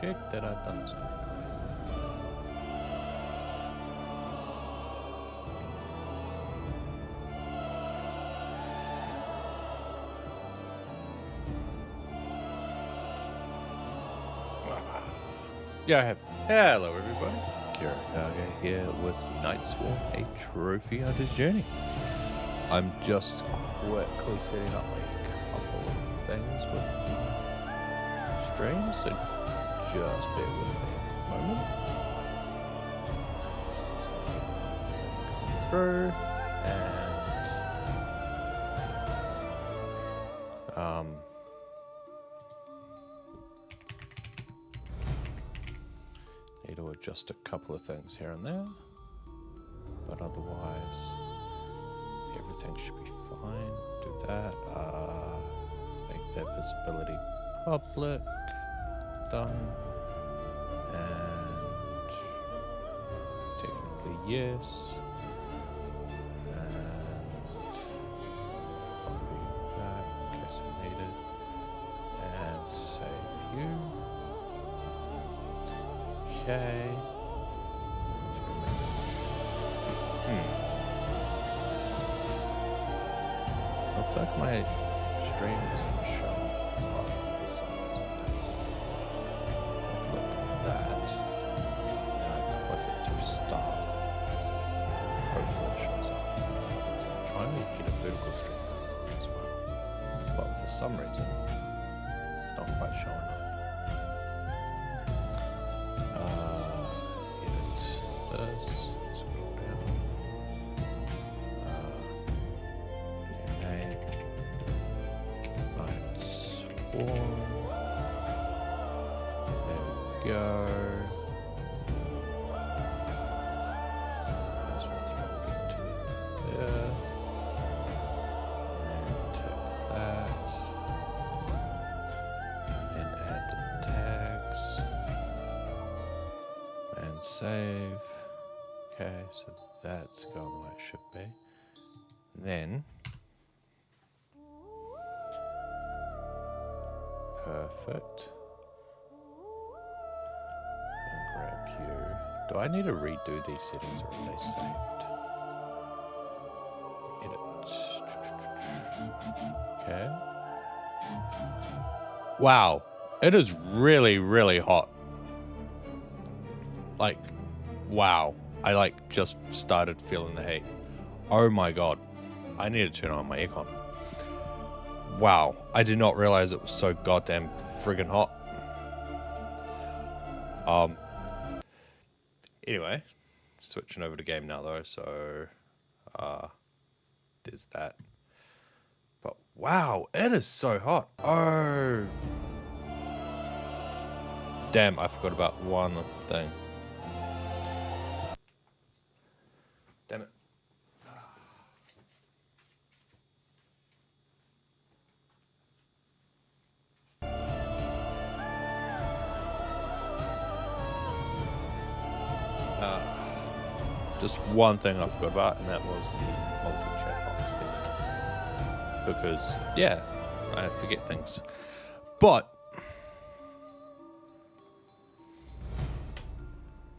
check that I've done so. Yeah, I have. Hello, everybody. Kirakage here with Night Swarm, a trophy hunter's journey. I'm just quickly setting up a couple of things with my stream, so just bear with me a moment. So thing come through, and need to adjust a couple of things here and there, but otherwise everything should be fine. Do that. Make that visibility public. Done. And technically yes. And copy that in case I need it. And save you. Okay. Looks like my stream isn't showing up for some reason. Click that. And I click it to start. Hopefully it shows up. So I'm trying to get a vertical stream as well. But for some reason, it's not quite showing up. Edit this. Scroll down. There we go. That's what they're going to there. And tick that. And add the tags. And save. Okay, so that's going the way it should be. Then perfect. And grab you. Do I need to redo these settings or are they saved? Edit. Okay. Wow. It is really, really hot. Like, wow. I just started feeling the heat. Oh my god. I need to turn on my aircon. Wow, I did not realize it was so goddamn friggin' hot. Anyway, switching over to game now though, so there's that. But wow, it is so hot. Oh, damn, I forgot about one thing. Damn it. Just one thing I forgot about, and that was the multi-chat box there. Because, yeah, I forget things. But,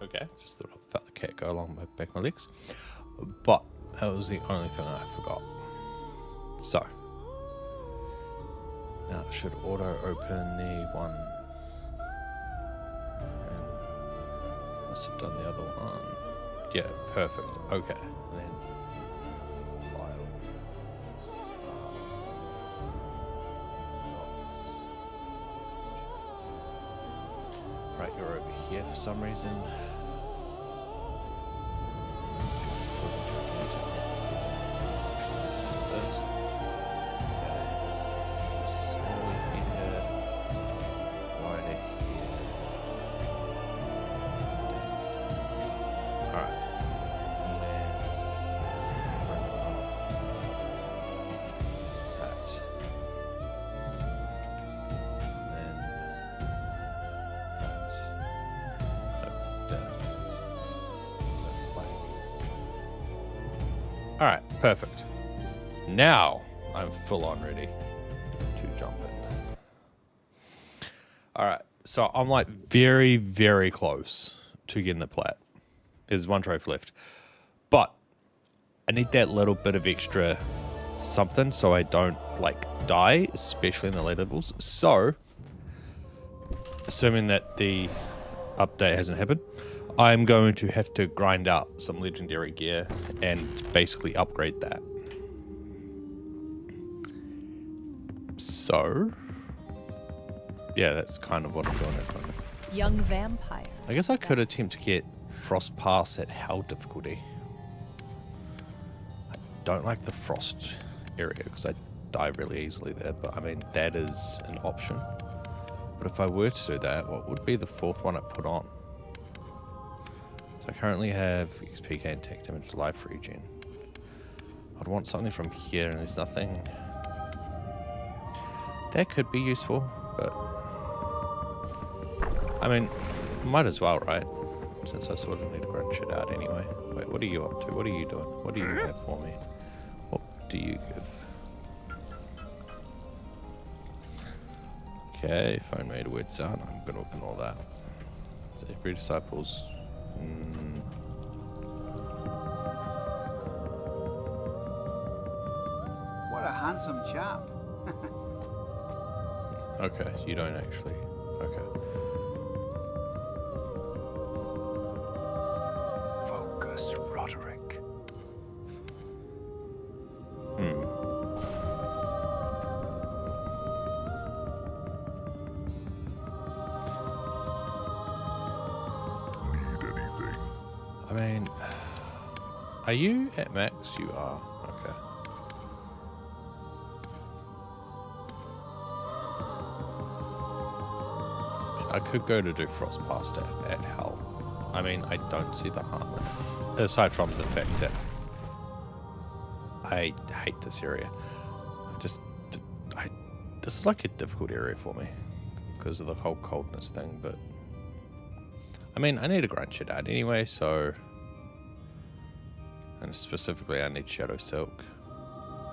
okay, just thought I felt the cat go along my back of my legs. But, that was the only thing I forgot. So, now it should auto-open the one. And must have done the other one. Yeah, perfect. Okay. And then file. Right, you're over here for some reason. Alright, perfect. Now I'm full on ready to jump in. Alright, So I'm like very, very close to getting the plat. There's one trophy left. But I need that little bit of extra something so I don't like die, especially in the later levels. So, assuming that the update hasn't happened, I'm going to have to grind out some legendary gear and basically upgrade that. So, yeah, that's kind of what I'm doing at the moment. Young vampire. I guess I could attempt to get Frost Pass at Hell difficulty. I don't like the Frost area because I die really easily there, but I mean, that is an option. But if I were to do that, what would be the fourth one I put on? So I currently have XP gain, attack damage, life regen. I'd want something from here, and there's nothing. That could be useful, but I mean, might as well, right? Since I sort of need to grind shit out anyway. Wait, what are you up to? What are you doing? What do you have for me? What do you give? Okay, phone made a weird sound. I'm going to ignore that. So every disciple's... What a handsome chap. Okay, you don't actually... Okay. Focus, Roderick. Need anything? I mean... Are you at max? You are. Okay. I could go to do Frost Past at Hell. I mean, I don't see the harm in it. Aside from the fact that I hate this area. This is like a difficult area for me because of the whole coldness thing, but I mean, I need to grind shit out anyway, so, and specifically I need Shadow Silk.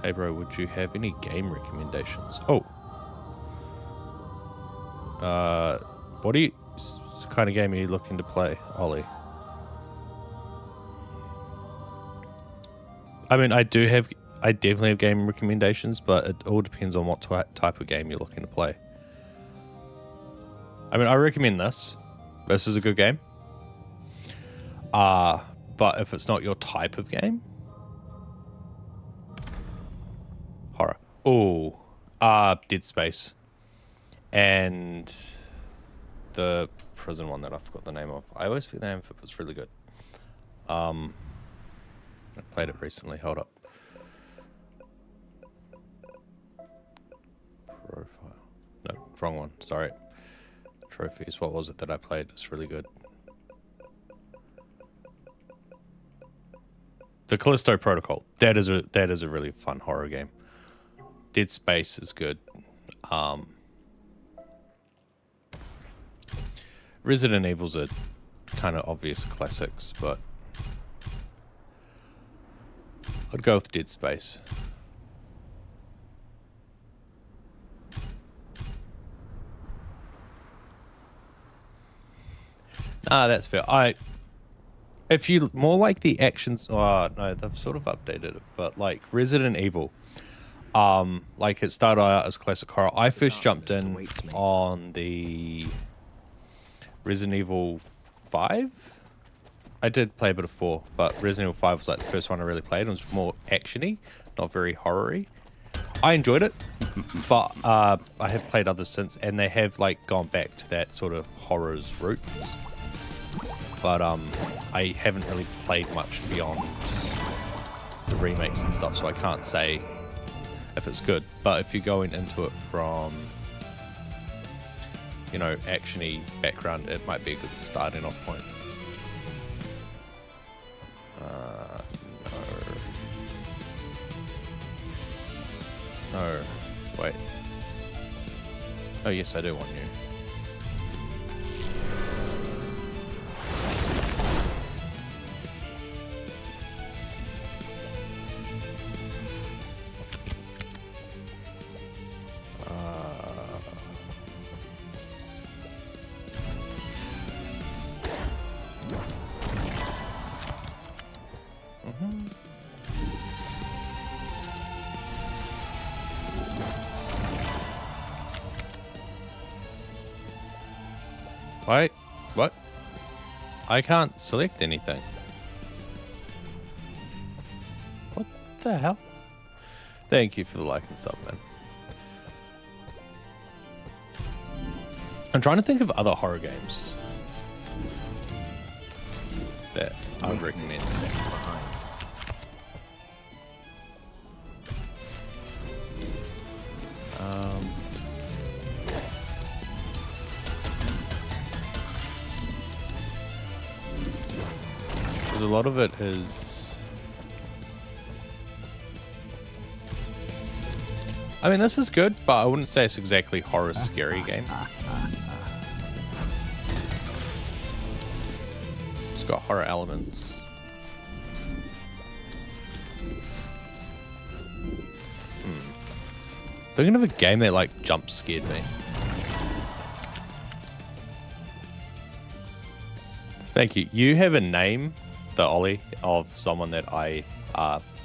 Hey bro, would you have any game recommendations? Oh. What kind of game are you looking to play, Ollie? I mean, I definitely have game recommendations, but it all depends on what type of game you're looking to play. I mean, I recommend this. This is a good game. But if it's not your type of game, horror. Oh, Dead Space, and the prison one that I forgot the name of. I always forget the name of it, but it's really good. I played it recently. Hold up. Profile. No, wrong one. Sorry. Trophies. What was it that I played? It's really good. The Callisto Protocol. That is a really fun horror game. Dead Space is good. Resident Evil's are kind of obvious classics, but I'd go with Dead Space. That's fair. If you more like the actions, no, they've sort of updated it, but like Resident Evil, like it started out as classic horror. I first jumped in on the Resident Evil 5. I did play a bit of 4, but Resident Evil 5 was like the first one I really played. It was more actiony, not very horror-y. I enjoyed it, but I have played others since, and they have like gone back to that sort of horror's roots. But I haven't really played much beyond the remakes and stuff, so I can't say if it's good. But if you're going into it from, you know, actiony background, it might be a good starting off point. No. Wait. Oh yes, I do want you. Wait, what? I can't select anything. What the hell? Thank you for the like and sub, man. I'm trying to think of other horror games that I would recommend. Because a lot of it is... I mean, this is good, but I wouldn't say it's exactly horror scary game. It's got horror elements. Thinking of a game that like jump scared me. Thank you. You have a name, the Ollie, of someone that I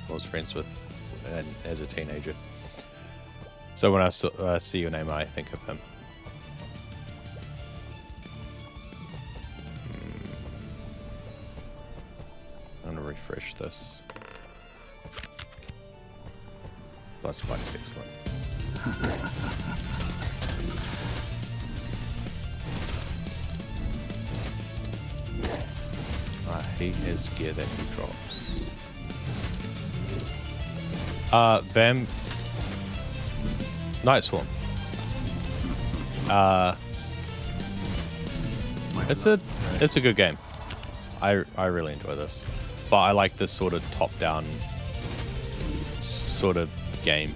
was friends with as a teenager. So when I see your name, I think of him. I'm gonna refresh this. Plus spike's excellent. I hate his gear that he drops. Night Swarm. It's a good game. I really enjoy this, but I like this sort of top-down sort of game.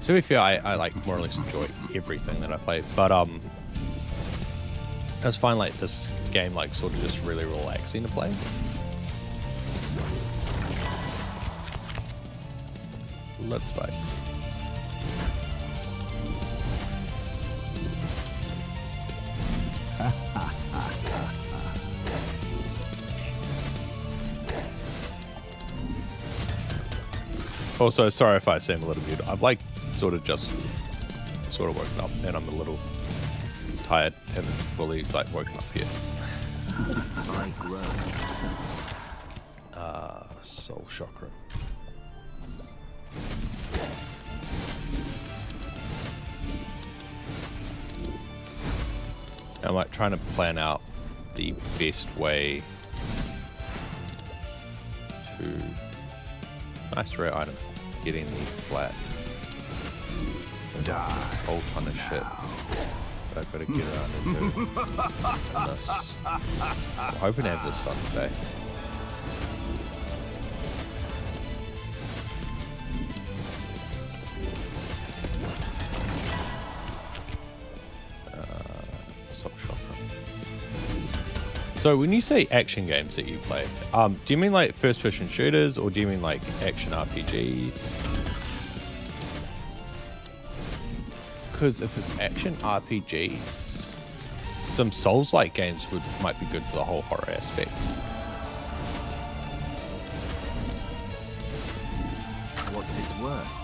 To be fair, I like more or less enjoy everything that I play, but I just find like this game like sort of just really relaxing to play. Blood spikes. Also, sorry if I seem a little muted. I've like sort of woken up and I'm a little tired. Haven't fully like woken up yet. Soul chakra. I'm like trying to plan out the best way to... Nice rare item. Getting the flat. There's a whole ton of shit that I've got to get around and do. And this. I'm hoping to have this done today. Soul chakra. So when you say action games that you play, do you mean like first-person shooters or do you mean like action RPGs? Because if it's action RPGs, some Souls-like games might be good for the whole horror aspect. What's its worth?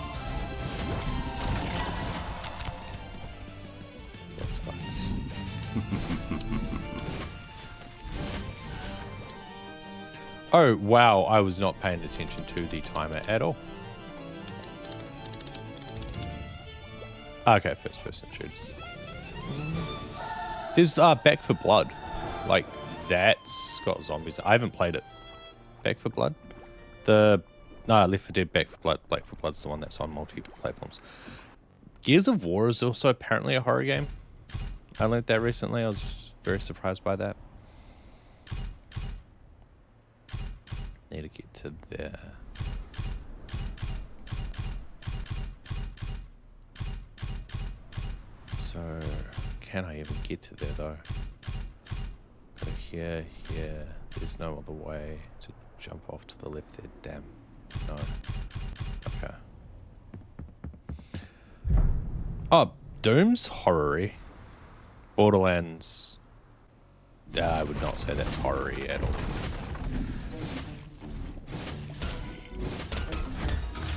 Oh, wow, I was not paying attention to the timer at all. Okay, first person shooters. There's Back for Blood. Like, that's got zombies. I haven't played it. Back for Blood? No, Left 4 Dead, Back for Blood. Back for Blood's the one that's on multi-platforms. Gears of War is also apparently a horror game. I learned that recently. I was very surprised by that. Need to get to there. So, can I even get to there though? Go here, here. There's no other way to jump off to the left there. Damn. No. Okay. Oh, Doom's horror-y. Borderlands. I would not say that's horror-y at all.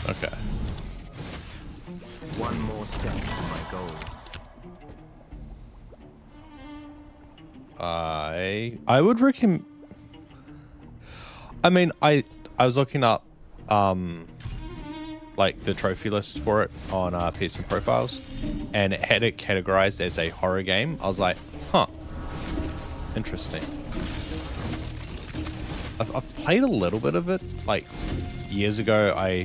Okay. One more step to my goal. I would recommend. I mean, I was looking up like the trophy list for it on Pearson Profiles, and it had it categorized as a horror game. I was like, huh, interesting. I've played a little bit of it. Like years ago, I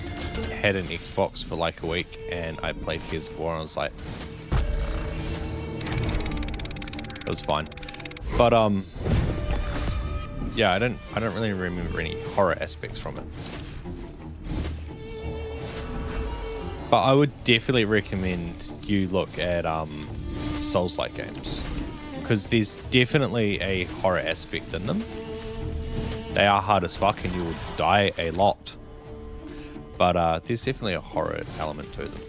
had an Xbox for like a week, and I played Gears of War, and I was like, it was fine. But yeah, I don't really remember any horror aspects from it. But I would definitely recommend you look at Souls-like games, because there's definitely a horror aspect in them. They are hard as fuck, and you will die a lot. But there's definitely a horror element to them.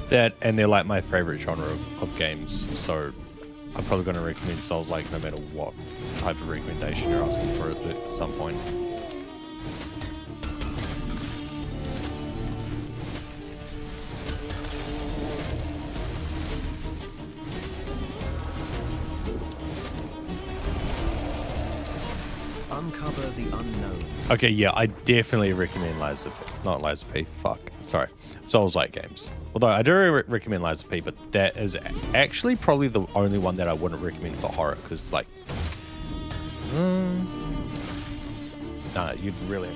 That, and they're like my favorite genre of games, so I'm probably going to recommend Souls-like no matter what type of recommendation you're asking for at some point. Uncover the unknown. Okay, yeah, I definitely recommend Souls-like games. Although I do recommend Lies of P, but that is actually probably the only one that I wouldn't recommend for horror, because like, nah, you'd really.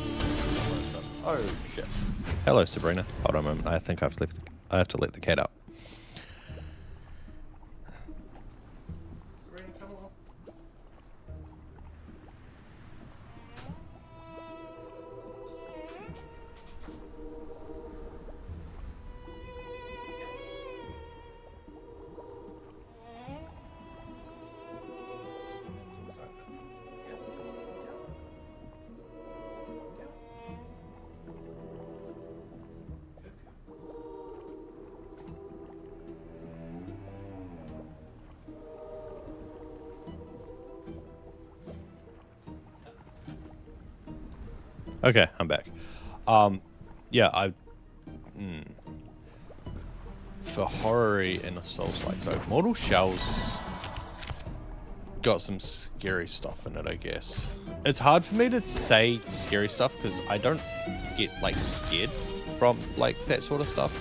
Oh shit! Hello, Sabrina. Hold on a moment. I think I have to let the cat out. Okay, I'm back. Yeah, for horror and a Souls-like though, Mortal Shell's got some scary stuff in it, I guess. It's hard for me to say scary stuff because I don't get like scared from like that sort of stuff.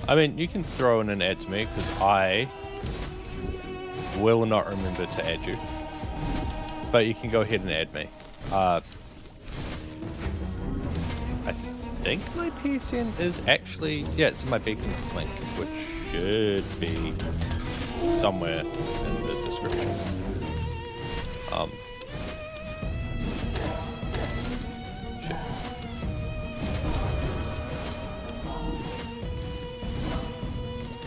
I mean, you can throw in an ad to me because I will not remember to add you. But you can go ahead and add me. I think my PSN is actually, yeah, it's in my Beacons link, which should be somewhere in the description. Shit.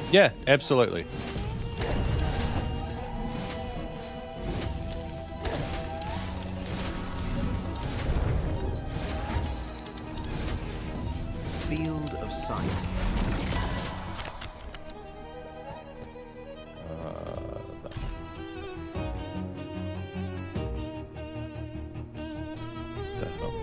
Yeah, absolutely. Field of sight. The hell?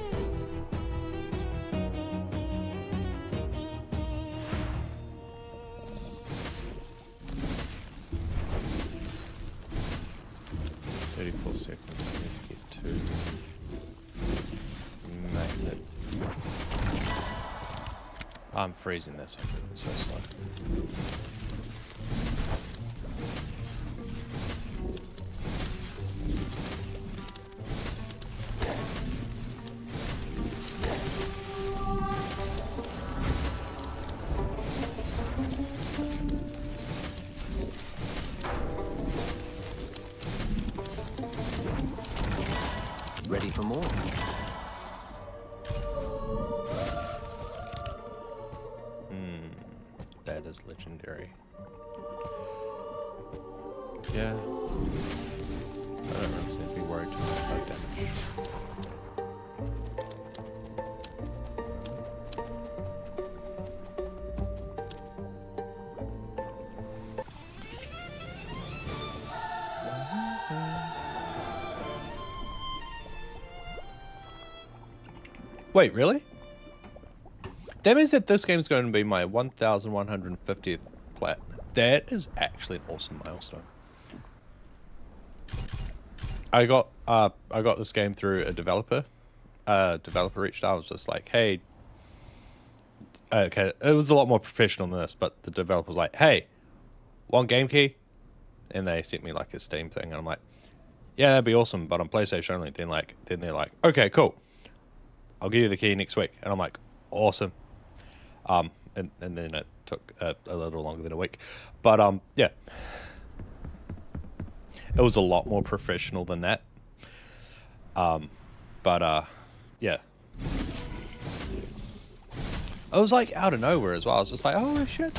Seconds. I need to get to magnet. I'm freezing this one. It's so slow. Ready for more? That is legendary. Yeah. I don't really seem to be worried too much about damage. Wait, really? That means that this game's going to be my 1,150th plat. That is actually an awesome milestone. I got this game through a developer. Developer reached out. I was just like, hey. Okay, it was a lot more professional than this, but the developer was like, hey, one game key? And they sent me like a Steam thing, and I'm like, yeah, that'd be awesome, but on PlayStation only. Then they're like, okay, cool. I'll give you the key next week. And I'm like, awesome. And then it took a little longer than a week. But yeah. It was a lot more professional than that. Yeah. I was like out of nowhere as well. I was just like, oh shit,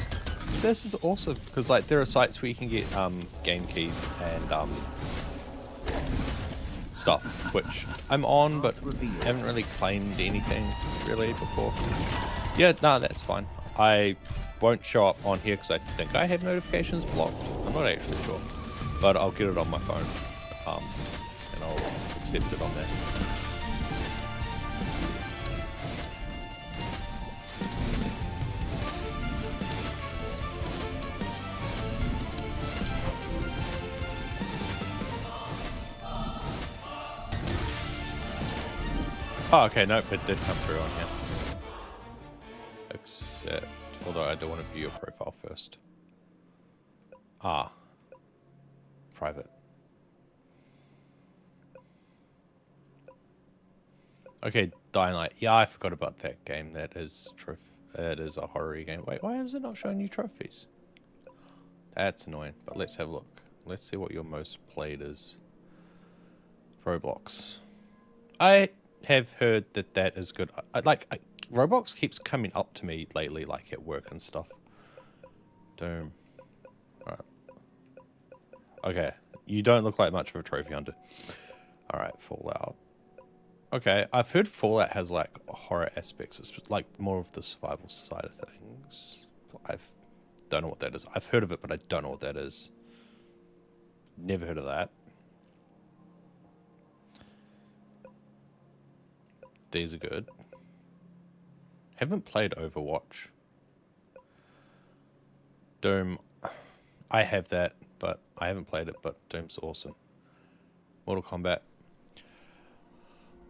this is awesome. Because like there are sites where you can get game keys and stuff, which I'm on, but haven't really claimed anything really before. Yeah, no, that's fine. I won't show up on here because I think I have notifications blocked. I'm not actually sure, but I'll get it on my phone, and I'll accept it on there. Oh, okay, nope, it did come through on here. Except, although I do want to view your profile first. Ah. Private. Okay, Dying Light. Yeah, I forgot about that game. That is it is a horror game. Wait, why is it not showing you trophies? That's annoying, but let's have a look. Let's see what your most played is. Roblox. I have heard that is good. Roblox keeps coming up to me lately, like at work and stuff. Doom. Alright. Okay. You don't look like much of a trophy hunter. Alright, Fallout. Okay, I've heard Fallout has like horror aspects. It's like more of the survival side of things. I don't know what that is. I've heard of it, but I don't know what that is. Never heard of that. These are good. Haven't played Overwatch. Doom. I have that, but I haven't played it, but Doom's awesome. Mortal Kombat.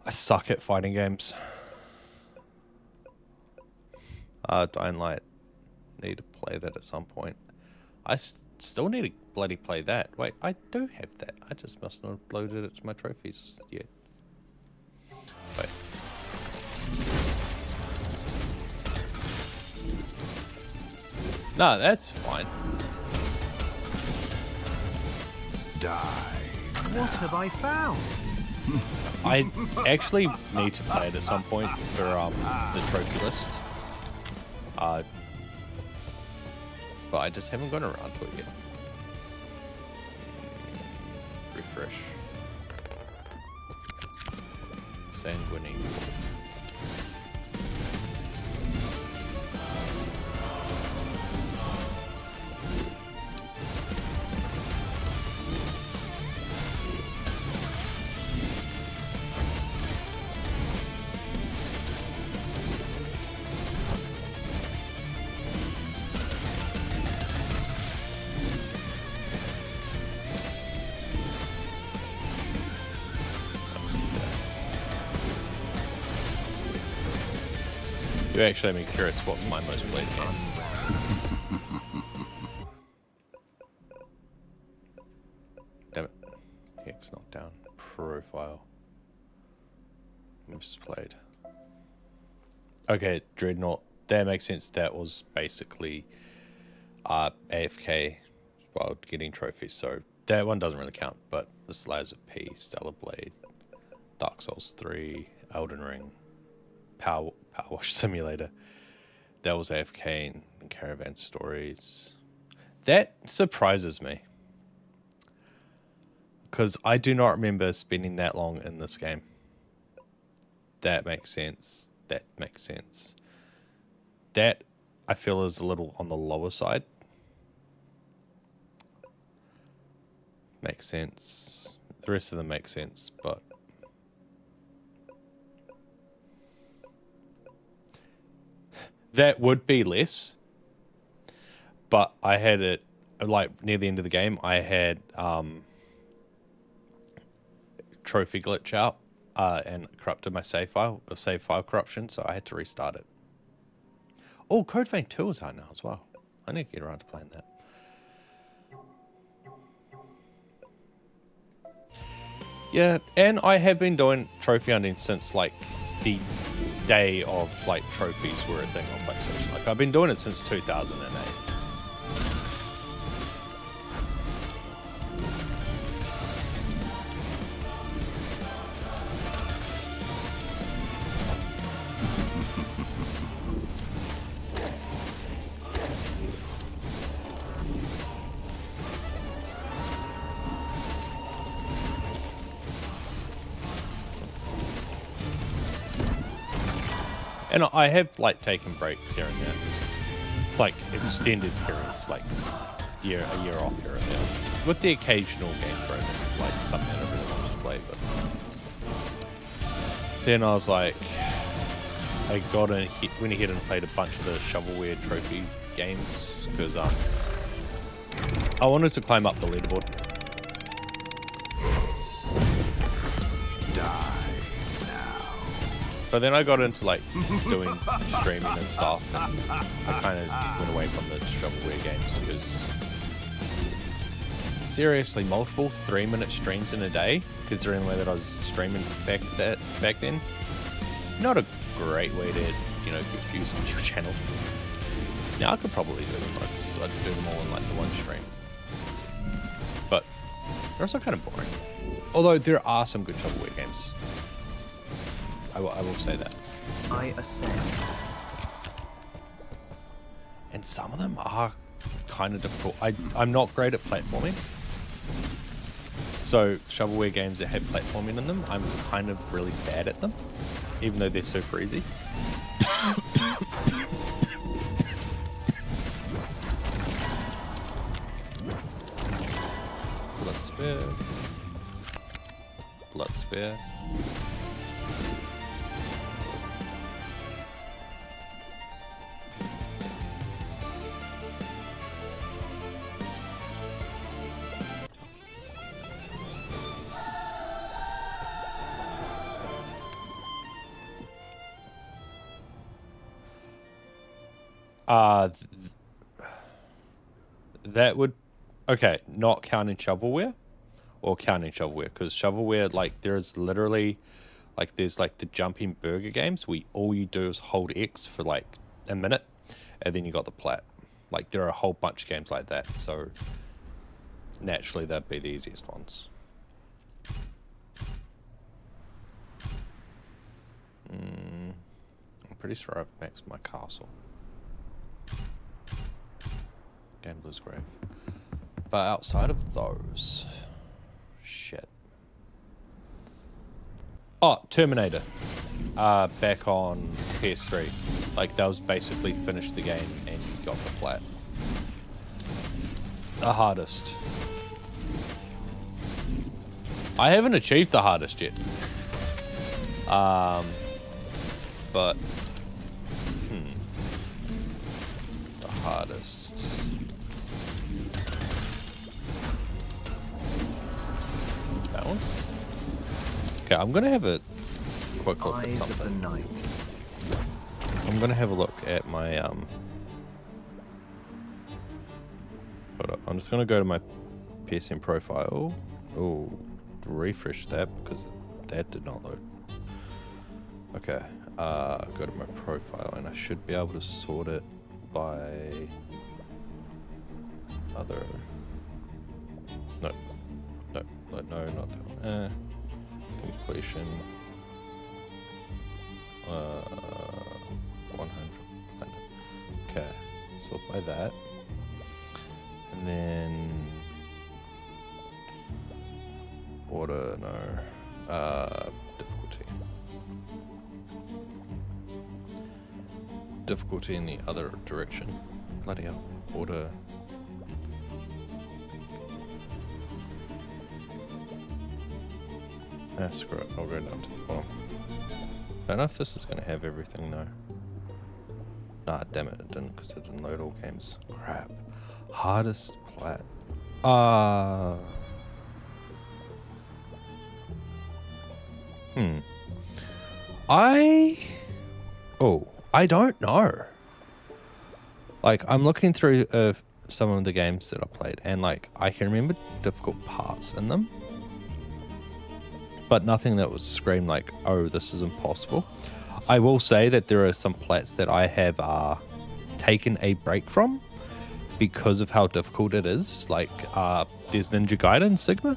I suck at fighting games. Dying Light. Need to play that at some point. I still need to bloody play that. Wait, I do have that. I just must not have loaded it to my trophies yet. Wait. No, that's fine. Die. What have I found? I actually need to play it at some point for the trophy list. But I just haven't gotten around to it yet. Refresh. Sanguinary. You actually made me curious what's my most played game. Damn it. Hex knockdown. Profile. Most played. Okay, Dreadnought. That makes sense. That was basically AFK while getting trophies. So that one doesn't really count. But the Slayers of P, Stellar Blade, Dark Souls 3, Elden Ring, Power Wash Simulator. That was AFK and Caravan Stories. That surprises me. Because I do not remember spending that long in this game. That makes sense. That makes sense. That, I feel, is a little on the lower side. Makes sense. The rest of them make sense, but... that would be less. But I had it, like, near the end of the game, I had trophy glitch out and corrupted my save file corruption, so I had to restart it. Oh, Code Vein 2 is out now as well. I need to get around to playing that. Yeah, and I have been doing trophy hunting since, like, the day of, like, trophies were a thing on PlayStation. Like, I've been doing it since 2008. And I have, like, taken breaks here and there. Like, extended periods, like a year off here and there. With the occasional game thrown in, like something I really wanted to play, but... Then I was like... I went ahead and played a bunch of the shovelware trophy games, because I wanted to climb up the leaderboard. But then I got into, like, doing streaming and stuff, and I kind of went away from the shovelware games, because seriously, multiple 3-minute streams in a day, considering the way that I was streaming back then, not a great way to, you know, get views on your channel. Now I could probably do them, because I'd do them all in, like, the one stream. But they're also kind of boring. Although there are some good shovelware games. I will say that. I ascend. And some of them are kind of difficult. I'm not great at platforming. So shovelware games that have platforming in them, I'm kind of really bad at them, even though they're super easy. Blood spear. Blood spear. That would, okay, not counting shovelware, or counting shovelware, because shovelware, like, there's literally, like, there's, like, the jumping burger games where all you do is hold X for, like, a minute, and then you got the plat. Like, there are a whole bunch of games like that, so naturally that'd be the easiest ones. I'm pretty sure I've maxed my castle. Gambler's Grave. But outside of those... Shit. Oh, Terminator. Back on PS3. Like, that was basically finished the game and you got the plat. The hardest. I haven't achieved the hardest yet. But... The hardest... Balance? Okay, I'm gonna have a quick look at something. Of the night. I'm gonna have a look at my Hold up, I'm just gonna go to my PSN profile. Oh, refresh that because that did not load. Okay, go to my profile and I should be able to sort it by other. No, not that one. Completion. 100 planet. Okay, sort by that. And then order, no. Difficulty. Difficulty in the other direction. Bloody hell. Order. Ah, screw it. I'll go down to the bottom. I don't know if this is going to have everything though. Nah, damn it, it didn't, because it didn't load all games. Crap. Hardest plat. I don't know. Like, I'm looking through some of the games that I played, and like, I can remember difficult parts in them, but nothing that was screamed like, oh, this is impossible. I will say that there are some plats that I have taken a break from because of how difficult it is. Like, there's Ninja Gaiden Sigma.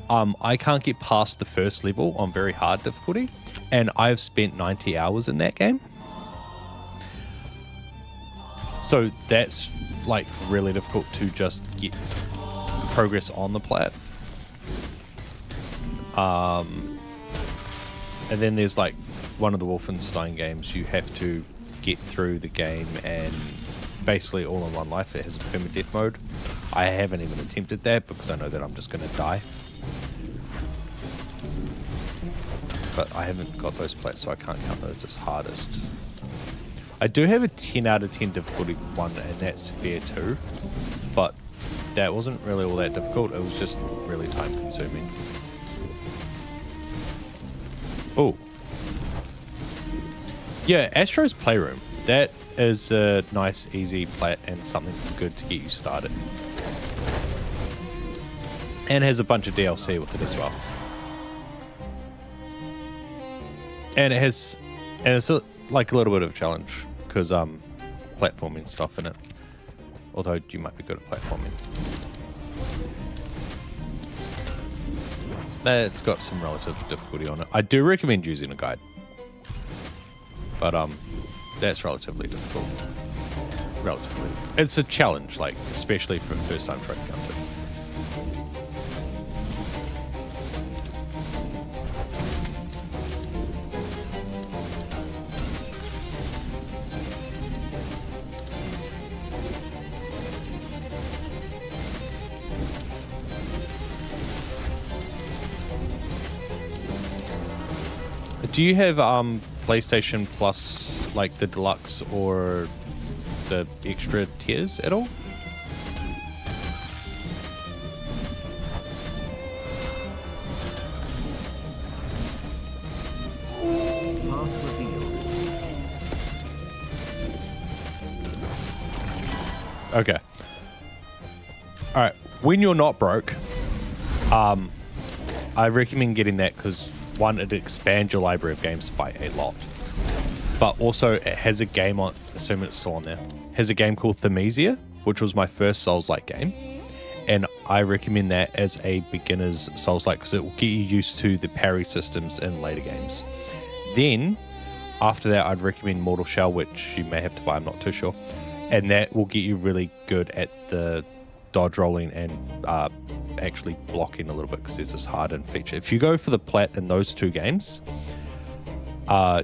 I can't get past the first level on very hard difficulty, and I've spent 90 hours in that game. So that's like really difficult to just get progress on the plat. And then there's like one of the Wolfenstein games, you have to get through the game and basically all in one life. It has a permadeath mode. I haven't even attempted that because I know that I'm just going to die. But I haven't got those plats, so I can't count those as hardest. I do have a 10 out of 10 difficulty one, and that's fair too. But that wasn't really all that difficult. It was just really time consuming. Oh. Yeah, Astro's Playroom. That is a nice, easy plat and something good to get you started. And has a bunch of DLC with it as well. And it's like a little bit of a challenge because platforming stuff in it. Although you might be good at platforming. It's got some relative difficulty on it. I do recommend using a guide. But that's relatively difficult. Relatively. It's a challenge, like, especially for first time trying to count it. Do you have PlayStation Plus, like the deluxe or the extra tiers at all? Okay. All right. When you're not broke, I recommend getting that because one, it expands your library of games by a lot. But also, it has a game on, assuming it's still on there, has a game called Thymesia, which was my first Souls-like game. And I recommend that as a beginner's Souls-like because it will get you used to the parry systems in later games. Then, after that, I'd recommend Mortal Shell, which you may have to buy, I'm not too sure. And that will get you really good at the dodge rolling and actually blocking a little bit because there's this hardened feature. If you go for the plat in those two games,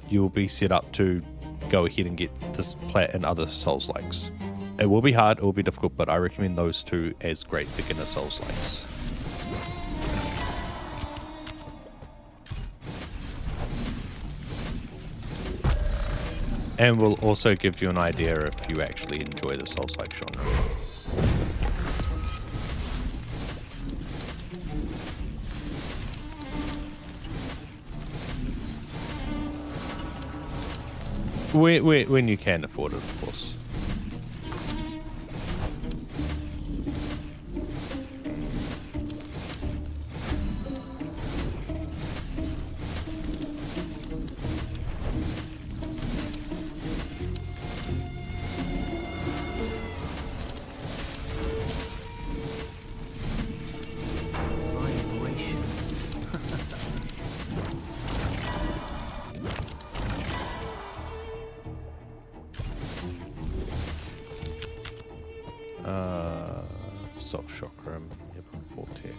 you will be set up to go ahead and get this plat in other Souls-likes. It will be hard, it will be difficult, but I recommend those two as great beginner Souls-likes. And will also give you an idea if you actually enjoy the Souls-like genre. When you can afford it, of course. Soft chakram, vortex.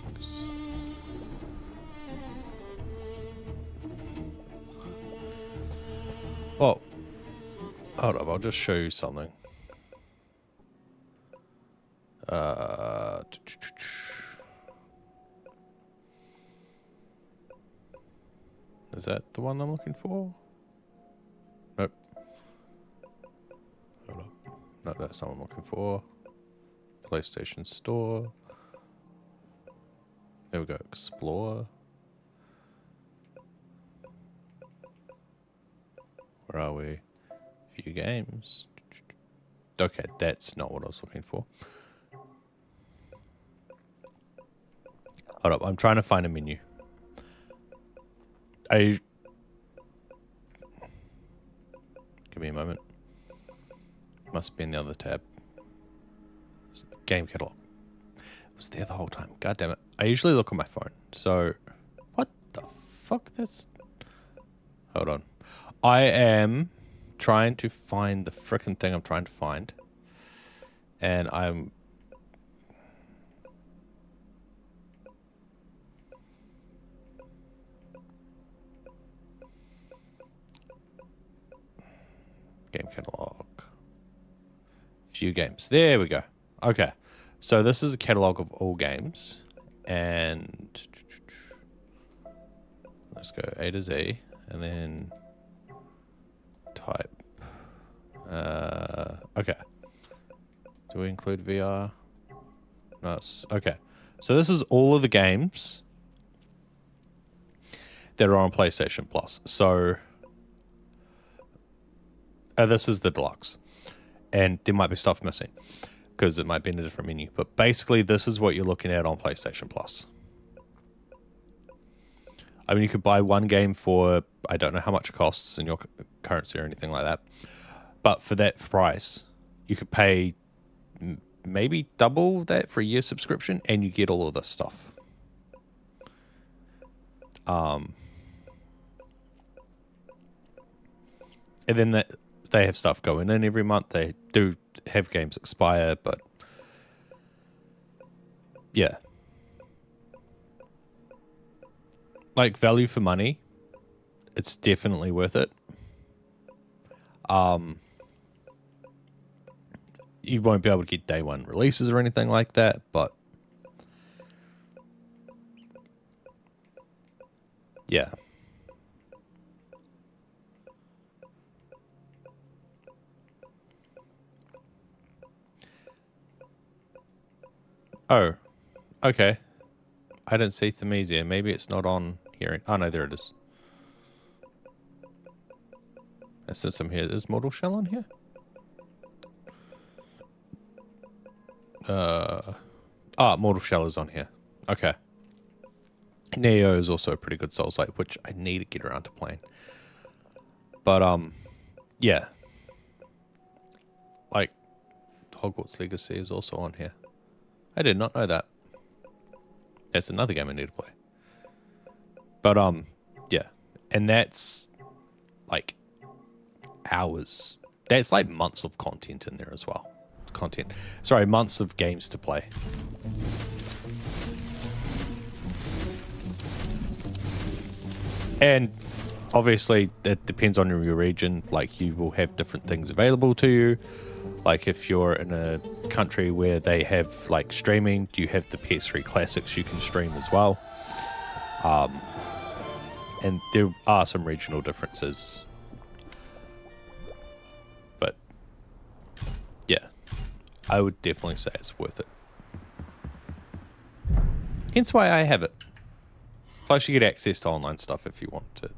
Oh, hold up, I'll just show you something. Is that the one I'm looking for? Nope. that's not what I'm looking for. PlayStation Store. There we go. Explore. Where are we? View games. Okay, that's not what I was looking for. Hold up, I'm trying to find a menu. Give me a moment. Must be in the other tab. Game catalog. It was there the whole time. God damn it. I usually look on my phone. So, what the fuck? That's... Hold on. I am trying to find the frickin' thing I'm trying to find. And I'm... Game catalog. View games. There we go. Okay. So this is a catalog of all games. And let's go A to Z. And then type. Okay. Do we include VR? No, it's okay. So this is all of the games that are on PlayStation Plus. So this is the deluxe, and there might be stuff missing because it might be in a different menu. But basically, this is what you're looking at on PlayStation Plus. I mean, you could buy one game for, I don't know how much it costs in your currency or anything like that. But for that price, you could pay maybe double that for a year subscription, and you get all of this stuff. And then they have stuff going in every month. They do have games expire, but yeah. Like, value for money, it's definitely worth it. You won't be able to get day one releases or anything like that, but yeah. Oh, okay. I didn't see Thamisia. Maybe it's not on here. Oh, no, there it is. Since I'm here, is Mortal Shell on here? Mortal Shell is on here. Okay. Neo is also a pretty good Souls-like, which I need to get around to playing. But, yeah. Like, Hogwarts Legacy is also on here. I did not know that. That's another game I need to play. But, yeah. And that's, like, hours. That's, like, months of content in there as well. Sorry, months of games to play. And, obviously, it depends on your region. Like, you will have different things available to you. Like, if you're in a country where they have, like, streaming, you have the PS3 Classics you can stream as well. And there are some regional differences. But, yeah. I would definitely say it's worth it. Hence why I have it. Plus, you get access to online stuff if you want to.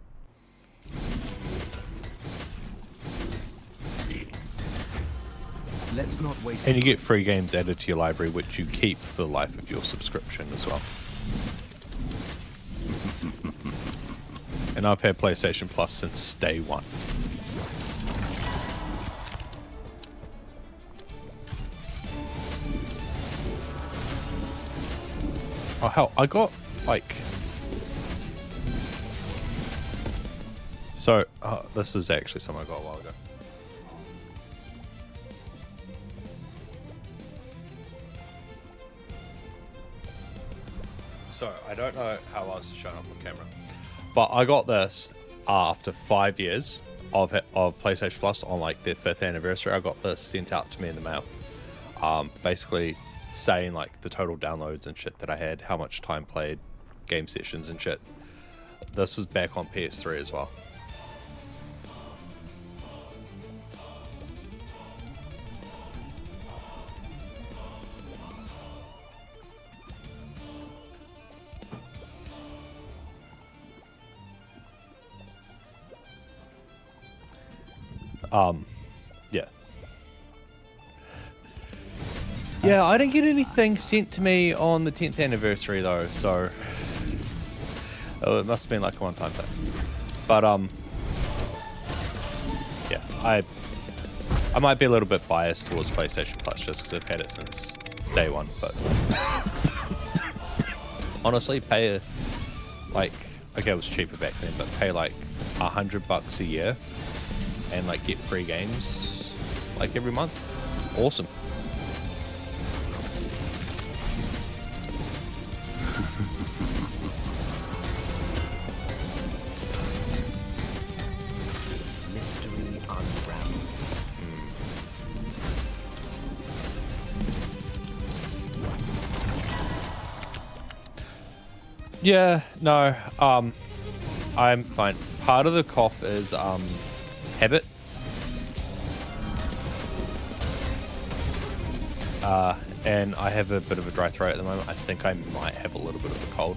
Let's not waste. And you get free games added to your library, which you keep for the life of your subscription as well. And I've had PlayStation Plus since day one. Oh hell, I got like... So, this is actually something I got a while ago. So, I don't know how else to show it up on camera. But I got this after 5 years of PlayStation Plus on like their 5th anniversary. I got this sent out to me in the mail. Basically saying like the total downloads and shit that I had, how much time played, game sessions and shit. This is back on PS3 as well. Yeah. Yeah, I didn't get anything sent to me on the 10th anniversary though, so it must have been like a one-time thing. But yeah, I might be a little bit biased towards PlayStation Plus just because I've had it since day one. But honestly, pay like, okay, it was cheaper back then, but pay like $100 a year and like get free games like every month. Awesome. Mystery unravels. Yeah, no, I'm fine. Part of the cough is habit. And I have a bit of a dry throat at the moment. I think I might have a little bit of a cold.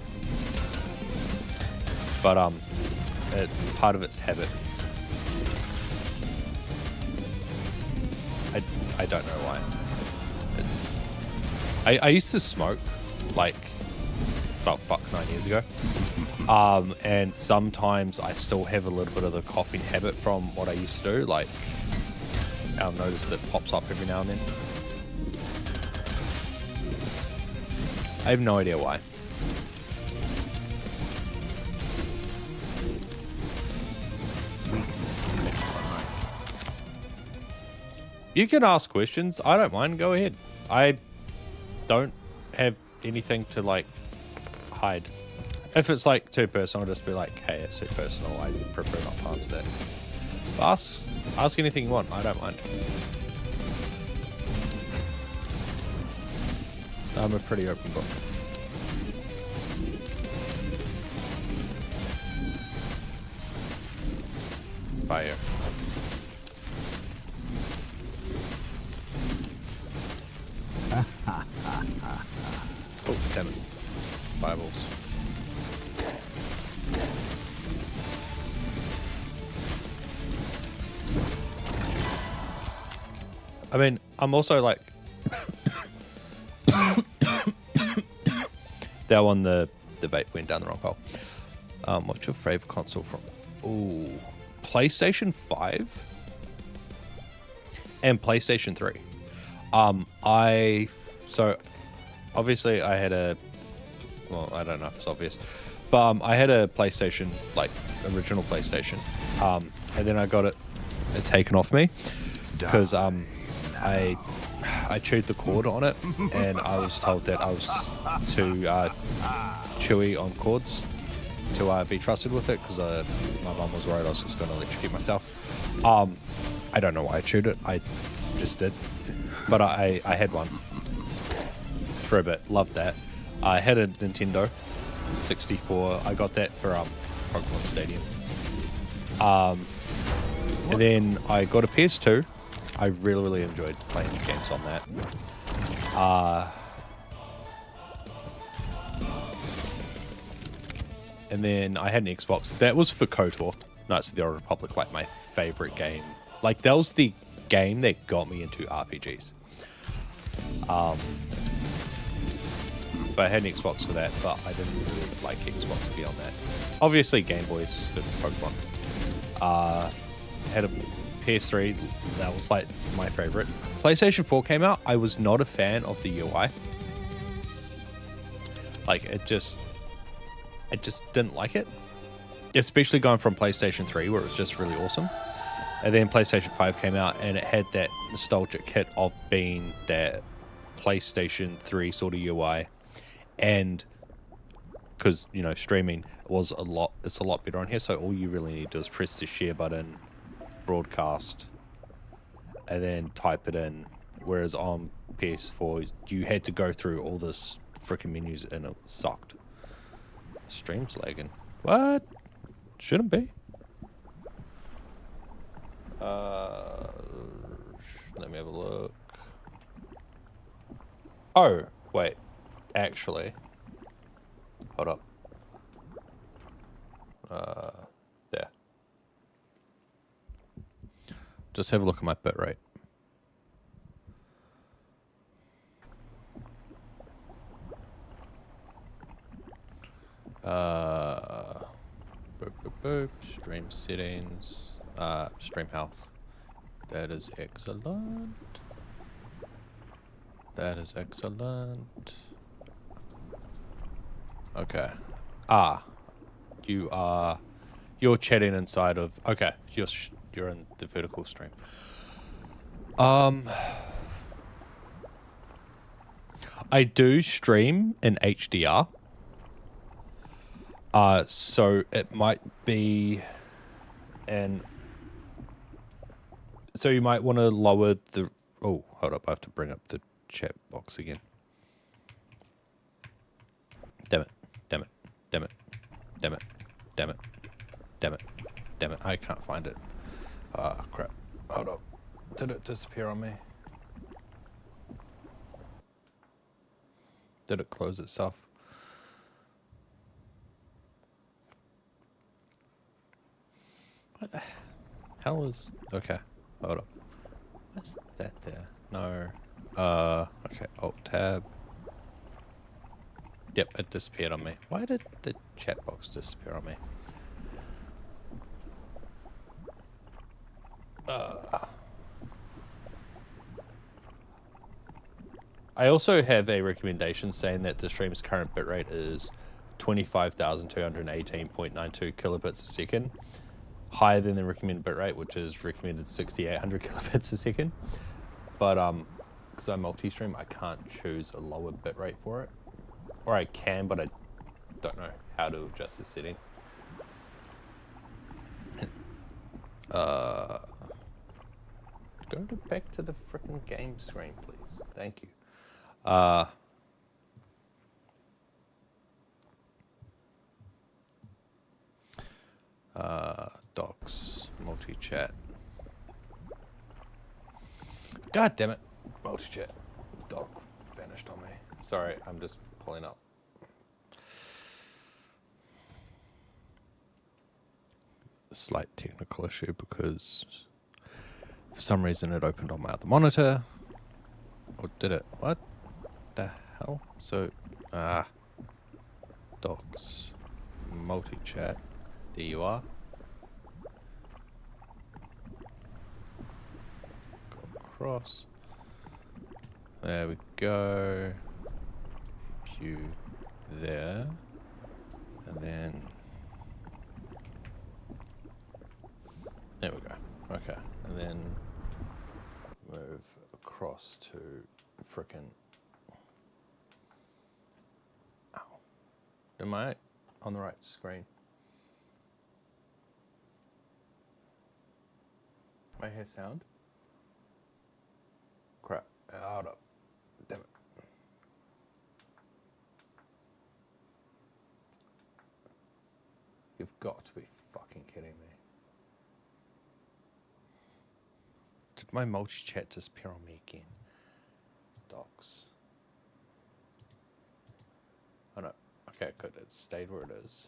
But part of it's habit. I don't know why. It's I used to smoke like about 9 years ago. And sometimes I still have a little bit of the coughing habit from what I used to do. Like, I'll notice that it pops up every now and then. I have no idea why. You can ask questions. I don't mind. Go ahead. I don't have anything to like hide. If it's like too personal, I'll just be like, hey, it's too personal. I prefer not to answer that. But ask anything you want. I don't mind. I'm a pretty open book. Fire. Oh, damn it. Bibles. I mean, I'm also like that one, the vape went down the wrong hole. What's your favorite console from? Ooh, PlayStation 5 and PlayStation 3. So obviously I had a, well, I don't know if it's obvious, but I had a PlayStation, like original PlayStation, and then I got it taken off me because I chewed the cord on it, and I was told that I was too chewy on cords to be trusted with it because my mum was worried I was just going to electrocute myself. I don't know why I chewed it. I just did. But I had one for a bit. Loved that. I had a Nintendo 64. I got that for Pokemon Stadium. And then I got a PS2. I really, really enjoyed playing games on that. And then I had an Xbox. That was for KOTOR, Knights of the Old Republic, like my favorite game. Like, that was the game that got me into RPGs. But I had an Xbox for that, but I didn't really like Xbox beyond that. Obviously, Game Boys for Pokemon. Had a PS3, that was like my favorite. PlayStation 4 came out. I was not a fan of the UI. Like, I just didn't like it. Especially going from PlayStation 3, where it was just really awesome. And then PlayStation 5 came out, and it had that nostalgic hit of being that PlayStation 3 sort of UI. And because, you know, streaming it's a lot better on here. So all you really need to do is press the share button, broadcast, and then type it in. Whereas on PS4, you had to go through all this freaking menus, and it sucked. Stream's lagging. What? Shouldn't be. Let me have a look. Oh, wait. Actually. Hold up. There. Just have a look at my bitrate. Boop, boop, boop. Stream settings. Stream health. That is excellent. That is excellent. Okay. You're chatting inside of. Okay, you're in the vertical stream. I do stream in HDR. So it might be so you might want to lower the. Oh, hold up! I have to bring up the chat box again. Damn it! Damn it! Damn it! Damn it! Damn it! Damn it! Damn it! I can't find it. Ah, crap! Hold up! Did it disappear on me? Did it close itself? What the hell is... Okay, hold up. What's that there? No. Okay, Alt-Tab. Yep, it disappeared on me. Why did the chat box disappear on me? I also have a recommendation saying that the stream's current bitrate is 25,218.92 kilobits a second. Higher than the recommended bitrate, which is recommended 6,800 kilobits a second. But because I multi-stream, I can't choose a lower bitrate for it. Or I can, but I don't know how to adjust the setting. Go back to the frickin' game screen, please. Thank you. Docs, multi-chat. God damn it. Multi-chat. Doc vanished on me. Sorry, I'm just pulling up. A slight technical issue because for some reason it opened on my other monitor. Or did it? What the hell? So, docs, multi-chat. There you are. Go across. There we go. Keep you there. And then... There we go. Okay. And then move across to frickin'... Ow. Am I on the right screen? My hair sound? Crap. Hold up. Damn it. You've got to be fucking kidding me. Did my multi-chat disappear on me again? Docs. Oh no. Okay, good. It stayed where it is.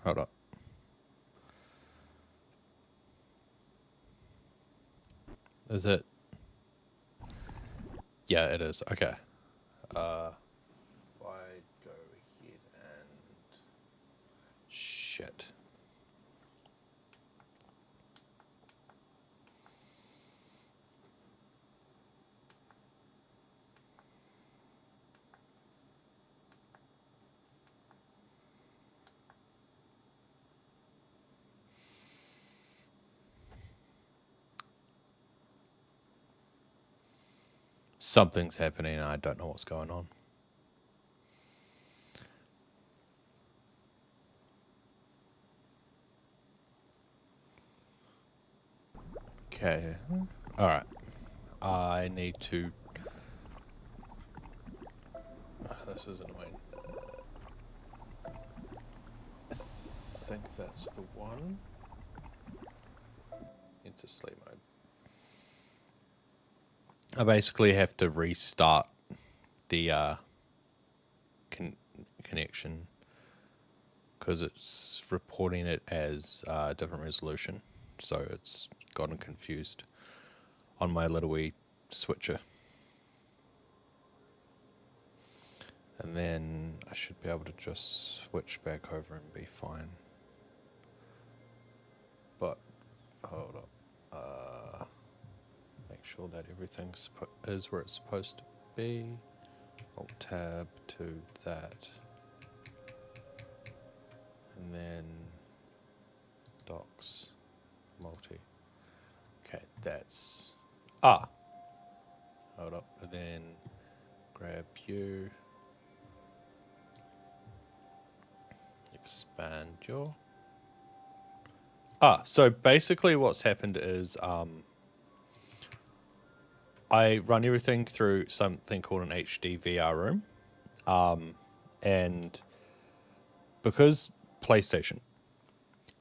Hold up. Is it? Yeah, it is. Okay. If I go ahead and... Shit. Something's happening and I don't know what's going on. Okay. Alright. I need to... This is annoying. think that's the one. Into sleep mode. I basically have to restart the connection because it's reporting it as a different resolution, so it's gotten confused on my little wee switcher. And then I should be able to just switch back over and be fine. But hold up. Make sure that everything is where it's supposed to be. Alt tab to that. And then docs, multi. Okay, that's... hold up. And then grab you. Expand your... so basically what's happened is I run everything through something called an HD VR room. And because PlayStation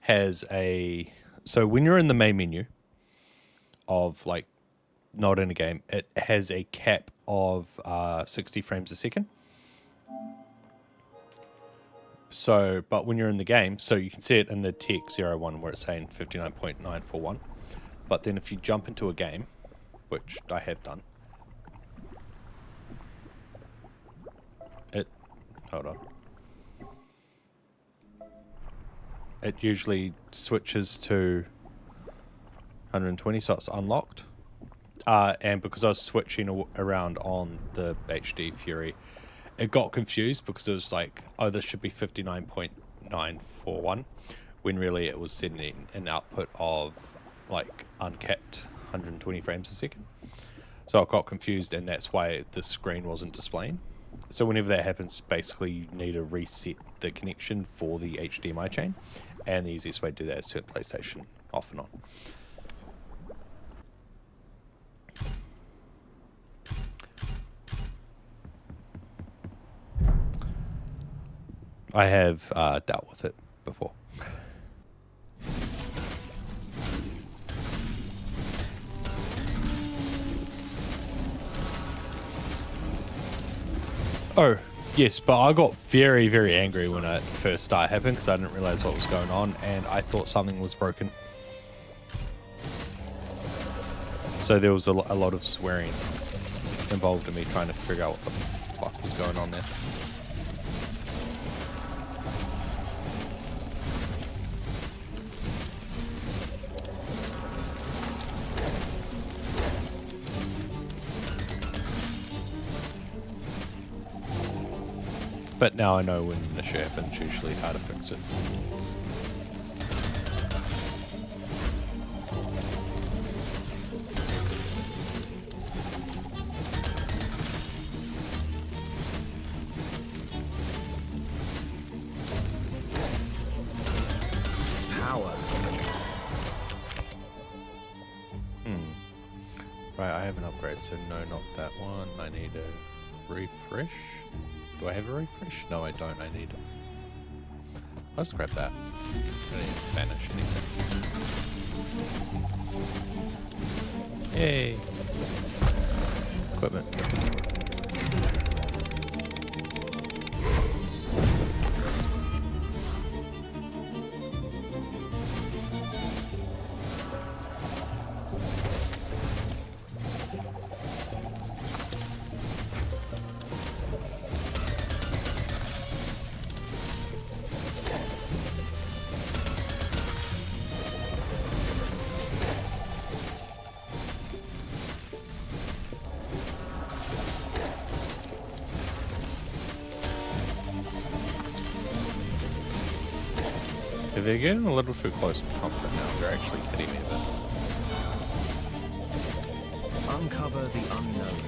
has a... So when you're in the main menu of, like, not in a game, it has a cap of 60 frames a second. So, but when you're in the game, so you can see it in the TX01 where it's saying 59.941. But then if you jump into a game, which I have done, hold on. It usually switches to 120, so it's unlocked. And because I was switching around on the HD Fury, it got confused because it was like, oh, this should be 59.941, when really it was sending an output of like uncapped 120 frames a second. So it got confused, and that's why the screen wasn't displaying. So whenever that happens, basically you need to reset the connection for the HDMI chain, and the easiest way to do that is turn PlayStation off and on. I have dealt with it before. Oh, yes, but I got very, very angry when it first happened because I didn't realize what was going on, and I thought something was broken. So there was a lot of swearing involved in me trying to figure out what the fuck was going on there. But now I know when an issue happens, usually how to fix it. Power. Right, I have an upgrade, so no, not that one. I need a refresh. Do I have a refresh? No, I don't. I need... I'll just grab that. I don't need to banish anything. Yay! Equipment. They're getting a little too close to comfort now. They're actually hitting me a bit. Uncover the unknown.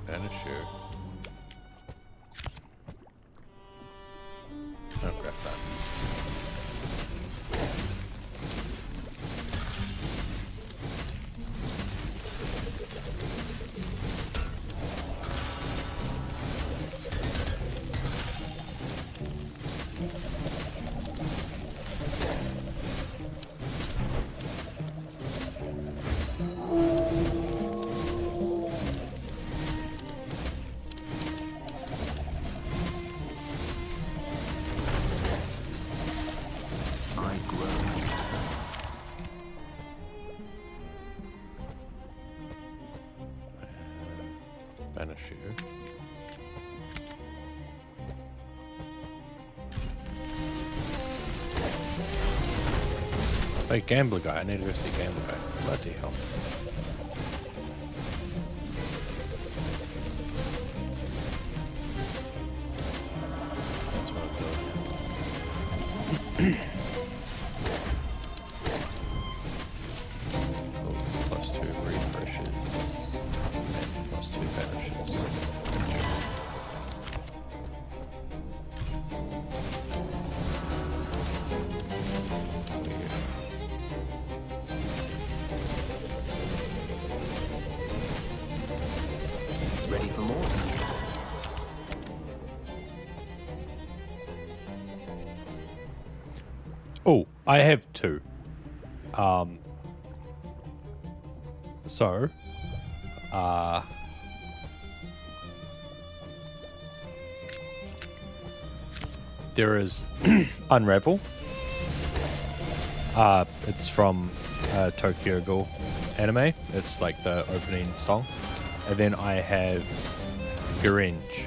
Banish you. you. Hey, Gambler Guy. I need to go see Gambler Guy. Bloody hell. That's what I'm doing. Oh, +2 refreshes. And +2 vanishes. Ready for more? Oh, I have two. So, there is Unravel. It's from Tokyo Ghoul anime. It's like the opening song. And then I have Gurenge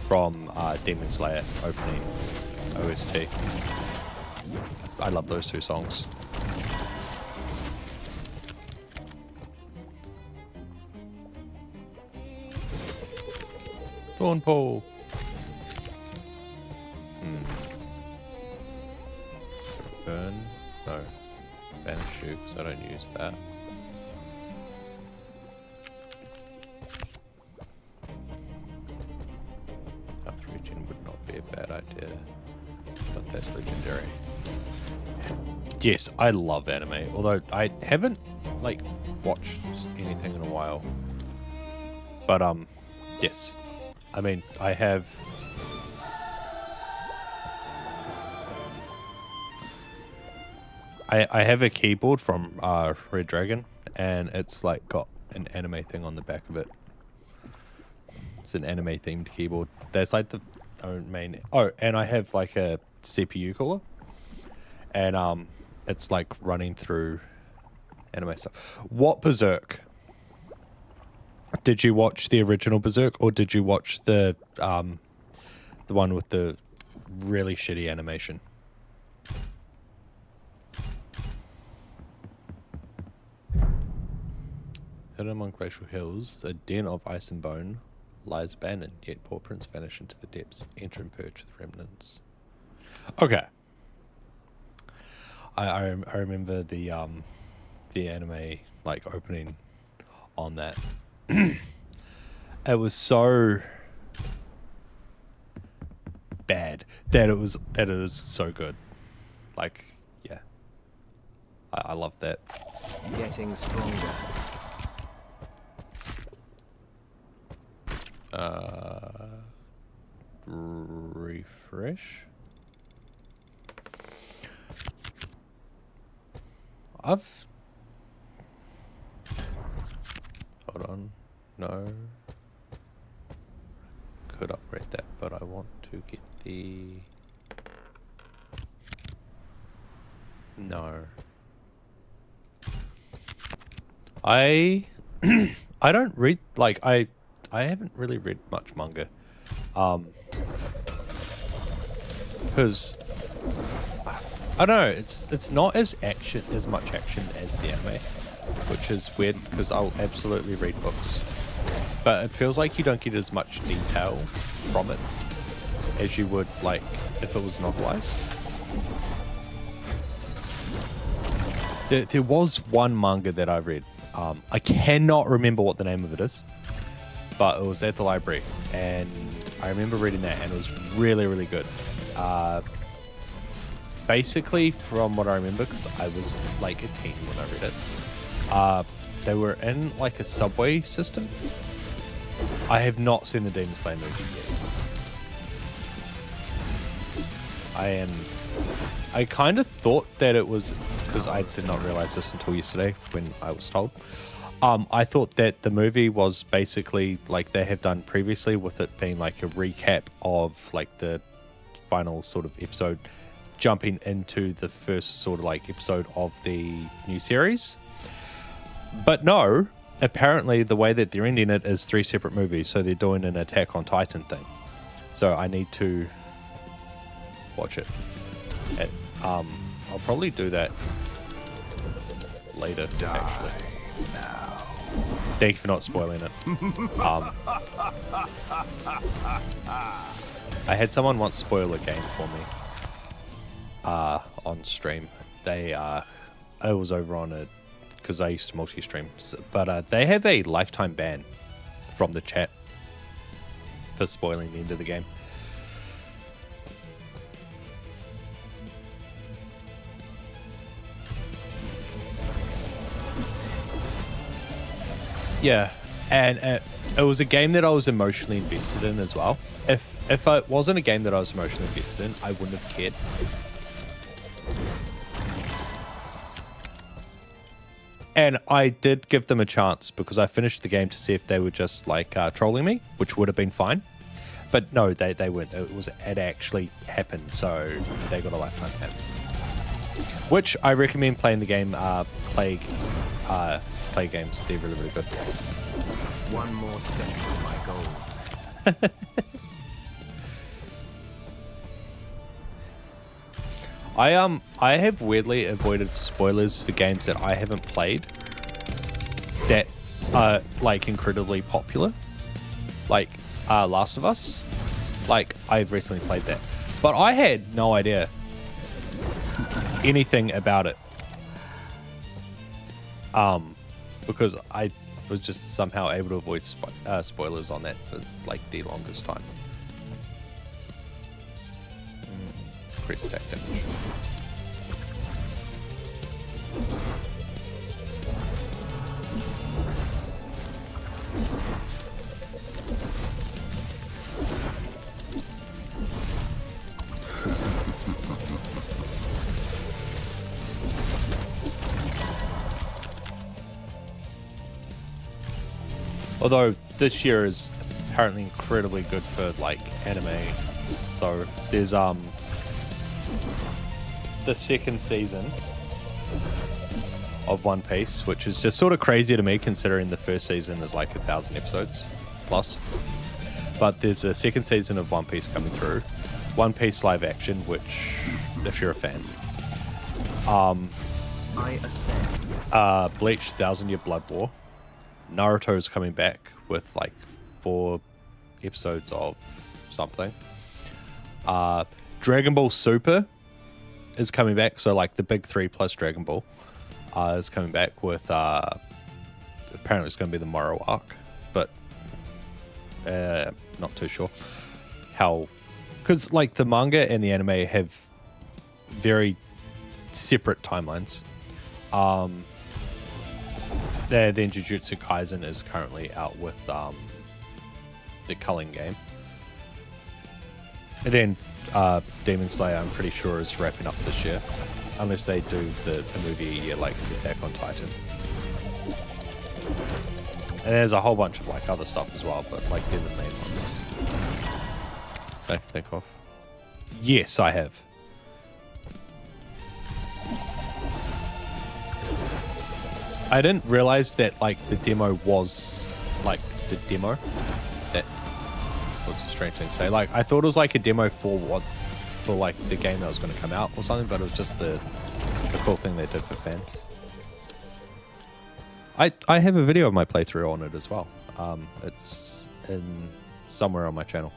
from Demon Slayer opening OST. I love those two songs. Thornpool. Burn? No. Banish you, because I don't use that. Path reaching would not be a bad idea, but that's legendary. Yes, I love anime, although I haven't like watched anything in a while. But yes. I mean, I have I have a keyboard from Red Dragon, and it's like got an anime thing on the back of it. It's an anime themed keyboard. That's like the main. Oh, and I have like a CPU cooler, and it's like running through anime stuff. What Berserk? Did you watch the original Berserk, or did you watch the one with the really shitty animation? Hidden among glacial hills, a den of ice and bone lies abandoned, yet poor prints vanish into the depths. Enter and purge the remnants. Okay. I remember the anime like opening on that. It was so bad that it was so good. Like, yeah, I love that. Getting stronger. Refresh. Hold on. No. Could upgrade that, but I want to get the... No. I don't read, like, I haven't really read much manga. Because I don't know, it's not as much action as the anime, which is weird because I'll absolutely read books, but it feels like you don't get as much detail from it as you would like if it was novelized. There was one manga that I read. I cannot remember what the name of it is, but it was at the library, and I remember reading that, and it was really, really good. Basically, from what I remember, because I was like a teen when I read it, they were in like a subway system. I have not seen the Demon Slayer movie yet. I kind of thought that it was, because I did not realize this until yesterday when I was told. I thought that the movie was basically like they have done previously, with it being like a recap of like the final sort of episode, jumping into the first sort of like episode of the new series. But no, apparently the way that they're ending it is 3 separate movies, so they're doing an Attack on Titan thing. So I need to watch it. I'll probably do that later, actually. Thank you for not spoiling it. I had someone once spoil a game for me on stream. It was over on a, because I used to multi-stream, but they have a lifetime ban from the chat for spoiling the end of the game. Yeah, and it was a game that I was emotionally invested in as well. If it wasn't a game that I was emotionally invested in, I wouldn't have cared. And I did give them a chance because I finished the game to see if they were just like trolling me, which would have been fine. But no, they weren't. It actually happened, so they got a lifetime ban. Which I recommend playing the game Play games. They're really, really good. One more step to my goal. I have weirdly avoided spoilers for games that I haven't played that are like incredibly popular, like Last of Us. Like I've recently played that, but I had no idea anything about it. Because I was just somehow able to avoid spoilers on that for like the longest time. Increased attack damage. Although this year is apparently incredibly good for like anime, so there's the second season of One Piece, which is just sort of crazy to me considering the first season is like 1,000 episodes plus. But there's a second season of One Piece coming through, One Piece live action, which if you're a fan, I ascend. Bleach 1,000 Year Blood War. Naruto is coming back with like 4 episodes of something. Dragon Ball Super is coming back, so like the big 3 plus Dragon Ball is coming back with apparently it's going to be the Moro arc, but not too sure how, because like the manga and the anime have very separate timelines. Then Jujutsu Kaisen is currently out with the culling game. And then Demon Slayer, I'm pretty sure, is wrapping up this year. Unless they do the movie a year like Attack on Titan. And there's a whole bunch of like other stuff as well, but like they're the main ones I can think of. Yes, I have. I didn't realize that like the demo was like the demo. That was a strange thing to say. Like I thought it was like a demo for like the game that was going to come out or something, but it was just the cool thing they did for fans. I have a video of my playthrough on it as well. It's in somewhere on my channel.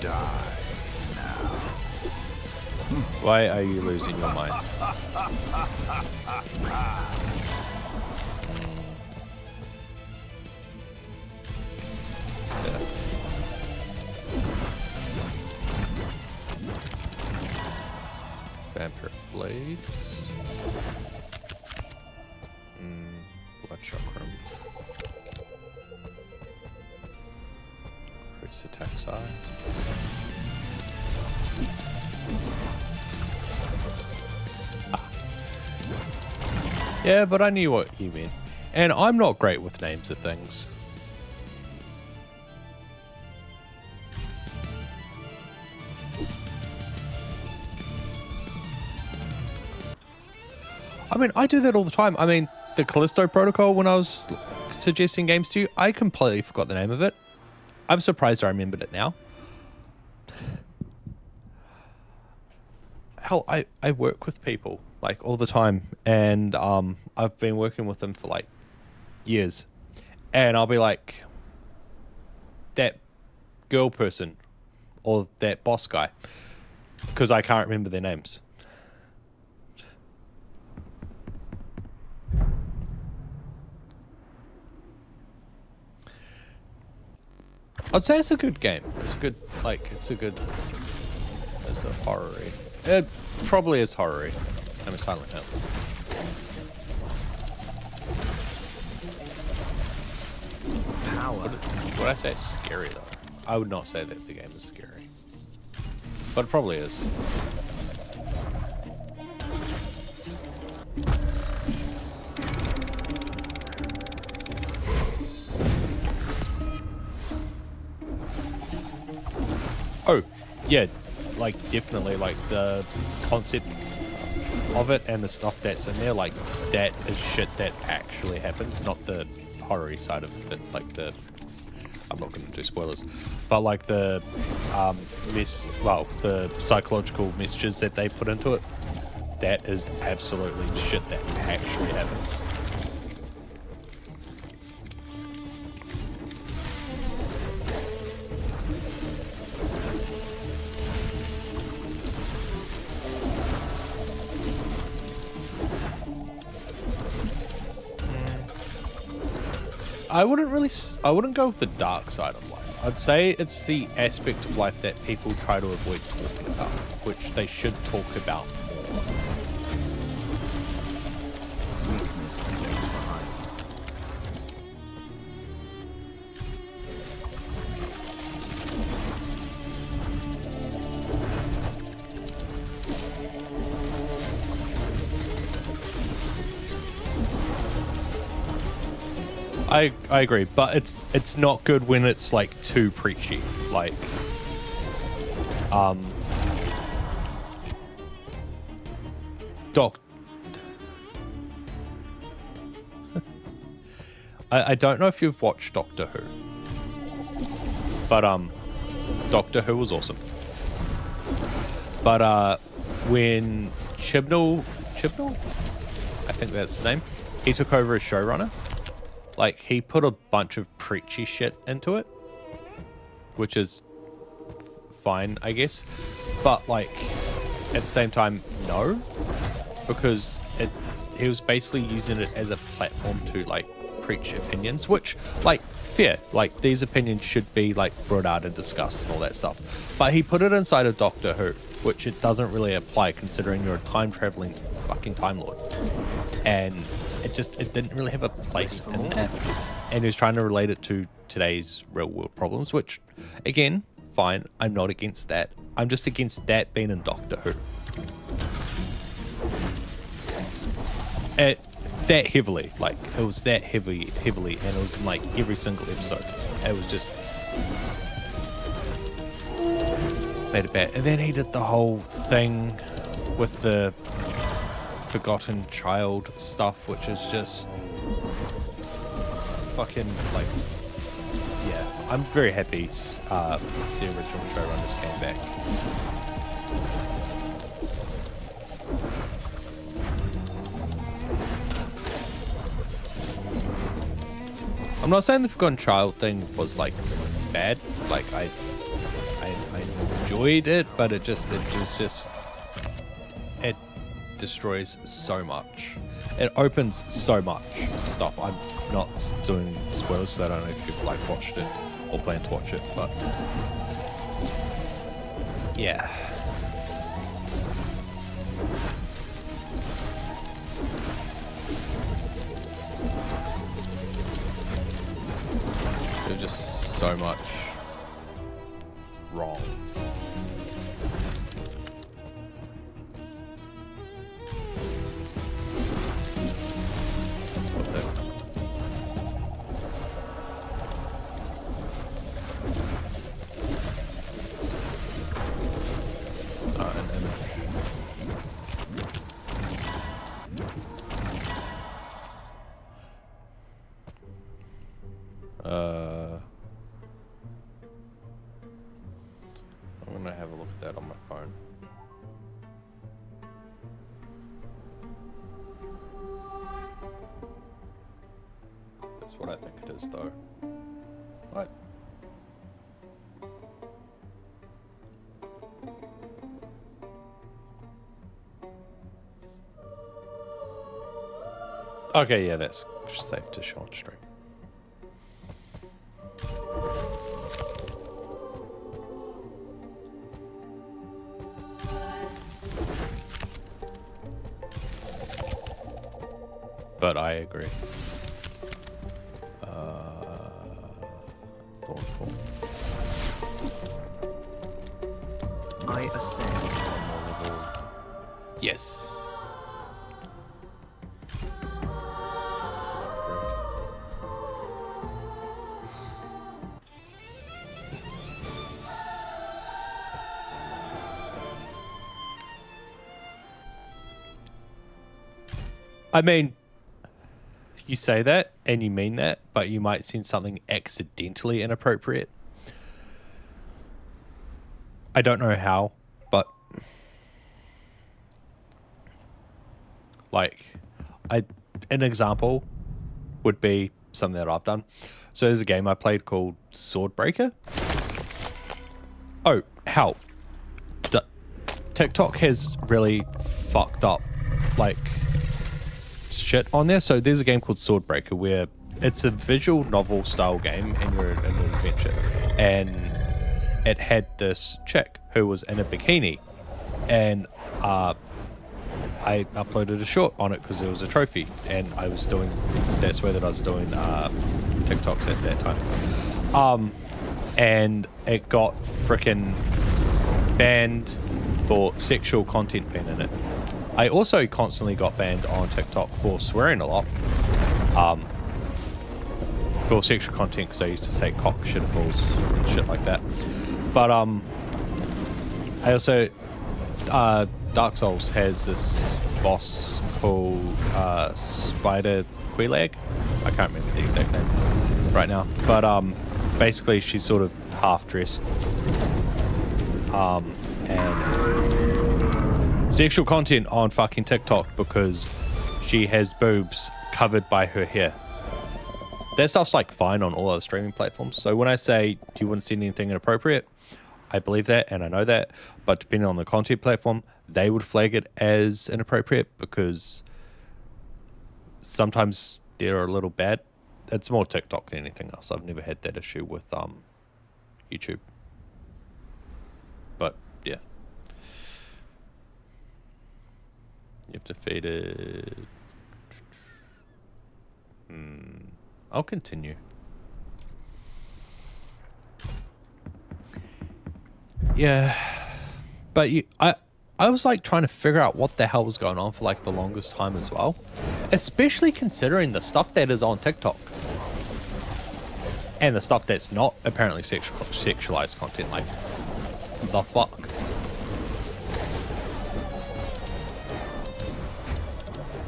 Die now. Why are you losing your mind? Yeah. Vampire Blades. Bloodshot Chrome. Increase attack size. Yeah, but I knew what you meant. And I'm not great with names of things. I mean, I do that all the time. I mean, the Callisto Protocol, when I was suggesting games to you, I completely forgot the name of it. I'm surprised I remembered it now. Hell, I work with people, like, all the time. And I've been working with them for, like, years. And I'll be like, that girl person or that boss guy. Because I can't remember their names. I'd say it's a good game. It's a good, like, it's a horror-y. It probably is horror-y. I'm a Silent Hill. Power. Would I say it's scary, though? I would not say that the game is scary. But it probably is. Oh, yeah, like, definitely, like, the concept of it and the stuff that's in there, like, that is shit that actually happens, not the horror-y side of it, like the, I'm not going to do spoilers, but, like, the, the psychological messages that they put into it, that is absolutely shit that actually happens. I wouldn't go with the dark side of life. I'd say it's the aspect of life that people try to avoid talking about, which they should talk about more. Weakness left behind. I agree, but it's not good when it's like too preachy. Like, I don't know if you've watched Doctor Who, but Doctor Who was awesome. But when Chibnall, I think that's his name, he took over as showrunner. Like, he put a bunch of preachy shit into it, which is fine, I guess. But, like, at the same time, no. Because he was basically using it as a platform to, like, preach opinions, which, like, fair. Like, these opinions should be, like, brought out and discussed and all that stuff. But he put it inside of Doctor Who, which it doesn't really apply considering you're a time-traveling fucking Time Lord. And it didn't really have a place in that. And he was trying to relate it to today's real world problems, which, again, fine. I'm not against that. I'm just against that being in Doctor Who. That heavily. Like, it was that heavily, and it was in, like, every single episode. It was just... made it bad. And then he did the whole thing with the forgotten child stuff, which is just fucking, like, yeah. I'm very happy the original showrunners came back. I'm not saying the forgotten child thing was, like, bad. Like, I enjoyed it, but it destroys so much. It opens so much stuff. I'm not doing spoilers, so I don't know if you've, like, watched it or plan to watch it, but yeah. There's just so much wrong. I'm gonna have a look at that on my phone. That's what I think it is, though. What? Okay, yeah, that's safe to show on stream. But I agree. Thoughtful. I ascend. Yes. I mean, you say that and you mean that, but you might send something accidentally inappropriate. I don't know how, but like, an example would be something that I've done. So there's a game I played called Swordbreaker. Oh, hell. TikTok has really fucked up, like, shit on there. So there's a game called Swordbreaker where it's a visual novel style game and you're in an adventure. And it had this chick who was in a bikini. And I uploaded a short on it because it was a trophy. And I was doing, that's where that I was doing TikToks at that time. And it got freaking banned for sexual content being in it. I also constantly got banned on TikTok for swearing a lot. For sexual content because I used to say cock, shit, balls, and shit like that. But I also, Dark Souls has this boss called Spider Quelaag. I can't remember the exact name right now. But basically she's sort of half dressed. And sexual content on fucking TikTok because she has boobs covered by her hair. That stuff's like fine on all other streaming platforms. So when I say, do you want to see anything inappropriate? I believe that and I know that. But depending on the content platform, they would flag it as inappropriate because sometimes they're a little bad. It's more TikTok than anything else. I've never had that issue with YouTube. But yeah. You've defeated... I'll continue. Yeah. But I was like trying to figure out what the hell was going on for like the longest time as well. Especially considering the stuff that is on TikTok. And the stuff that's not apparently sexualized content. Like, the fuck?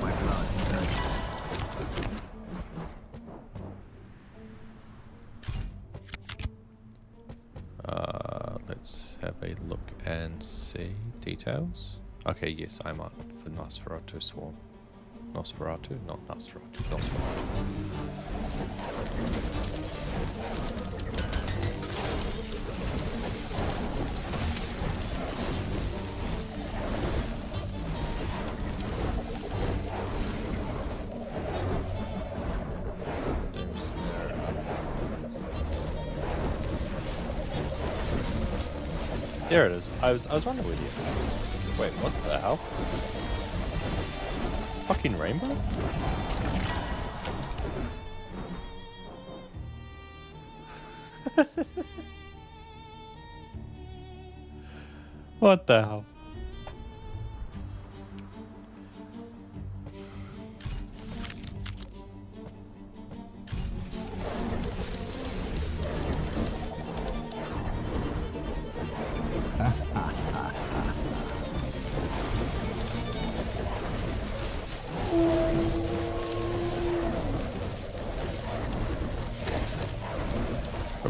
My blood surges. Let's have a look and see details. Okay, yes, I'm up for Nosferatu Swarm. Nosferatu? Not Nosferatu. Nosferatu. There it is. I was wondering with you. Wait, what the hell? Fucking rainbow? What the hell?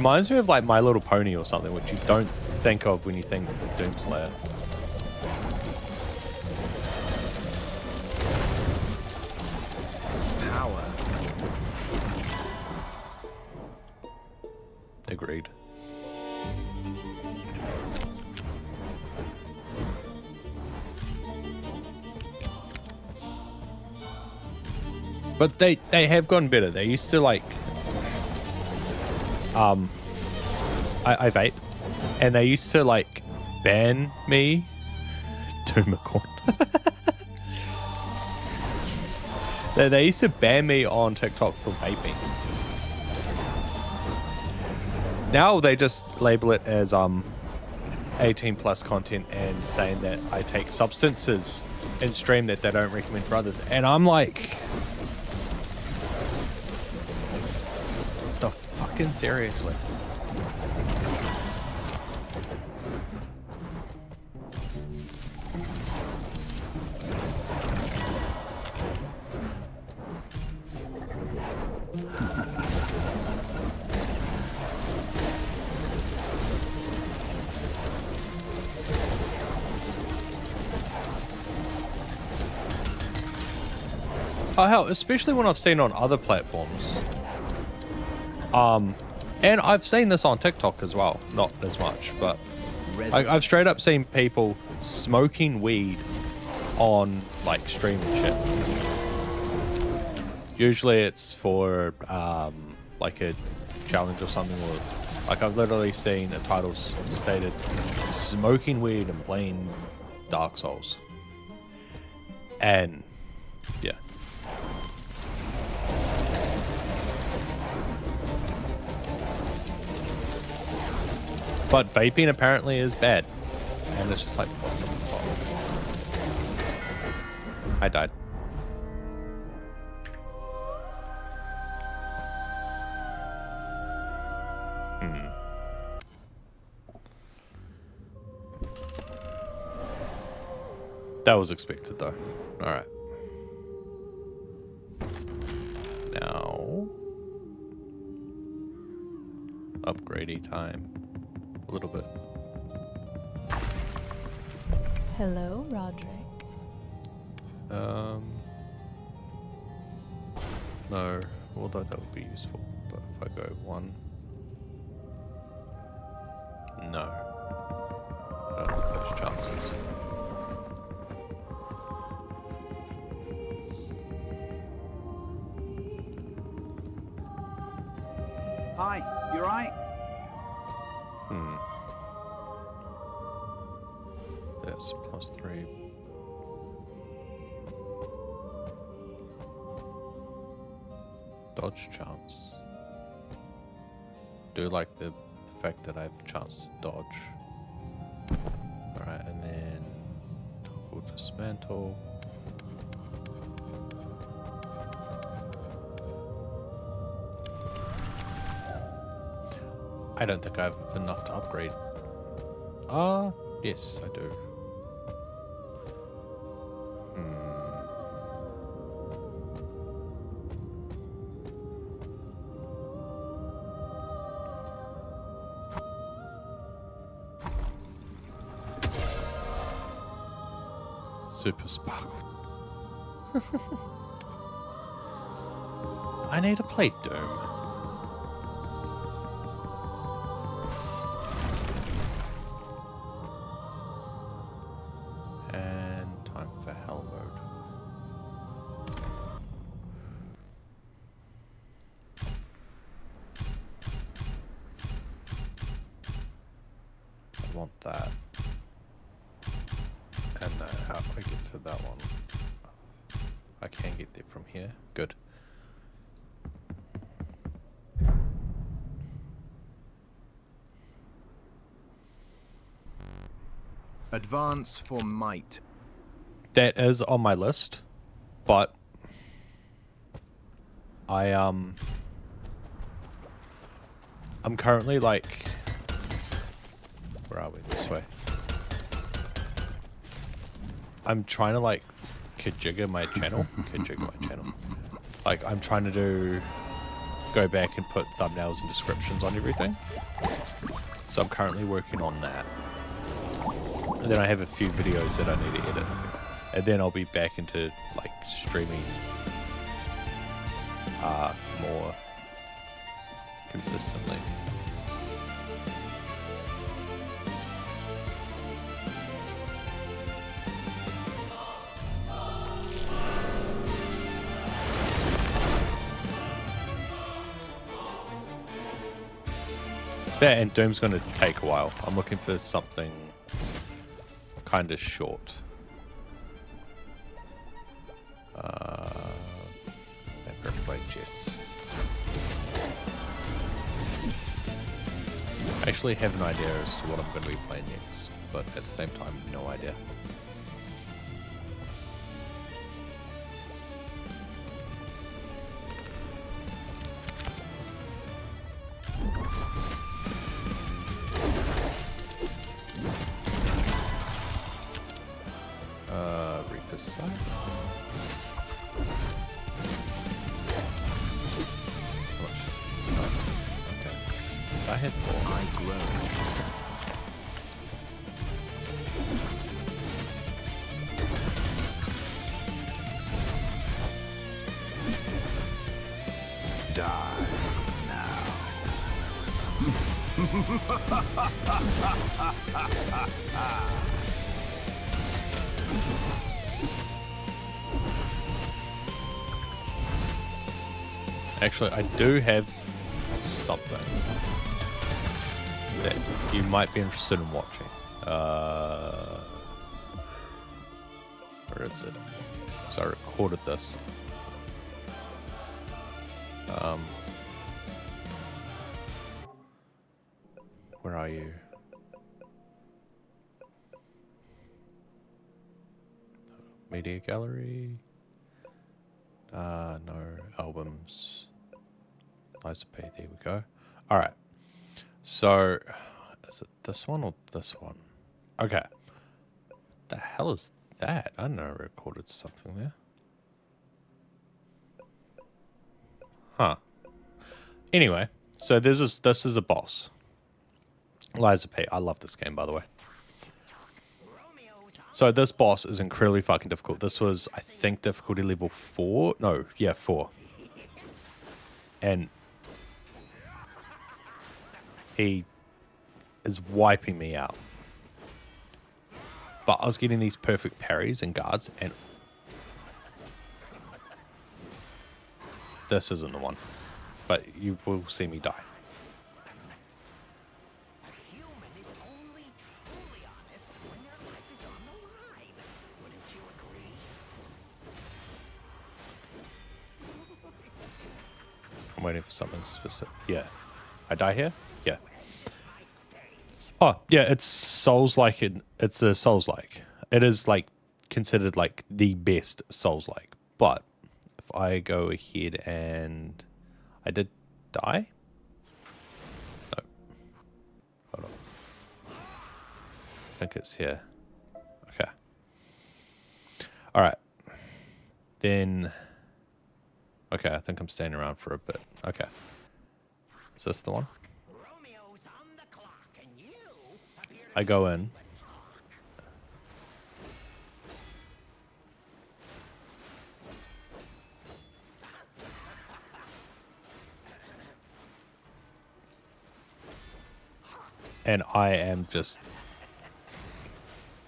Reminds me of like My Little Pony or something, which you don't think of when you think Doomslayer. Power. Agreed. But they have gotten better. They used to like I vape, and they used to like ban me. Doomacorn. They used to ban me on TikTok for vaping. Now they just label it as 18 plus content and saying that I take substances in stream that they don't recommend for others. And I'm like, the fucking seriously. Oh hell, especially when I've seen on other platforms. And I've seen this on TikTok as well, not as much, but I've straight up seen people smoking weed on like stream and shit. Usually it's for like a challenge or something, or like I've literally seen a title stated smoking weed and playing Dark Souls. And yeah. But vaping apparently is bad. And it's just like, what the fuck? I died. That was expected though. Alright. Now... upgradey time. A little bit. Hello, Roderick. No, although that would be useful. But if I go 1, no, I don't have those chances. Hi, you right? That's +3. Dodge chance. Do like the fact that I have a chance to dodge. Alright, and then toggle dismantle. I don't think I have enough to upgrade. Yes, I do. Super sparkle. I need to play Doom. And time for hell mode. I want that. And how do I get to that one? I can get there from here. Good. Advance for might. That is on my list, but I'm currently like, where are we? This way. I'm trying to like Kijigga my channel. Kijigga my channel. Like I'm trying to do go back and put thumbnails and descriptions on everything. So I'm currently working on that. And then I have a few videos that I need to edit. And then I'll be back into like streaming more consistently. That and Doom's going to take a while. I'm looking for something kind of short. Yes. I actually have an idea as to what I'm going to be playing next, but at the same time, no idea. Reaper's Sight. I hit 4. I grow. Die now. Actually, I do have something that you might be interested in watching. Where is it? So I recorded this. Where are you? Media gallery. No albums. Liza P. There we go. All right. So, is it this one or this one? Okay. The hell is that? I know I recorded something there. Huh. Anyway, so this is a boss. Liza P. I love this game, by the way. So this boss is incredibly fucking difficult. This was, I think, difficulty level 4. No, yeah, 4. And he is wiping me out. But I was getting these perfect parries and guards, and this isn't the one. But you will see me die. I'm waiting for something specific. Yeah. I die here? Yeah. Oh, yeah, it's Souls-like. It's a Souls-like. It is, like, considered, like, the best Souls-like. But if I go ahead and... I did die? No. Hold on. I think it's here. Okay. Alright. Then... Okay, I think I'm staying around for a bit. Okay. Is this the one? I go in. And I am just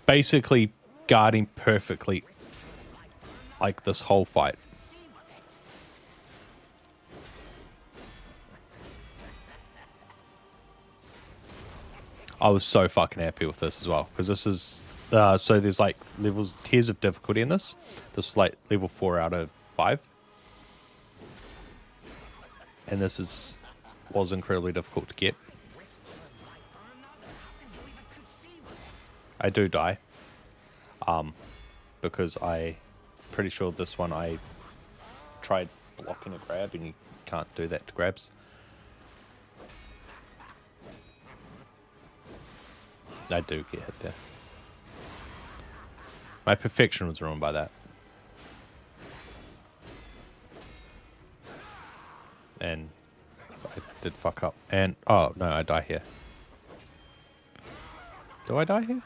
basically guarding perfectly like this whole fight. I was so fucking happy with this as well, because this is so there's like levels, tiers of difficulty in this. This was like level 4 out of 5, and this was incredibly difficult to get. I do die, because I pretty sure this one I tried blocking a grab, and you can't do that to grabs. I do get hit there. My perfection was ruined by that. And I did fuck up. And, oh, no, I die here. Do I die here?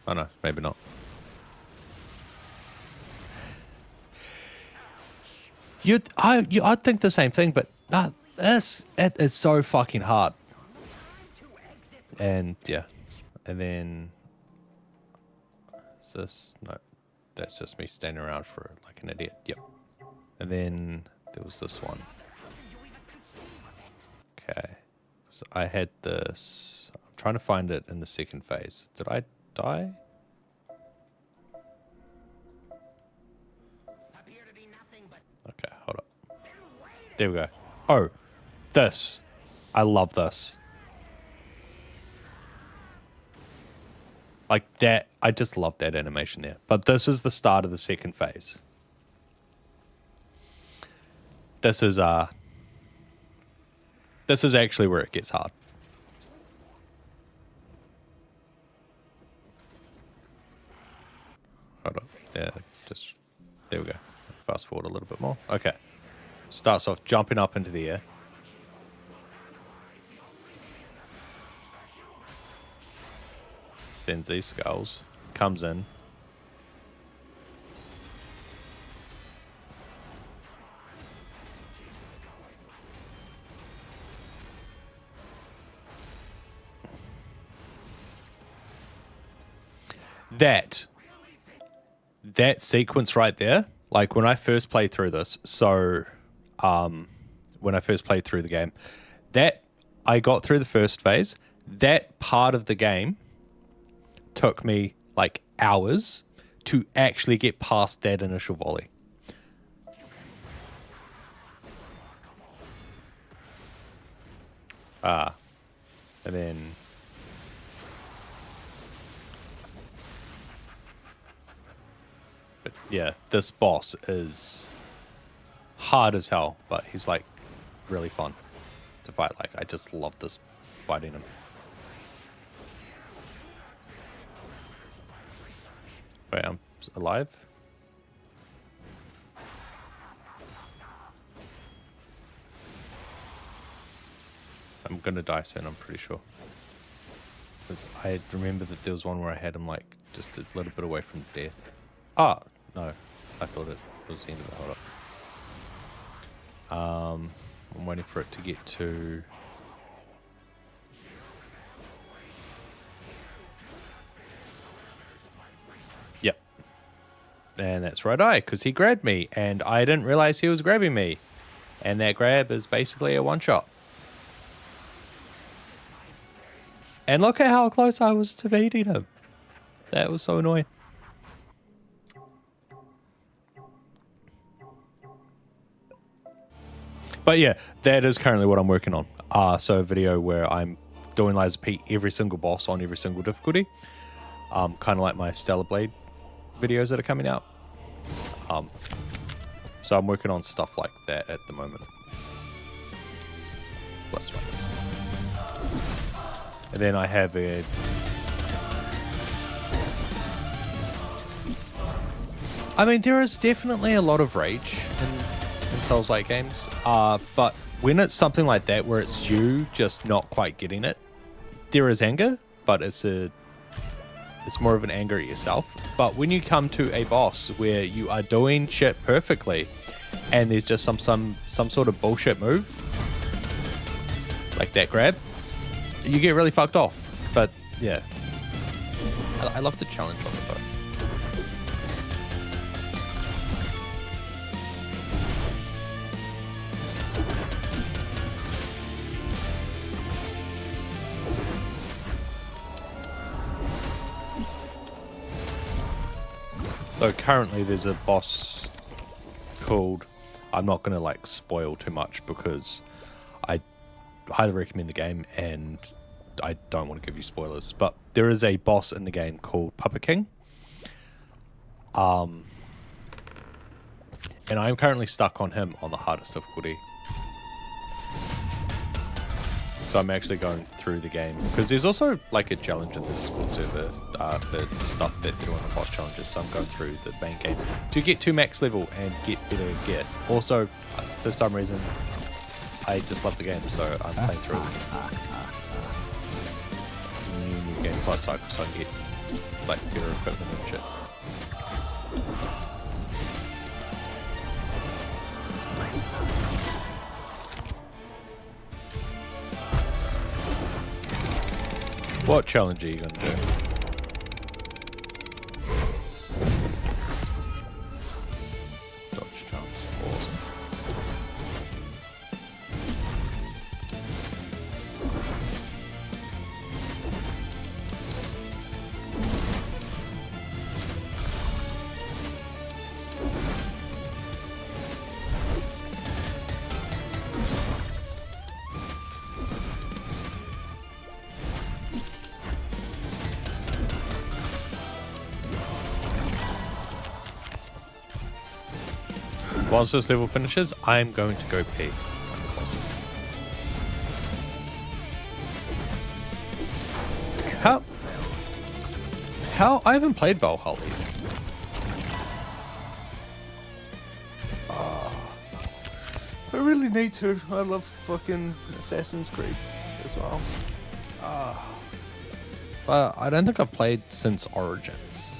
Oh, no, maybe not. I'd think the same thing, but it is so fucking hard. And, yeah. And then... Is this? No. That's just me standing around for like an idiot. Yep. And then there was this one. Okay. So I had this. I'm trying to find it in the second phase. Did I die? Okay, hold up. There we go. Oh, this. I love this. Like that, I just love that animation there. But this is the start of the second phase. This is actually where it gets hard. Hold on. Yeah, just there we go. Fast forward a little bit more. Okay. Starts off jumping up into the air. Sends these skulls, comes in. That sequence right there, like when I first played through this, so when I first played through the game, that I got through the first phase, that part of the game took me like hours to actually get past that initial volley. And then but yeah, this boss is hard as hell, but he's like really fun to fight. Like I just love this fighting him. Wait, I'm alive? I'm gonna die soon, I'm pretty sure. Because I remember that there was one where I had him like just a little bit away from death. Ah, no. I thought it was the end of it. Hold up. I'm waiting for it to get to... Yep. And that's right eye, because he grabbed me, and I didn't realize he was grabbing me. And that grab is basically a one-shot. And look at how close I was to beating him. That was so annoying. But yeah, that is currently what I'm working on. So a video where I'm doing Lies of P every single boss on every single difficulty. Kind of like my Stellar Blade videos that are coming out. So I'm working on stuff like that at the moment. Plus minus. And then I have a... I mean, there is definitely a lot of rage in Souls-like games. But when it's something like that, where it's you just not quite getting it, there is anger, but it's more of an anger at yourself. But when you come to a boss where you are doing shit perfectly, and there's just some sort of bullshit move, like that grab, you get really fucked off. But yeah, I love the challenge of it though. So currently there's a boss called, I'm not going to like spoil too much because I highly recommend the game and I don't want to give you spoilers, but there is a boss in the game called Puppet King. And I'm currently stuck on him on the hardest difficulty. So I'm actually going through the game because there's also like a challenge in the Discord server for stuff that they're doing on boss challenges. So I'm going through the main game to get to max level and get better gear. Also, for some reason, I just love the game, so I'm playing through new game plus cycle so I can get like better equipment and shit. What challenge are you gonna do? Dodge jumps, awesome. Once this level finishes, I'm going to go pee. How? I haven't played Valhalla yet. I really need to. I love fucking Assassin's Creed as well. But I don't think I've played since Origins.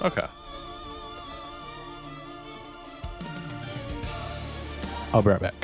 Okay. I'll be right back.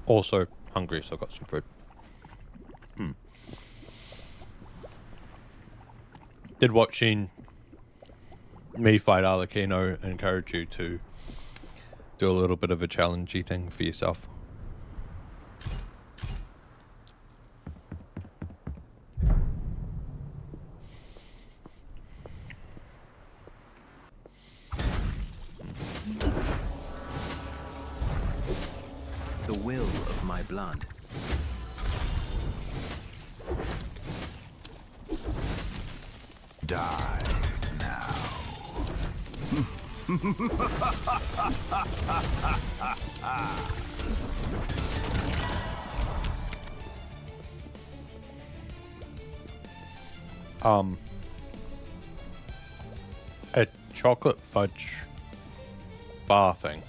Also hungry, so I've got some food. Did watching me fight Arlecchino encourage you to do a little bit of a challengey thing for yourself? The will of my blood. Die now. A chocolate fudge bar thing.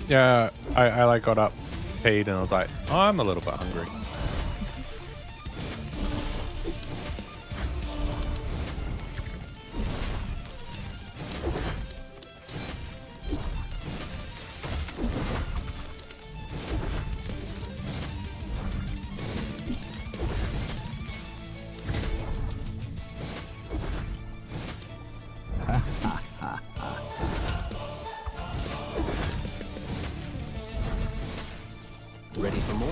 Yeah, I like got up, paid, and I was like, oh, I'm a little bit hungry. for more.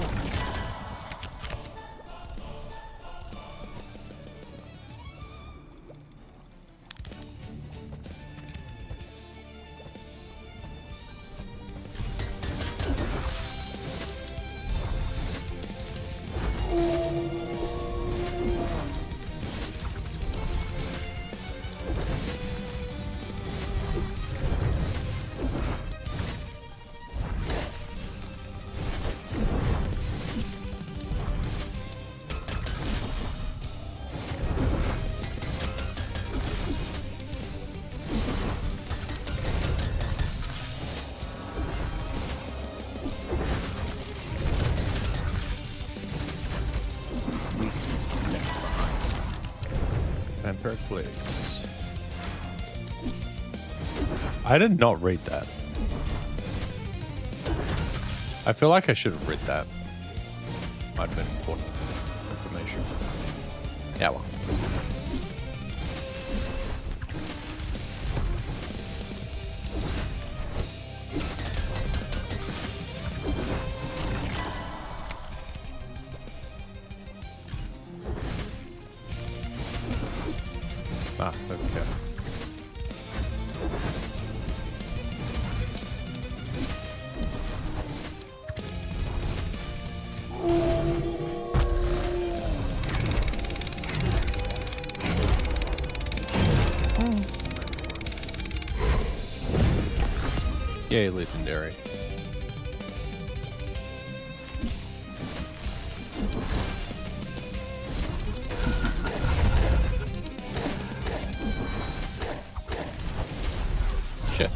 Vampiric I did not read that. I feel like I should have read that. Might have been important information. Yeah, well. Ah, okay. Yay, legendary. Shit.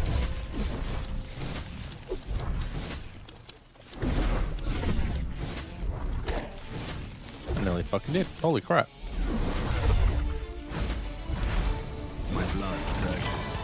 I nearly fucking did. Holy crap. My blood surges.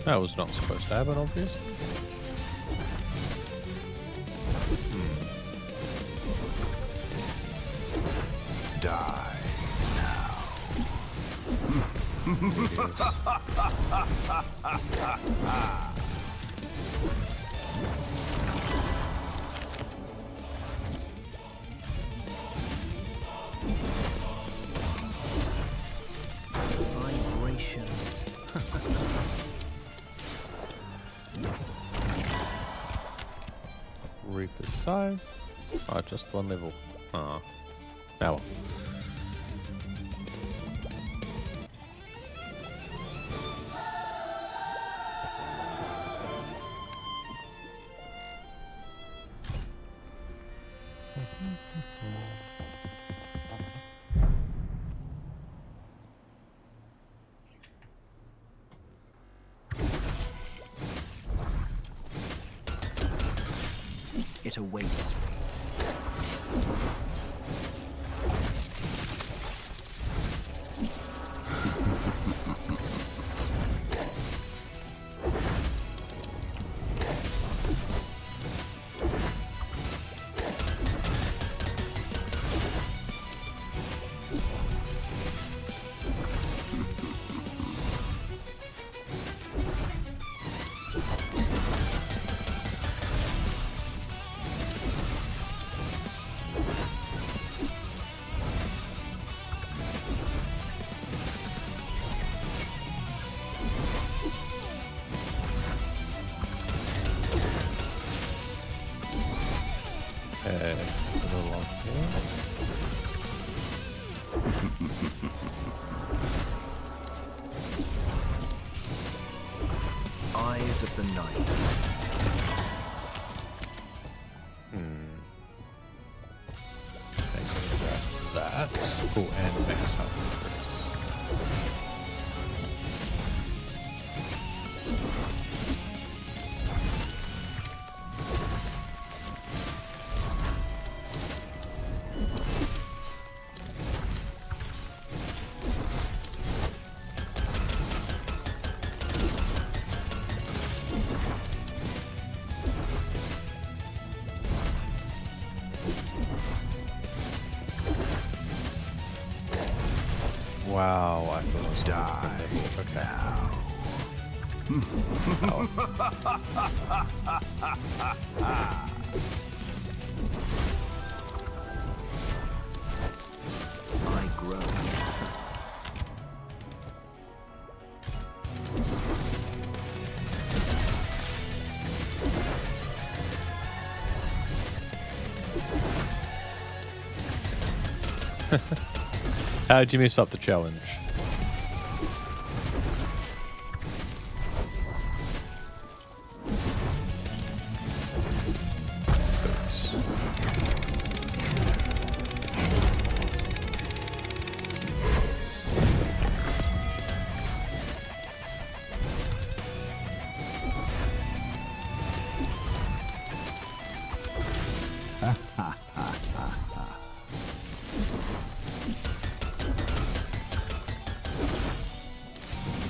That was not supposed to happen, obviously. Die now. Vibrations. Reaper's Scythe. Oh, just one level. Ah. Now. It awaits me. A little off here. Eyes of the night. Thanks for that. Oh, and max health increase. Wow, I thought it was Die okay. now. I grow. How did you mess up the challenge?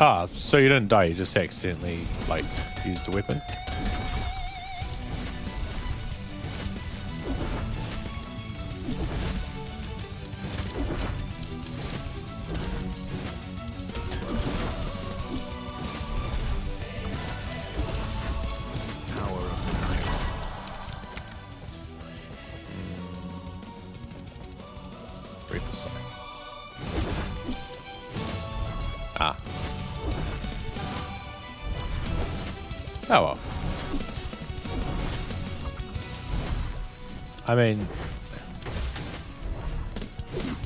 Ah, so you didn't die, you just accidentally, like, used a weapon? Power of the night. Read the sign. Ah. Oh well. I mean,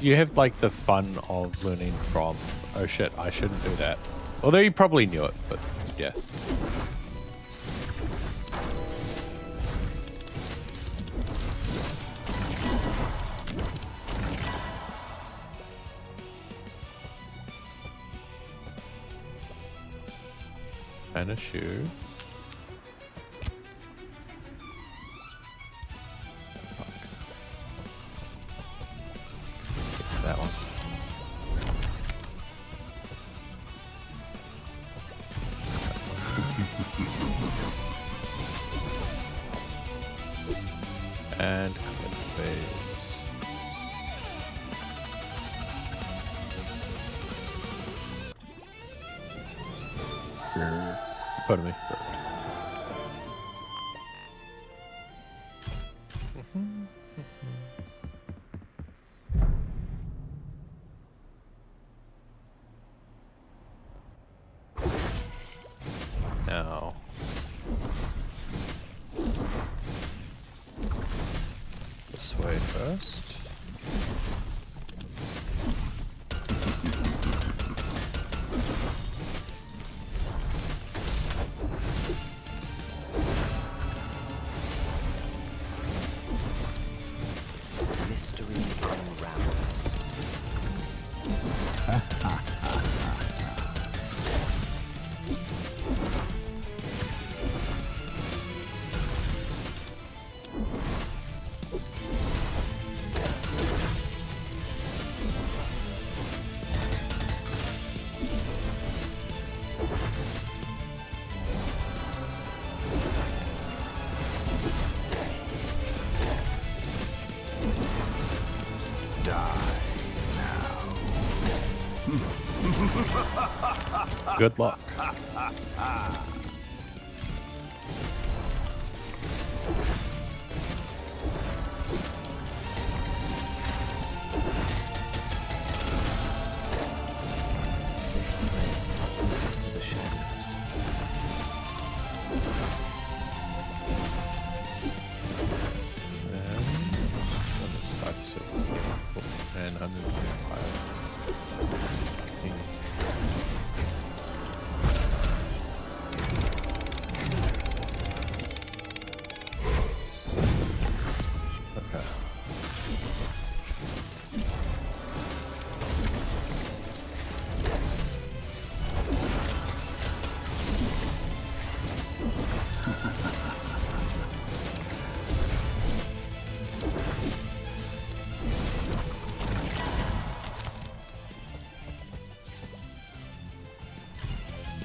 you have like the fun of learning from, oh shit, I shouldn't do that. Although you probably knew it, but yeah. And a shoe. Fuck. It's that one. And click face. Pardon me. Now. This way first. Mystery unravels. Good luck. This thread leads to the shadows. And this back so and 125.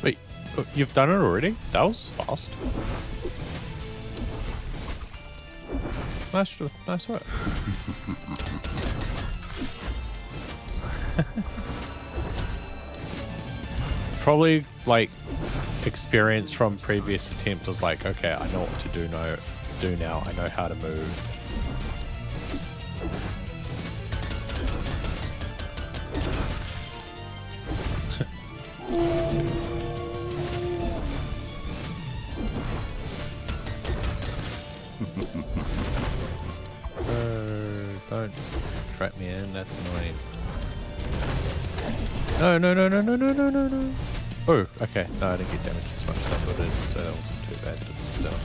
Wait, you've done it already? That was fast. Nice work. probably like experience from previous attempt was like, okay, I know what to do now. I know how to move. Don't trap me in, that's annoying. No. Oh, okay. No, I didn't get damaged as much as I thought I did, so that wasn't too bad, but still.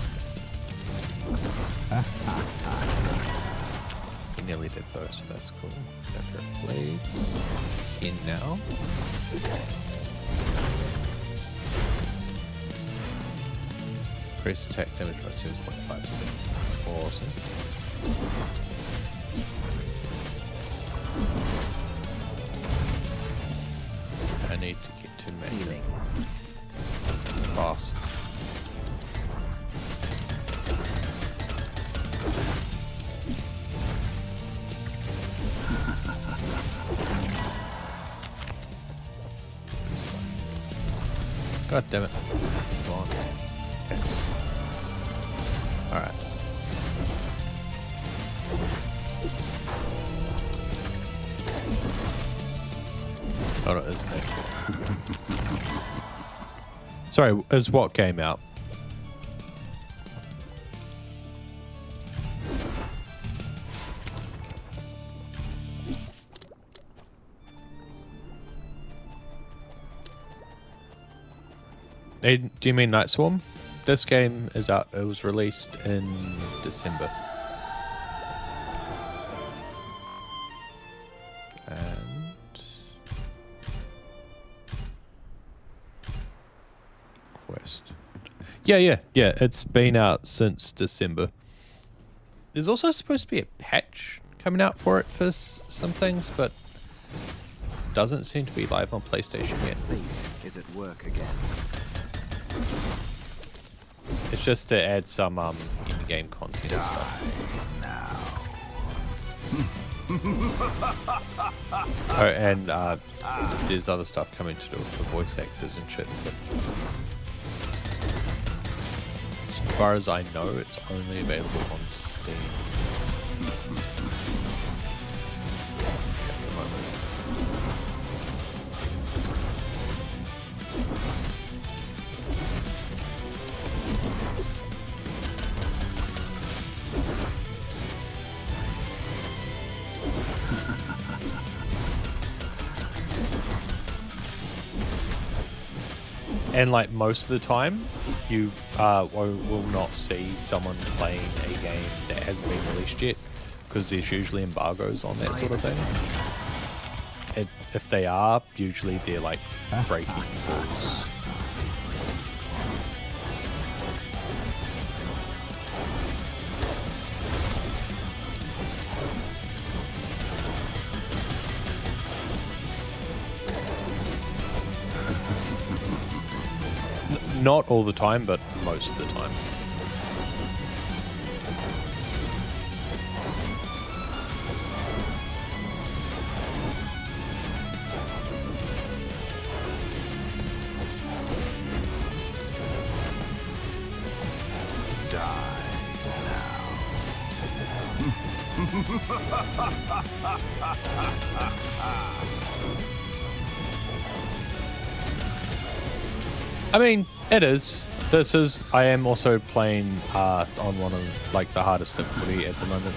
He nearly did though, so that's cool. Separate blades. In now. Increase attack damage by 7.5%. Awesome. I need to get to melee fast. God damn it. Come on. Yes. Alright. Oh, no, isn't it? Sorry, is what game out? Do you mean Night Swarm? This game is out. It was released in December. And quest. Yeah. It's been out since December. There's also supposed to be a patch coming out for it for some things, but doesn't seem to be live on PlayStation yet. Fate is at work again. It's just to add some in-game content and stuff. Oh, and there's other stuff coming to do with the voice actors and shit. But as far as I know, it's only available on Steam. At the moment. And like most of the time, you will not see someone playing a game that hasn't been released yet, because there's usually embargoes on that sort of thing. And if they are, usually they're like breaking rules. Not all the time, but most of the time. I mean, it is. I am also playing on one of like the hardest difficulty at the moment.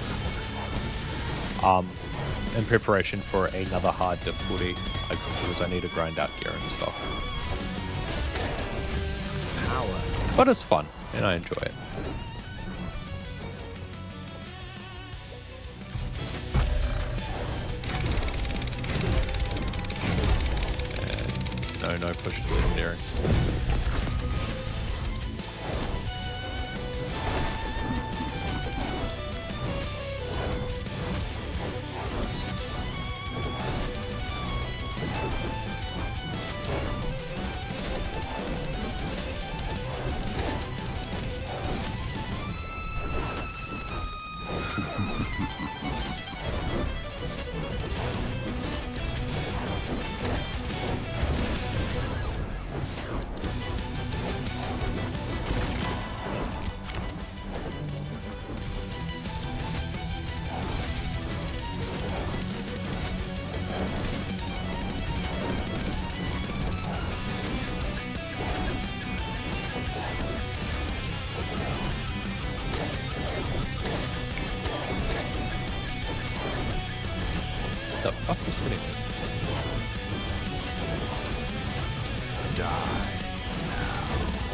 In preparation for another hard difficulty, because I need to grind out gear and stuff. But it's fun, and I enjoy it. And no push to legendary.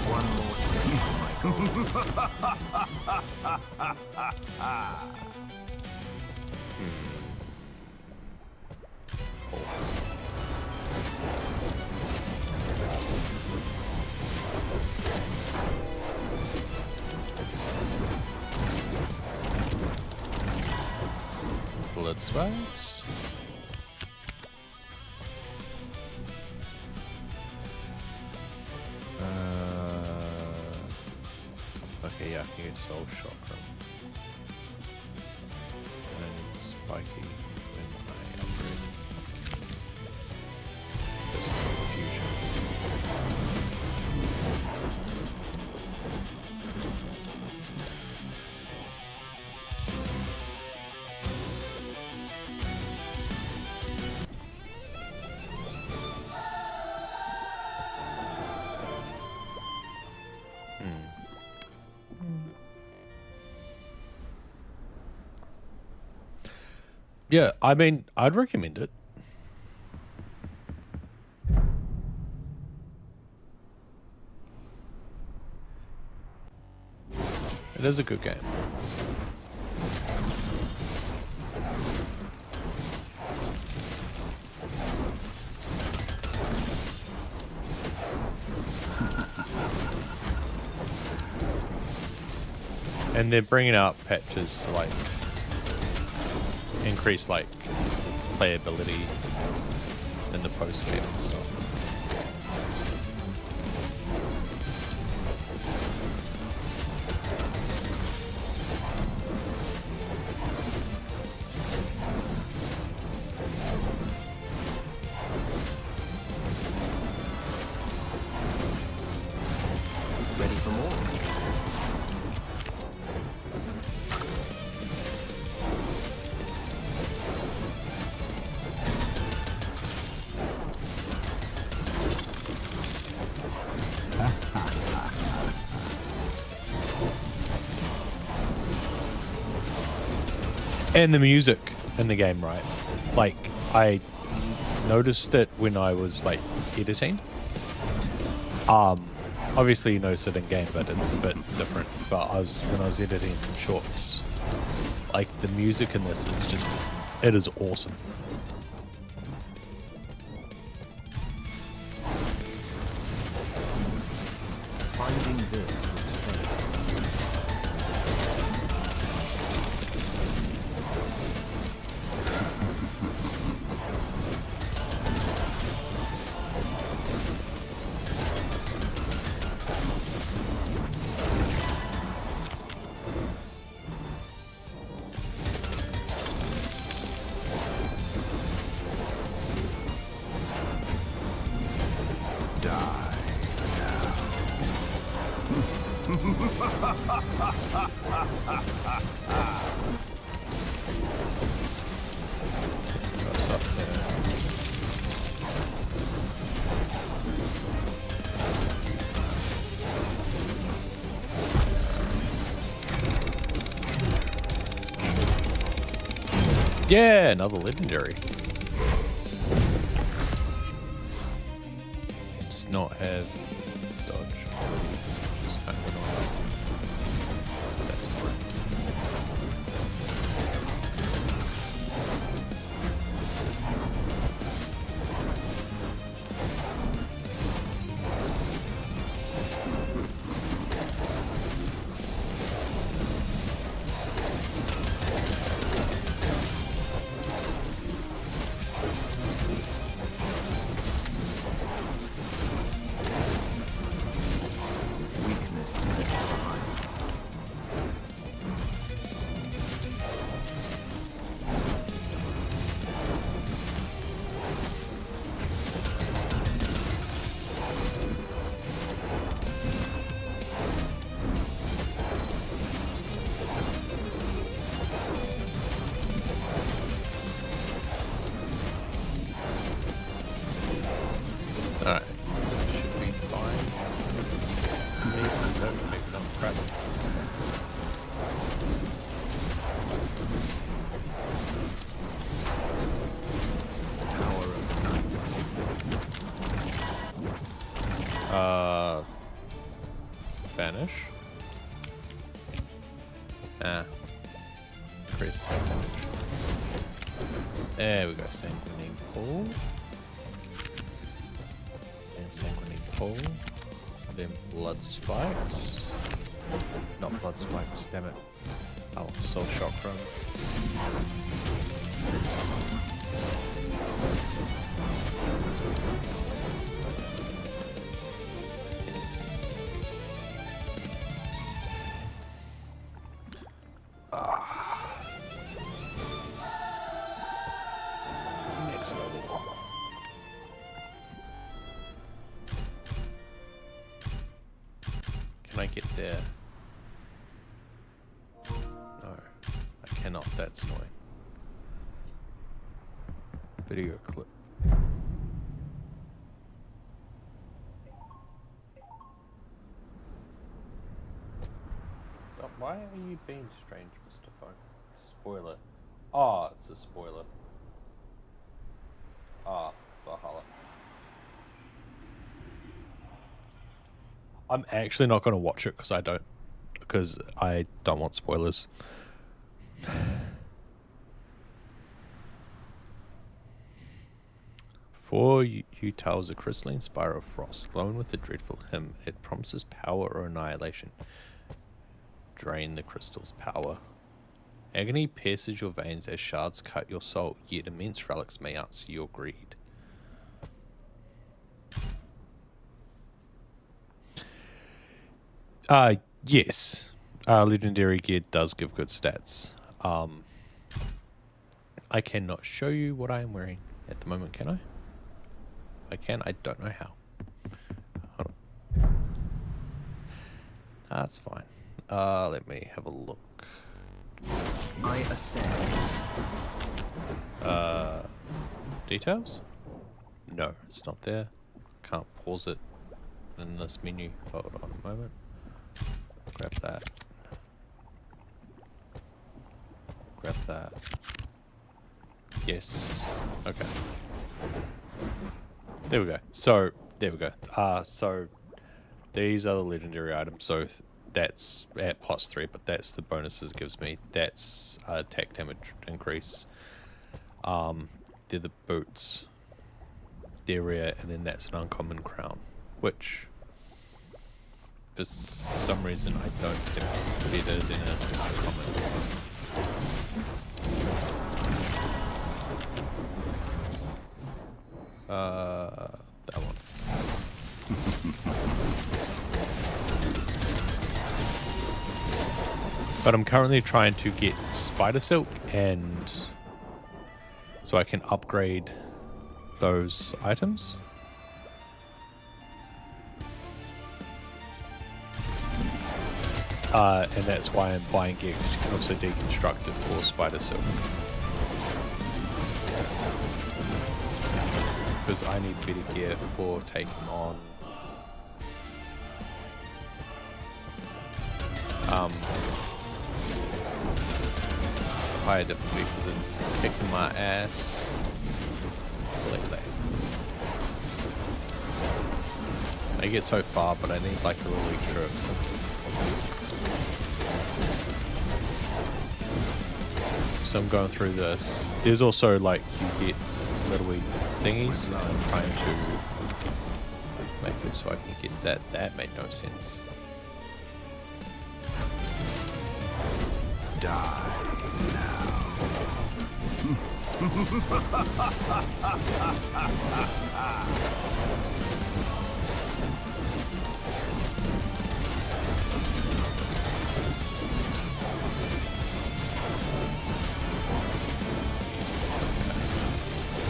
One more step, Blood spikes. Okay, yeah, I can get Soul Chakra. And then it's spiky when I upgrade. Just fusion. Yeah, I mean, I'd recommend it. It is a good game. And they're bringing out patches to like increase like playability in the post game and stuff. ready for more? And the music in the game, right? Like, I noticed it when I was, like, editing. Obviously you notice it in game, but it's a bit different. But when I was editing some shorts, like, the music in this is just, it is awesome. Finding this was fate. Goes up there. Yeah, another legendary. Does not have dodge, which is kind of annoying. That's fine. Weakness left behind. Alright. Should be fine. Maybe no, maybe not. Crap. Power of the night. Banish. Increase attack damage. There we go. Sanguinary Pull. And Sanguinary Pull. Then Blood Spikes. Not Blood Spikes, damn it. Oh, Soul Chakra. Next level. Can I get there? No, I cannot. That's annoying. Video clip. Oh, why are you being strange, Mr. Phone? Spoiler. Oh, it's a spoiler. Ah, Valhalla. I'm actually not going to watch it because I don't want spoilers. For you towers a crystalline spire of frost, glowing with a dreadful hymn. It promises power or annihilation. Drain the crystal's power. Agony pierces your veins as shards cut your soul, yet immense relics may answer your greed. Yes. Legendary gear does give good stats. I cannot show you what I am wearing at the moment, can I? I can, I don't know how. Hold on. That's fine. Let me have a look. I ascend. Details? No, it's not there. Can't pause it in this menu. Hold on a moment. Grab that. Grab that. Yes. Okay. There we go. So, there we go. So, these are the legendary items. So, that's at +3, but that's the bonuses it gives me. That's attack damage increase. They're the boots. They're rare, and then that's an uncommon crown, which for some reason I don't get better than an uncommon. That one. But I'm currently trying to get spider silk, and so I can upgrade those items. And that's why I'm buying gear, because you can also deconstruct it for spider silk. Because I need better gear for taking on higher difficulty, because it's kicking my ass lately. I get so far, but I need like a little extra. So I'm going through this. There's also like you get little wee thingies, and I'm trying to make it so I can get that. That made no sense. Die now.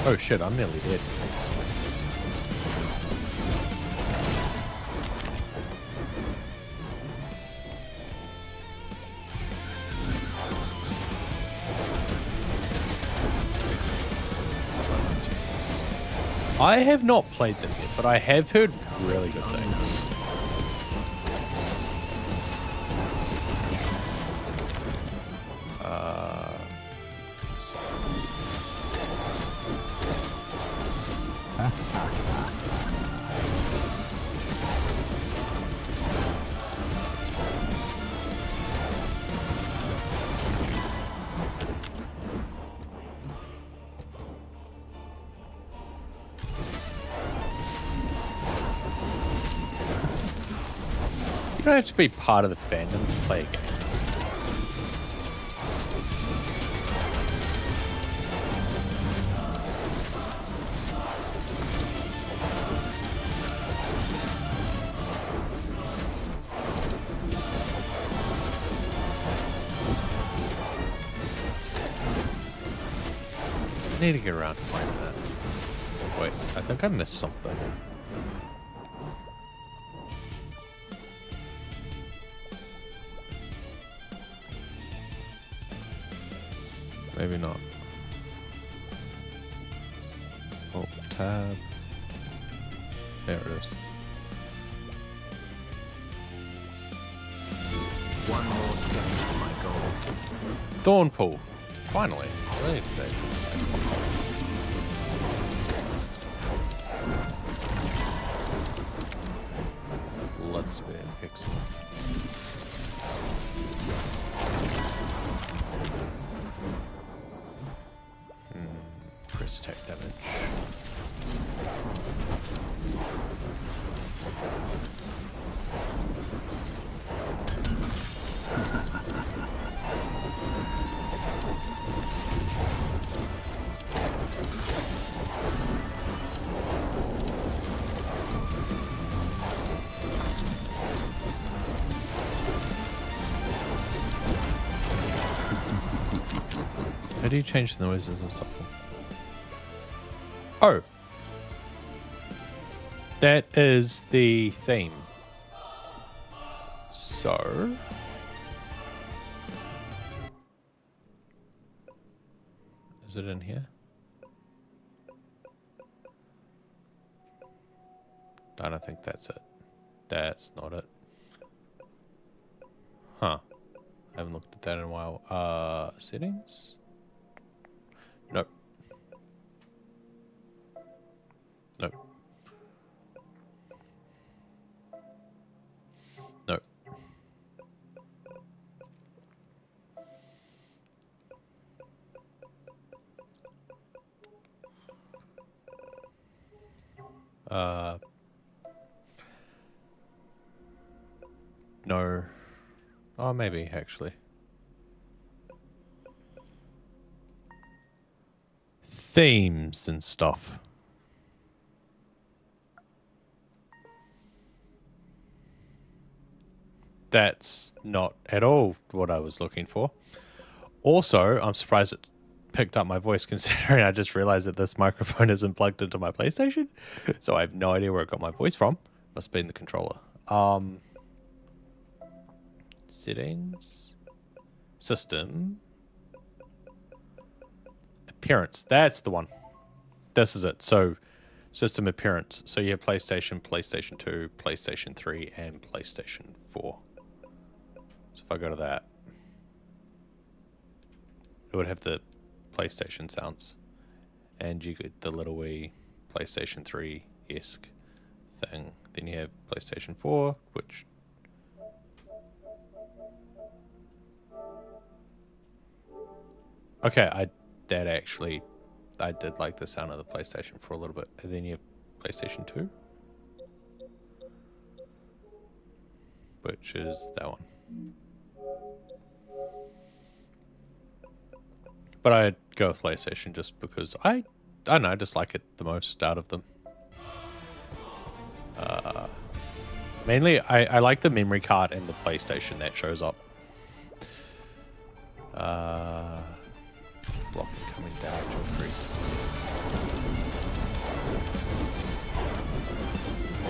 Oh shit, I'm nearly dead. I have not played them yet, but I have heard really good things. don't have to be part of the fandom to play a game. I need to get around to playing that. Wait, I think I missed something. Maybe not. Oh, tab. There it is. One more step to my goal. Thorn Pool. Finally. Really today. Let's be excellent. Press attack damage. How do you change the noises and stuff? Oh. That is the theme. So. Is it in here? I don't think that's it. That's not it. Huh. I haven't looked at that in a while. Settings? Nope. Nope. Nope. No. Oh, maybe, actually. Themes and stuff. That's not at all what I was looking for. Also, I'm surprised it picked up my voice considering I just realized that this microphone isn't plugged into my PlayStation. So I have no idea where it got my voice from. Must be in the controller. Settings. System. Appearance. That's the one. This is it. So system appearance. So you have PlayStation, PlayStation 2, PlayStation 3, and PlayStation 4. So if I go to that, it would have the PlayStation sounds. And you get the little wee PlayStation 3-esque thing. Then you have PlayStation 4, which... Okay, I did like the sound of the PlayStation for a little bit. And then you have PlayStation 2. Which is that one. But I'd go with PlayStation just because I don't know, I just like it the most out of them. Mainly, I like the memory card and the PlayStation that shows up. Block coming down to increase.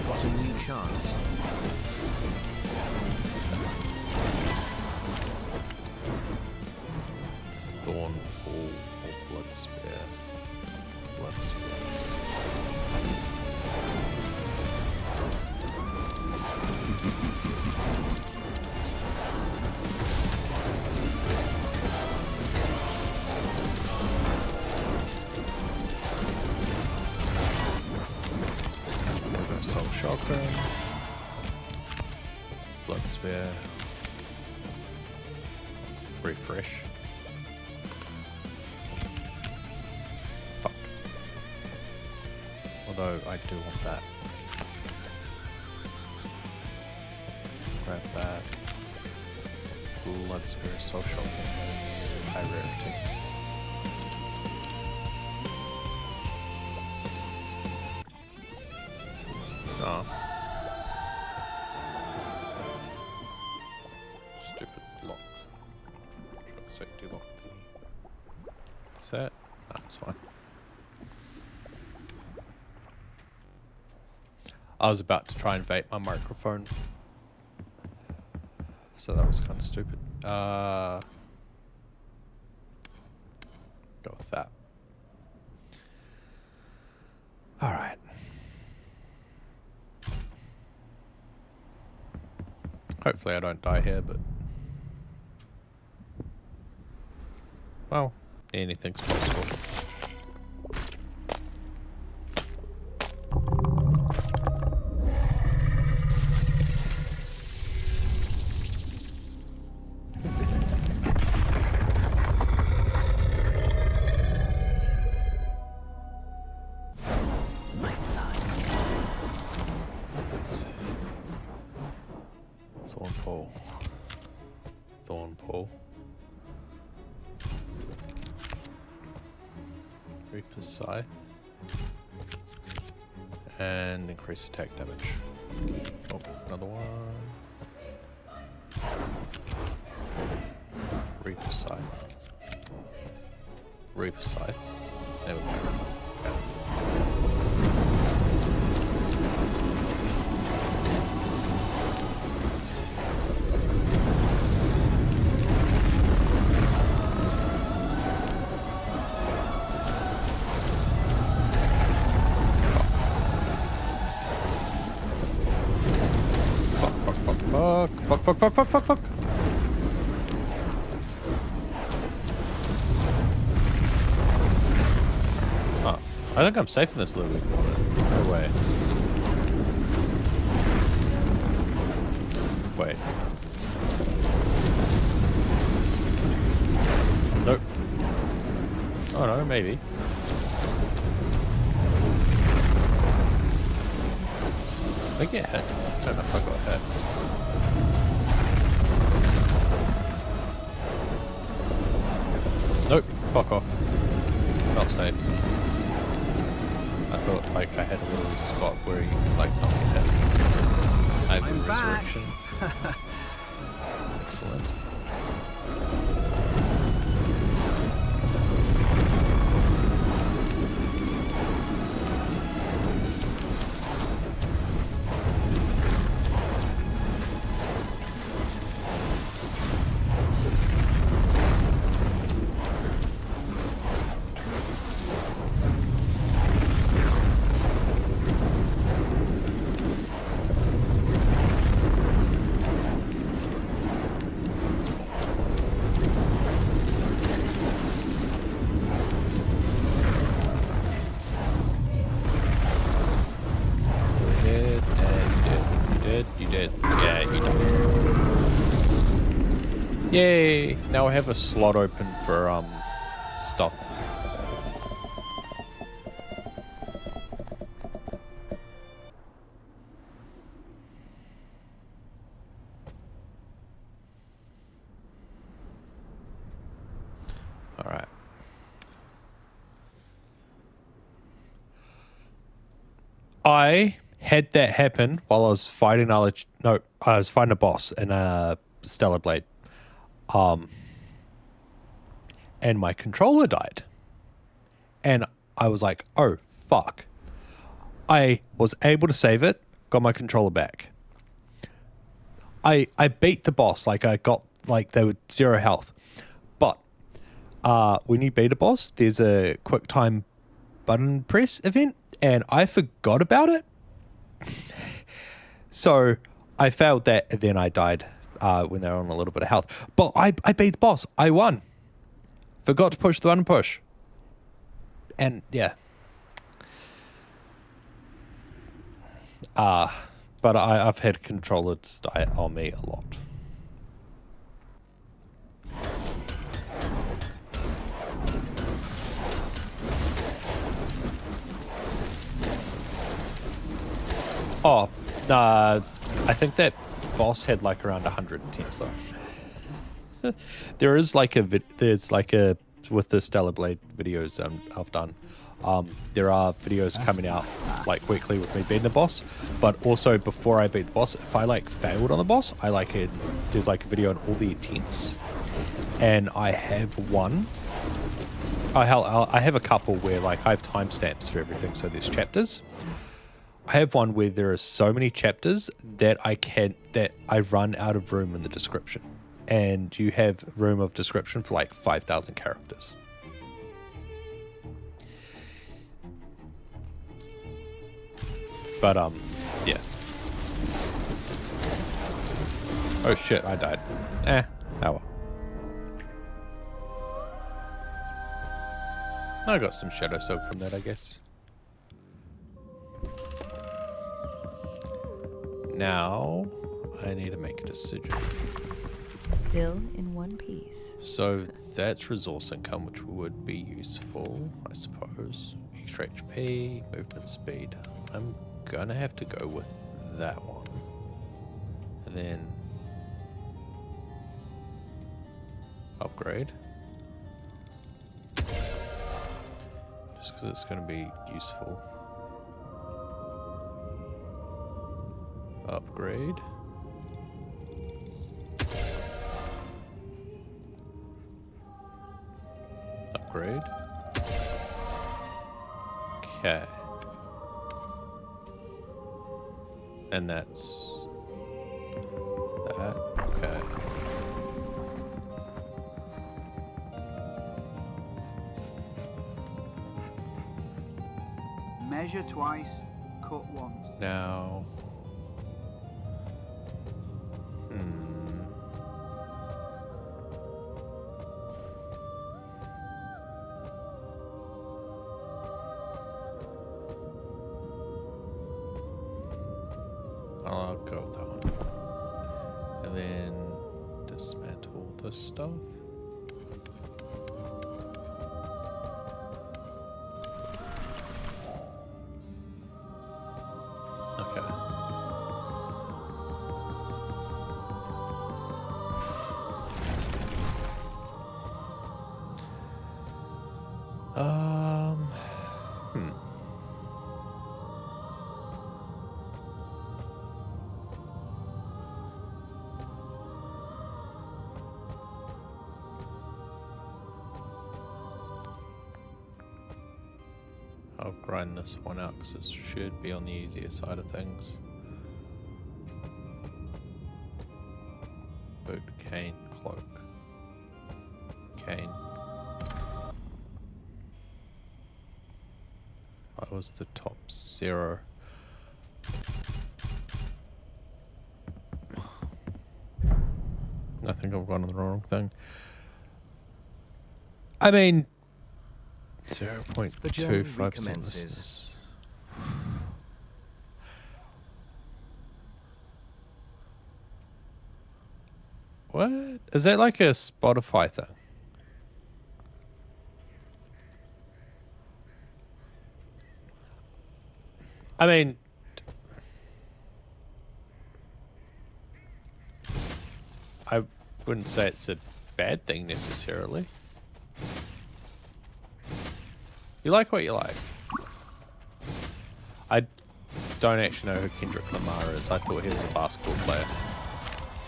What a new chance. Thorn Pool or Blood Spear. Blood Spear. Soul Chakra. Blood Spear. Refresh. Fuck. Although I do want that. grab that. Blood Spirit Soul Shotgun is high rarity. Oh. Stupid lock. Safety lock thingy. Set. Nah, it's fine. I was about to try and vape my microphone. So that was kind of stupid. Go with that. Alright. Hopefully I don't die here, but... well, anything's possible. Reaper's Scythe. And increase attack damage. Oh, another one. Reaper's Scythe. Reaper's Scythe. There we go. Okay. Fuck. Oh, I think I'm safe in this little bit. No way. Wait. Nope. Oh no, maybe. I get hit. I don't know if I got hit. Nope, fuck off. Not safe. I thought like I had a little spot where you could like not get hit. I have resurrection. Excellent. You did. Yeah, you died. Yay! Now I have a slot open for stuff. All right. I had that happen while I was fighting I was fighting a boss in a Stellar Blade. And my controller died. And I was like, oh, fuck. I was able to save it, got my controller back. I beat the boss, like I got, like they were 0 health. But when you beat a boss, there's a quick time button press event, and I forgot about it. So I failed that, and then I died when they were on a little bit of health. But I beat the boss. I won. Forgot to push the button push. And yeah. But I've had controllers die on me a lot. Oh, I think that boss had like around 100 attempts though. There is like a with the Stellar Blade videos I've done. There are videos coming out like weekly with me beating the boss, but also before I beat the boss, if I like failed on the boss, there's like a video on all the attempts, and I have one. I have a couple where like I have timestamps for everything, so there's chapters. I have one where there are so many chapters that I run out of room in the description, and you have room of description for like 5,000 characters. But yeah. Oh shit, I died. Oh well. I got some shadow soak from that, I guess. Now I need to make a decision. Still in one piece. So that's resource income, which would be useful, I suppose. Extra HP, movement speed. I'm gonna have to go with that one. And then upgrade. Just because it's gonna be useful. Upgrade. Upgrade. Okay. And that's that. Okay. Measure twice, cut once. Now. I'll go with that one. And then dismantle this stuff. Okay. I'll grind this one out because it should be on the easier side of things. Boot, cane, cloak. Cane. That was the top 0. I think I've gone on the wrong thing. I mean, 0.25% listeners. What? Is that like a Spotify thing? I mean, I wouldn't say it's a bad thing necessarily. You like what you like. I don't actually know who Kendrick Lamar is. I thought he was a basketball player.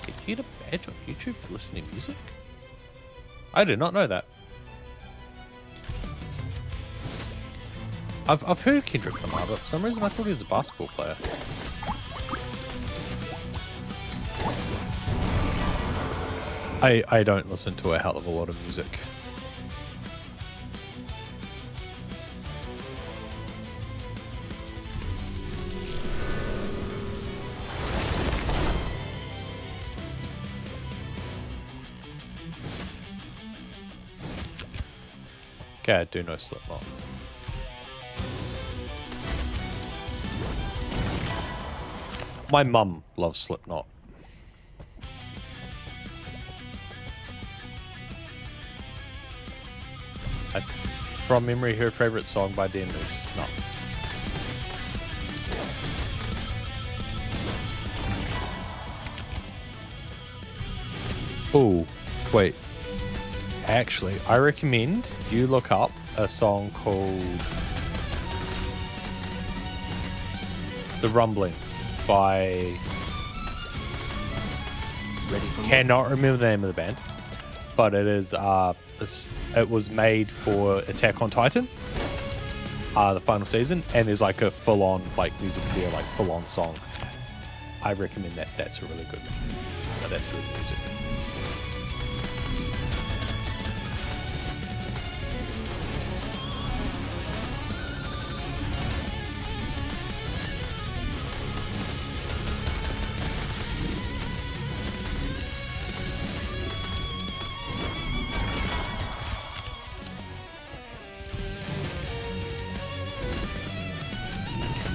Did you get a badge on YouTube for listening to music? I did not know that. I've heard Kendrick Lamar, but for some reason I thought he was a basketball player. I don't listen to a hell of a lot of music. Okay, I do know Slipknot. My mum loves Slipknot. From memory, her favorite song by them is Snuff. Oh, wait. Actually, I recommend you look up a song called The Rumbling by... Ready for more? Cannot remember the name of the band, but it is it was made for Attack on Titan, the final season, and there's like a full-on like music video, like full-on song. I recommend that. That's a really good. That's really music.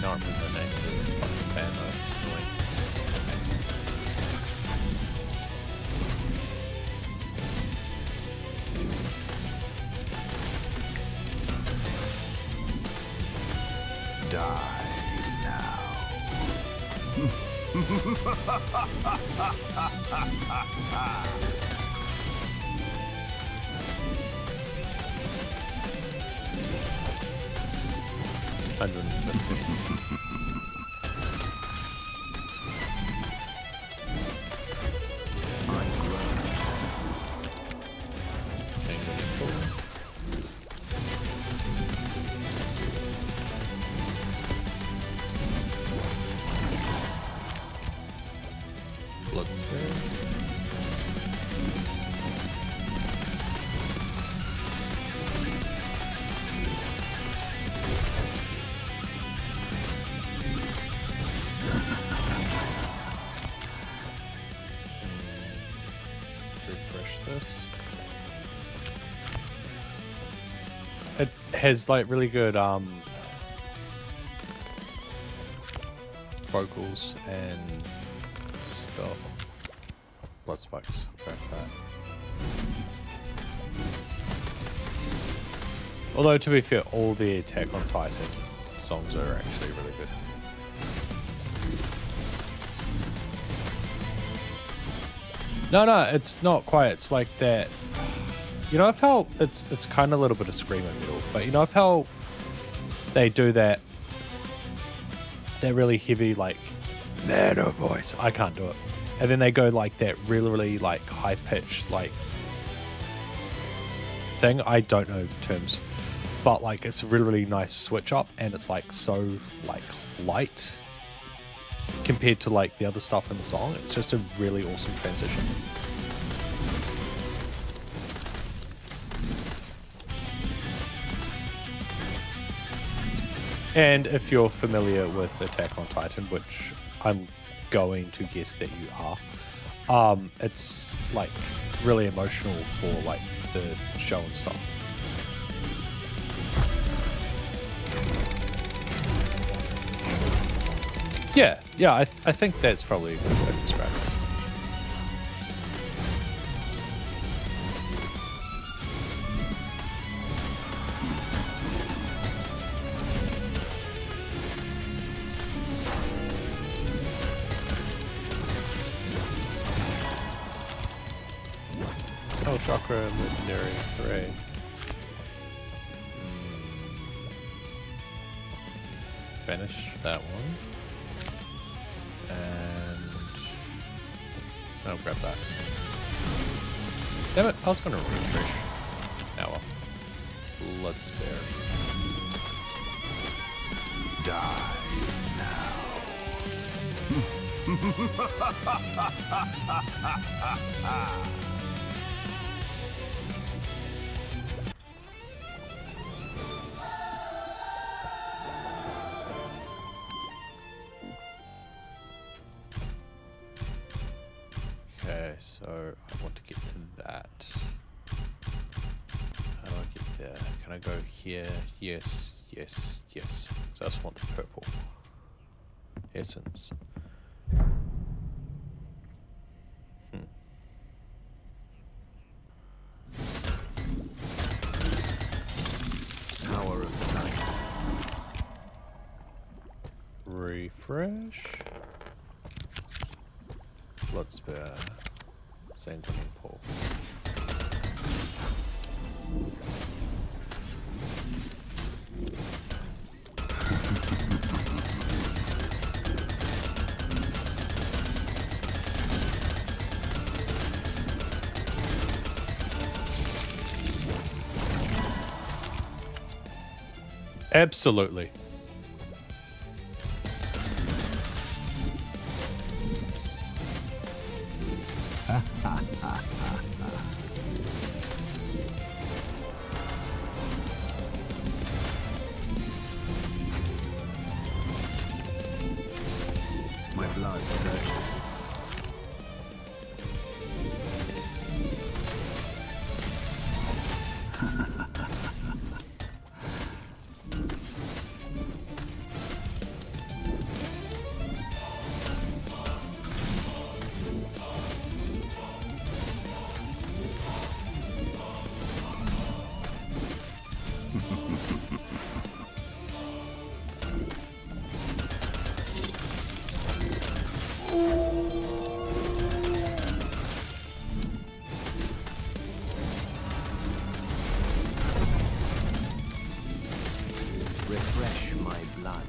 Not remember the name of the fucking band though. It's annoying. Die now. Refresh this. It has like really good vocals and stuff. Blood spikes. Crap that. Although to be fair, all the Attack on Titan songs are actually really good. No, it's not quite. It's like that. You know, I've felt it's kind of a little bit of screamo metal, but you know, I've felt they do that really heavy like metal voice. I can't do it, and then they go like that really like high pitched like thing. I don't know terms, but like it's a really nice switch up, and it's like so like light compared to like the other stuff in the song. It's just a really awesome transition. And if you're familiar with Attack on Titan, which I'm going to guess that you are, it's like really emotional for like the show and stuff. Yeah, I think that's probably a good way to describe it. Cell Chakra, legendary, hooray. Banish that one. And I'll grab that. Damn it, I was gonna refresh. Now well. Blood spare. Die now. Okay, so I want to get to that. How do I get there? Can I go here? Yes. So I just want the purple essence. Power of the night. Refresh. Blood spare. sanguine pool. Absolutely. My blood surges. Refresh my blood.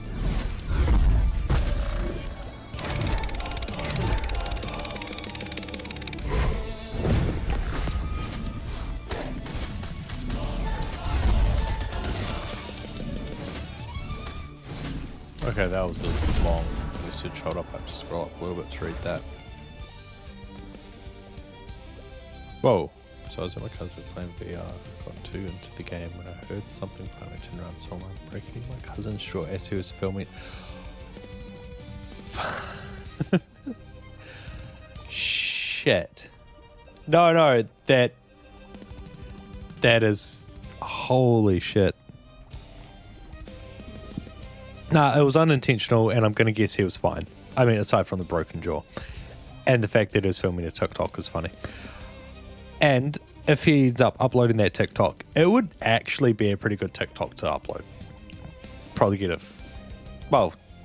Okay, that was a long message. Hold up, I have to scroll up a little bit to read that. Whoa. So I was at my cousin playing VR, got too into the game when I heard something playing. I turned around and saw my breaking my cousin's straw as he was filming. Shit. No, that is holy shit. Nah, it was unintentional, and I'm gonna guess he was fine. I mean, aside from the broken jaw, and the fact that he was filming a TikTok is funny. And if he ends up uploading that TikTok, it would actually be a pretty good TikTok to upload. Probably get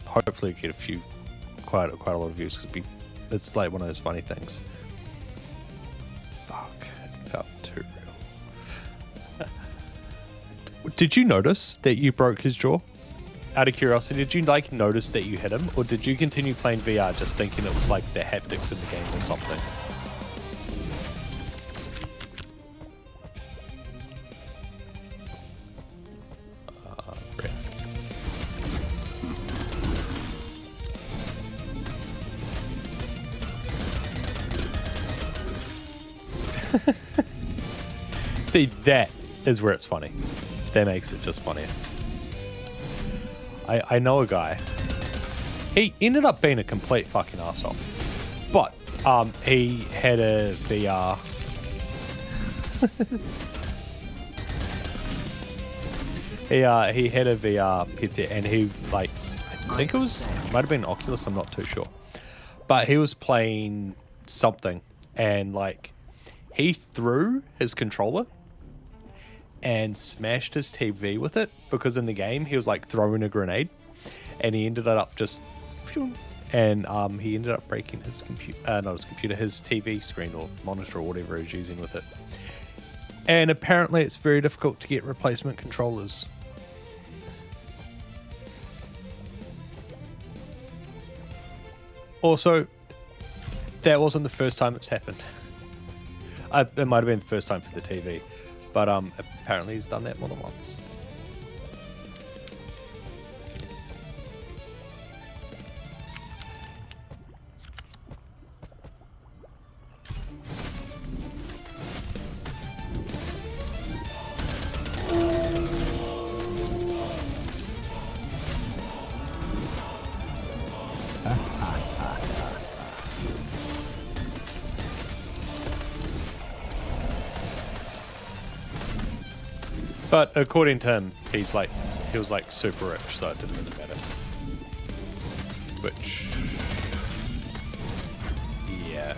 hopefully get a few, quite a lot of views, because it's like one of those funny things. Fuck, it felt too real. Did you notice that you broke his jaw? Out of curiosity, did you notice that you hit him, or did you continue playing VR just thinking it was like the haptics in the game or something? See, that is where it's funny. That makes it just funnier. I know a guy. He ended up being a complete fucking arsehole. But he had a VR. he had a VR headset, and he I think might have been Oculus, I'm not too sure. But he was playing something, and he threw his controller and smashed his TV with it, because in the game he was throwing a grenade, and he ended up just and he ended up breaking his his TV screen or monitor or whatever he was using with it. And apparently it's very difficult to get replacement controllers. Also, that wasn't the first time it's happened. It might have been the first time for the TV. But apparently he's done that more than once. But according to him, he was super rich, so it didn't really matter. Which, yeah.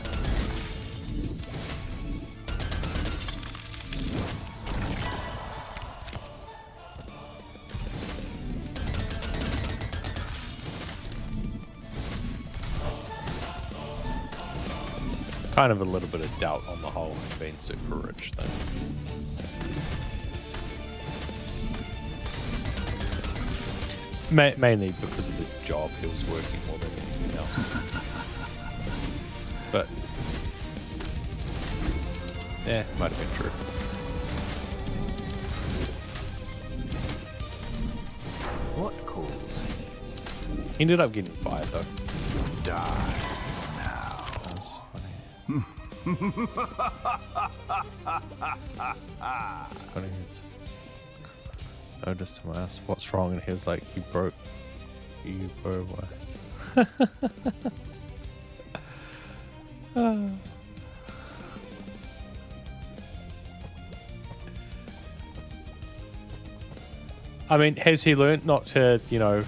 Kind of a little bit of doubt on the whole being super rich thing. Mainly because of the job he was working more than anything else. But yeah, might have been true. What calls? Ended up getting fired though. Die. That was funny. It's funny. I noticed him. I asked, "What's wrong?" And he was like, "You broke. You were what?" I mean, has he learned not to, you know,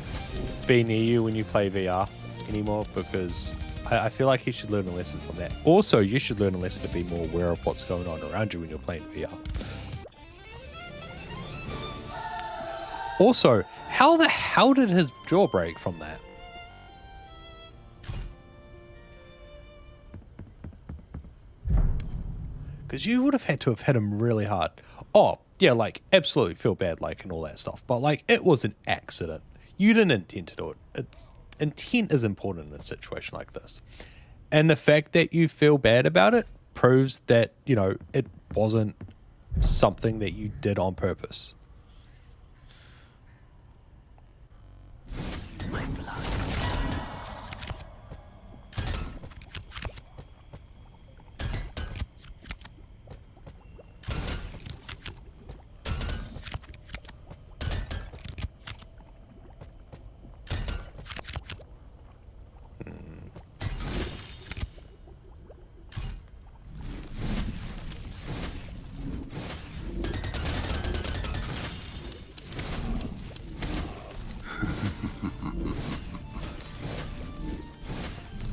be near you when you play VR anymore? Because I feel like he should learn a lesson from that. Also, you should learn a lesson to be more aware of what's going on around you when you're playing VR. Also, how the hell did his jaw break from that? Because you would have had to have hit him really hard. Oh, yeah, like, absolutely feel bad, like, and all that stuff. But, like, it was an accident. You didn't intend to do it. Intent is important in a situation like this. And the fact that you feel bad about it proves that, you know, it wasn't something that you did on purpose. My blood stings.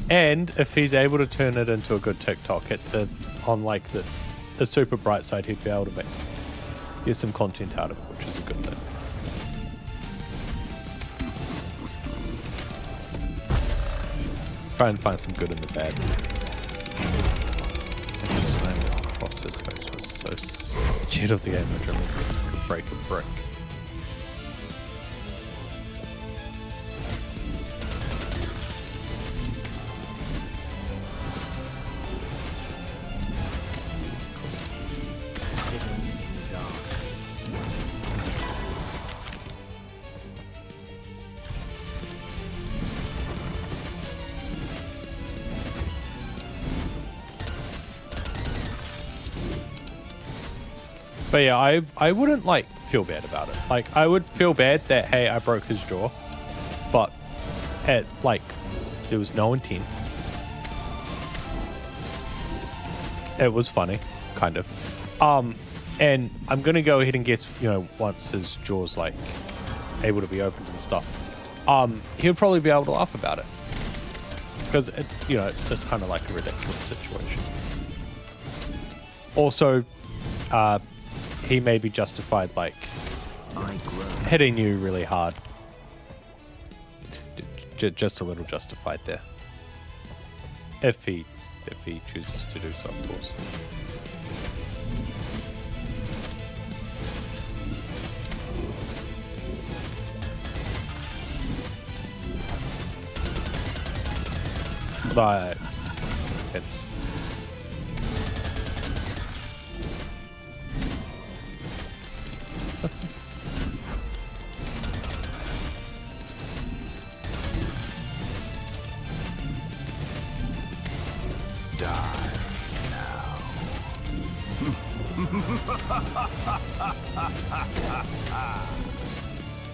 And if he's able to turn it into a good TikTok on like the super bright side, he'd be able to get some content out of it, which is a good thing. Try and find some good in the bad. Just slamming across his face was so scared of the game that I was going to break a brick. But yeah, I wouldn't like feel bad about it. Like I would feel bad that hey, I broke his jaw, but like there was no intent. It was funny, kind of. And I'm gonna go ahead and guess, you know, once his jaw's like able to be open to the stuff, he'll probably be able to laugh about it because you know it's just kind of like a ridiculous situation. Also, he may be justified, like, hitting you really hard. Just a little justified there. If he chooses to do so, of course. But it's...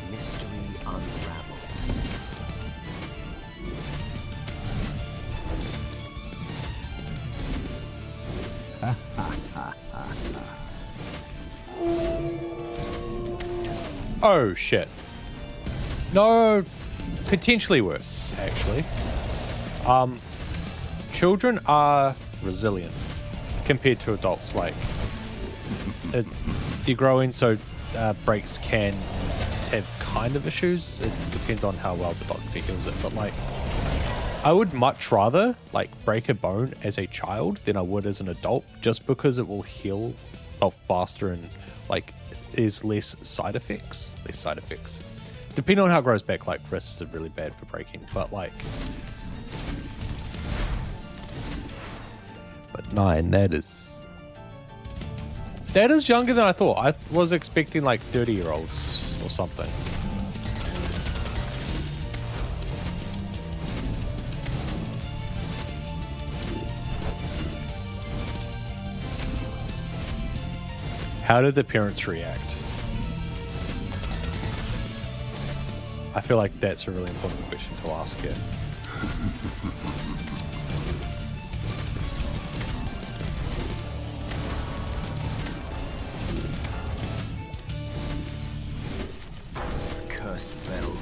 Mystery unravels. Oh shit. No, potentially worse, actually. Children are resilient compared to adults. Like, they're growing, so breaks can have kind of issues. It depends on how well the doctor heals it. But like, I would much rather like break a bone as a child than I would as an adult, just because it will heal faster and like is less side effects. Depending on how it grows back, like wrists are really bad for breaking, but 9, that is younger than I thought. I was expecting like 30-year-olds or something. How did the parents react? I feel like that's a really important question to ask here. Cursed bell.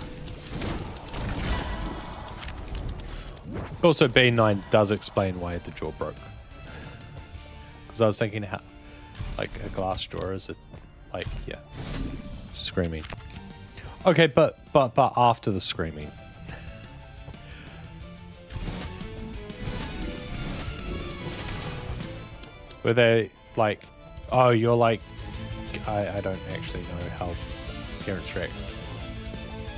Also, B9 does explain why the jaw broke. Because I was thinking how, like a glass door is it, like yeah, screaming. Okay, but after the screaming. Were they like, oh, you're like, I don't actually know how parents react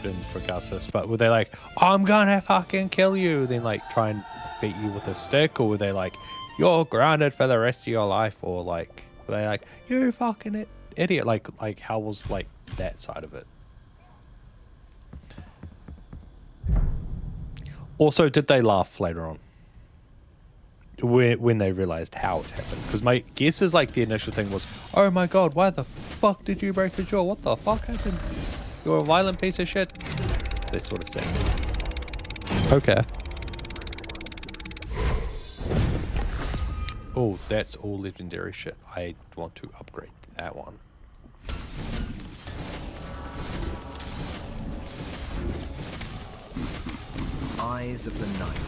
in regards to this, but were they like, I'm gonna fucking kill you, then like try and beat you with a stick, or were they like, you're grounded for the rest of your life, or like, were they like, you fucking idiot, like how was like that side of it? Also, did they laugh later on when they realized how it happened? Because my guess is like the initial thing was, oh my god, why the fuck did you break your jaw? What the fuck happened? You're a violent piece of shit. They sort of said. Okay. Oh, that's all legendary shit. I want to upgrade that one. Eyes of the night.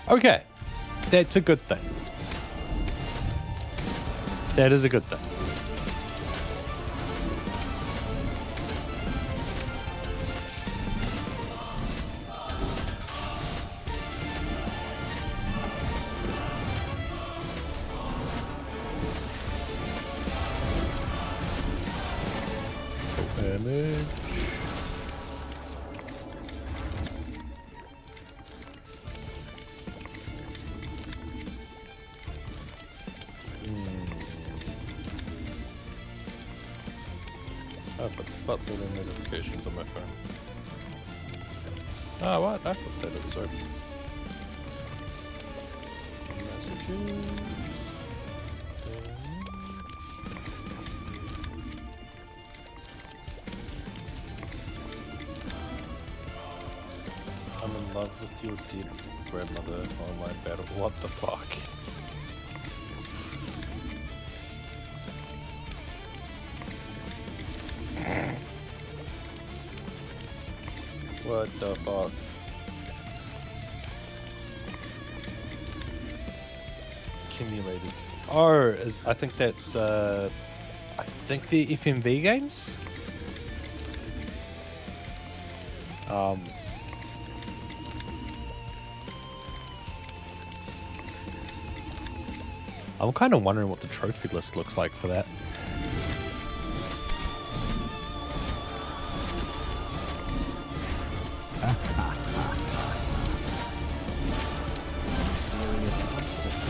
Okay, that's a good thing. That is a good thing. Damage. I've got butler notifications on my phone. Ah, what? I thought that it was open. Messages. I'm in love with your dead grandmother online battle. What the fuck? What the fuck? Accumulators. Oh, I think that's I think the FMV games. I'm kind of wondering what the trophy list looks like for that. Mysterious substance.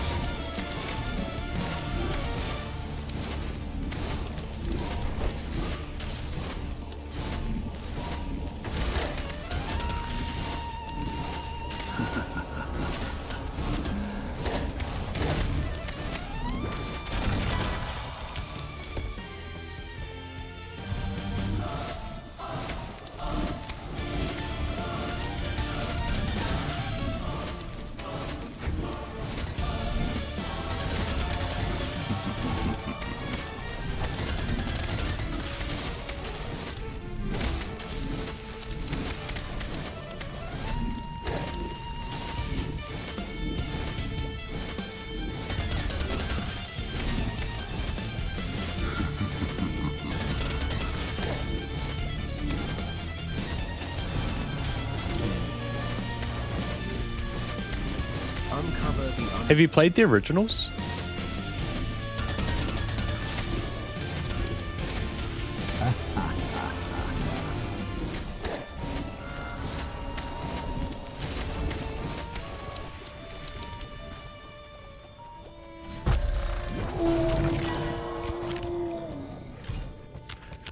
Have you played the originals?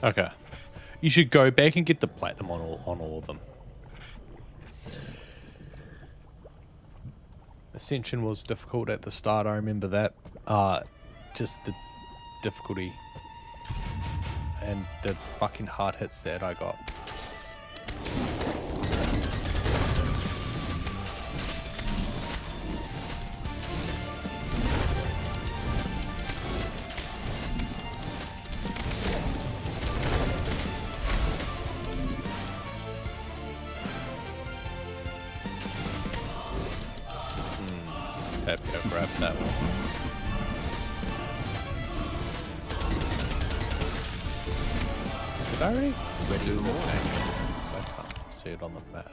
Okay. You should go back and get the platinum on all of them. Ascension was difficult at the start, I remember that. Just the difficulty and the fucking hard hits that I got. Happy I grabbed that one. Did I already do the thing? So I can't see it on the map.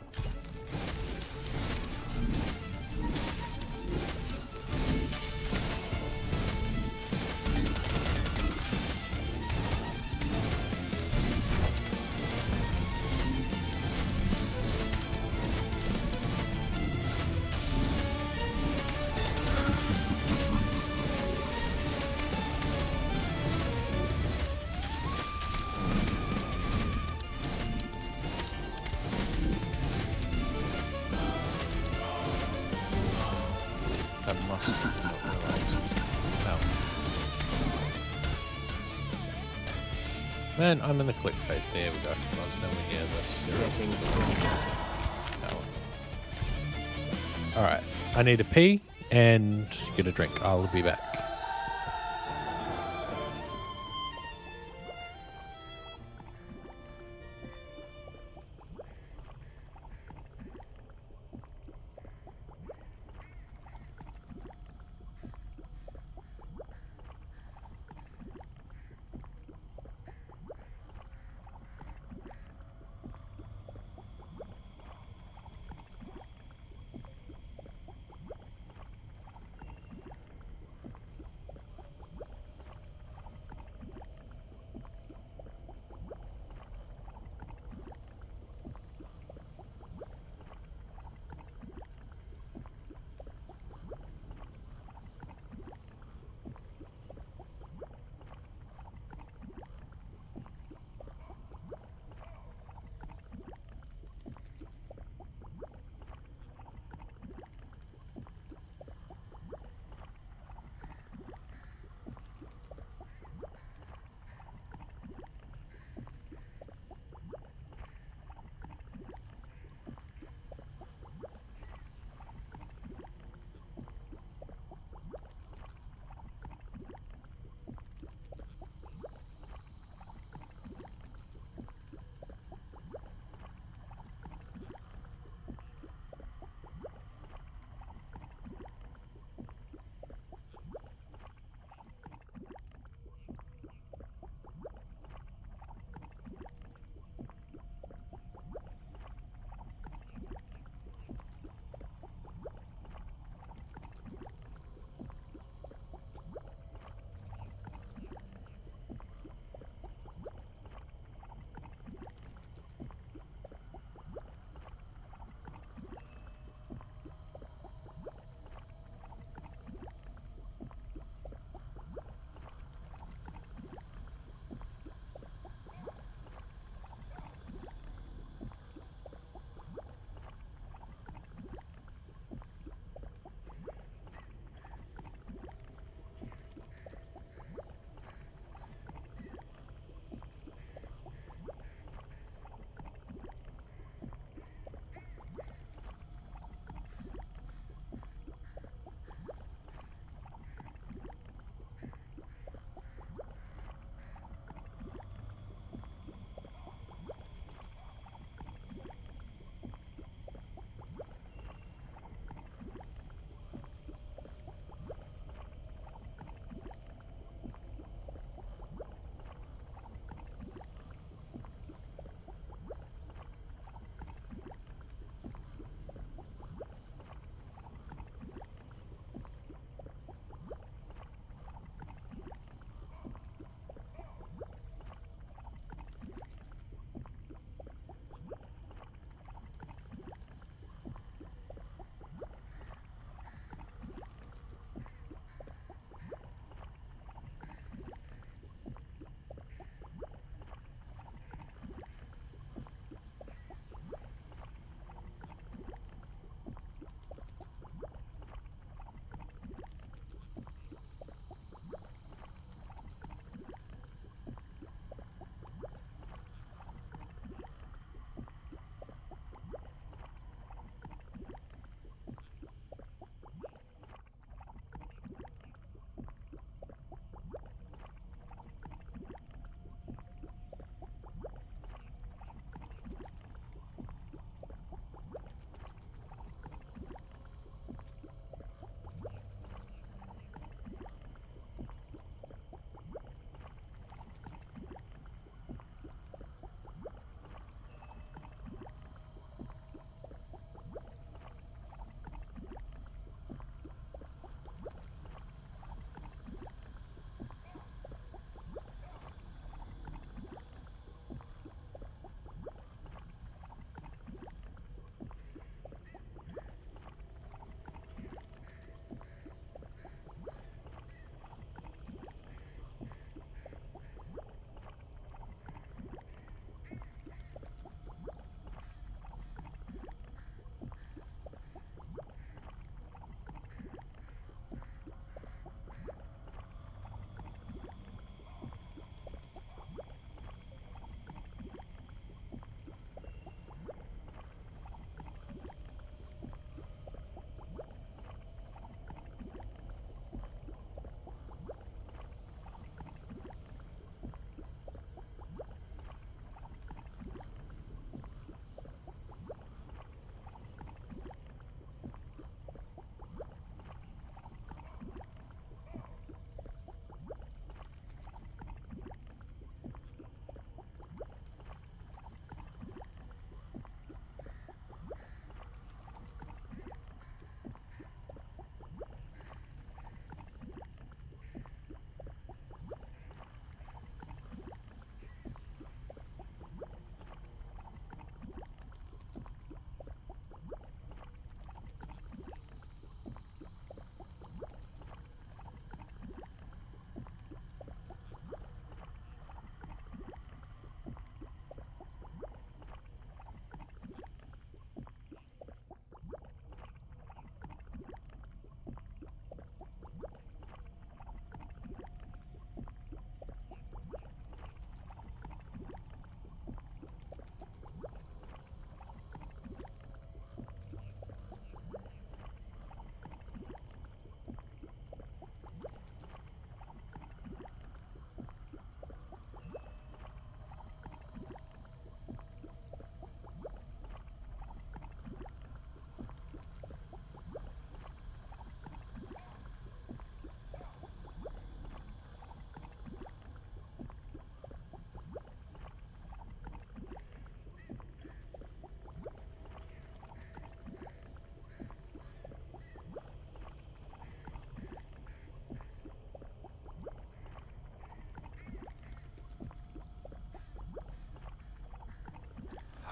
I must have not realized. No. Man, I'm in the click phase. There we go. I was nowhere near this. No. Alright. I need a pee and get a drink. I'll be back.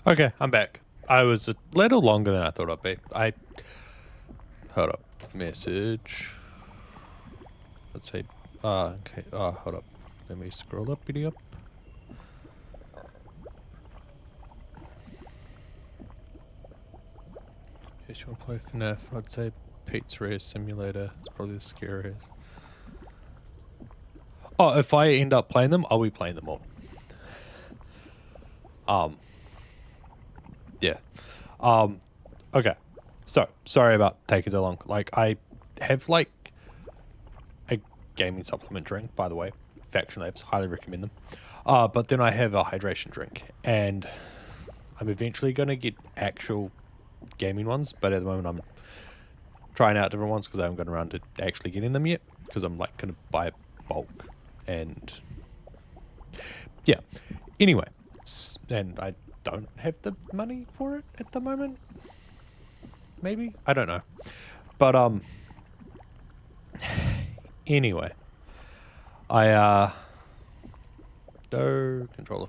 Okay, I'm back. I was a little longer than I thought I'd be. Hold up. Message. Let's see. Okay. Hold up. Let me scroll up, up. In case you want to play FNAF, I'd say Pizzeria Simulator. It's probably the scariest. Oh, if I end up playing them, I'll be playing them all. Yeah. Okay. So, sorry about taking so long. Like, I have, like, a gaming supplement drink, by the way. Faction Labs, highly recommend them. But then I have a hydration drink. And I'm eventually going to get actual gaming ones. But at the moment, I'm trying out different ones because I haven't gotten around to actually getting them yet. Because I'm, like, going to buy bulk. And, yeah. Anyway. And I don't have the money for it at the moment. Maybe? I don't know. But, anyway. No controller.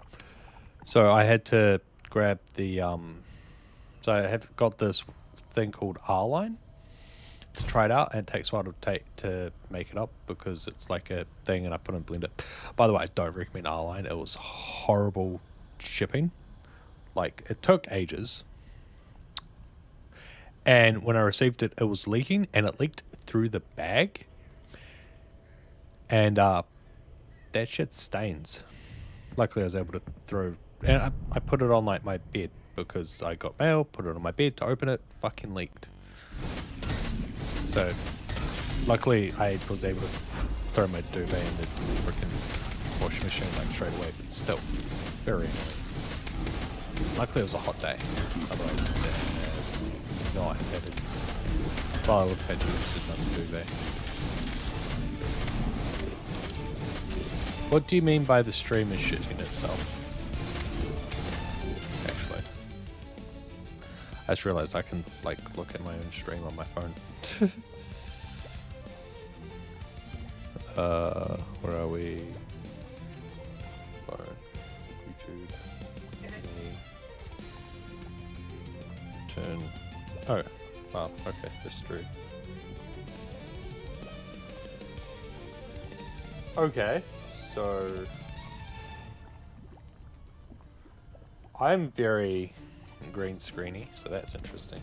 So I had to grab the, so I have got this thing called R-Line to try it out, and it takes a while to make it up because it's like a thing and I put it in Blender. By the way, I don't recommend R-Line. It was horrible shipping. Like, it took ages. And when I received it, it was leaking, and it leaked through the bag. And that shit stains. Luckily, I was able to throw... And I put it on, like, my bed because I got mail, put it on my bed to open it, fucking leaked. So, luckily, I was able to throw my duvet in the freaking washing machine, like, straight away, but still, very annoying. Luckily, it was a hot day. Otherwise, no, I had it. Well, I would have had to use another duvet. What do you mean by the stream is shitting itself? Actually, I just realized I can, like, look at my own stream on my phone. Where are we? Phone, YouTube, me, turn. Oh, wow. Okay, history. Okay, so I'm very green screeny, so that's interesting.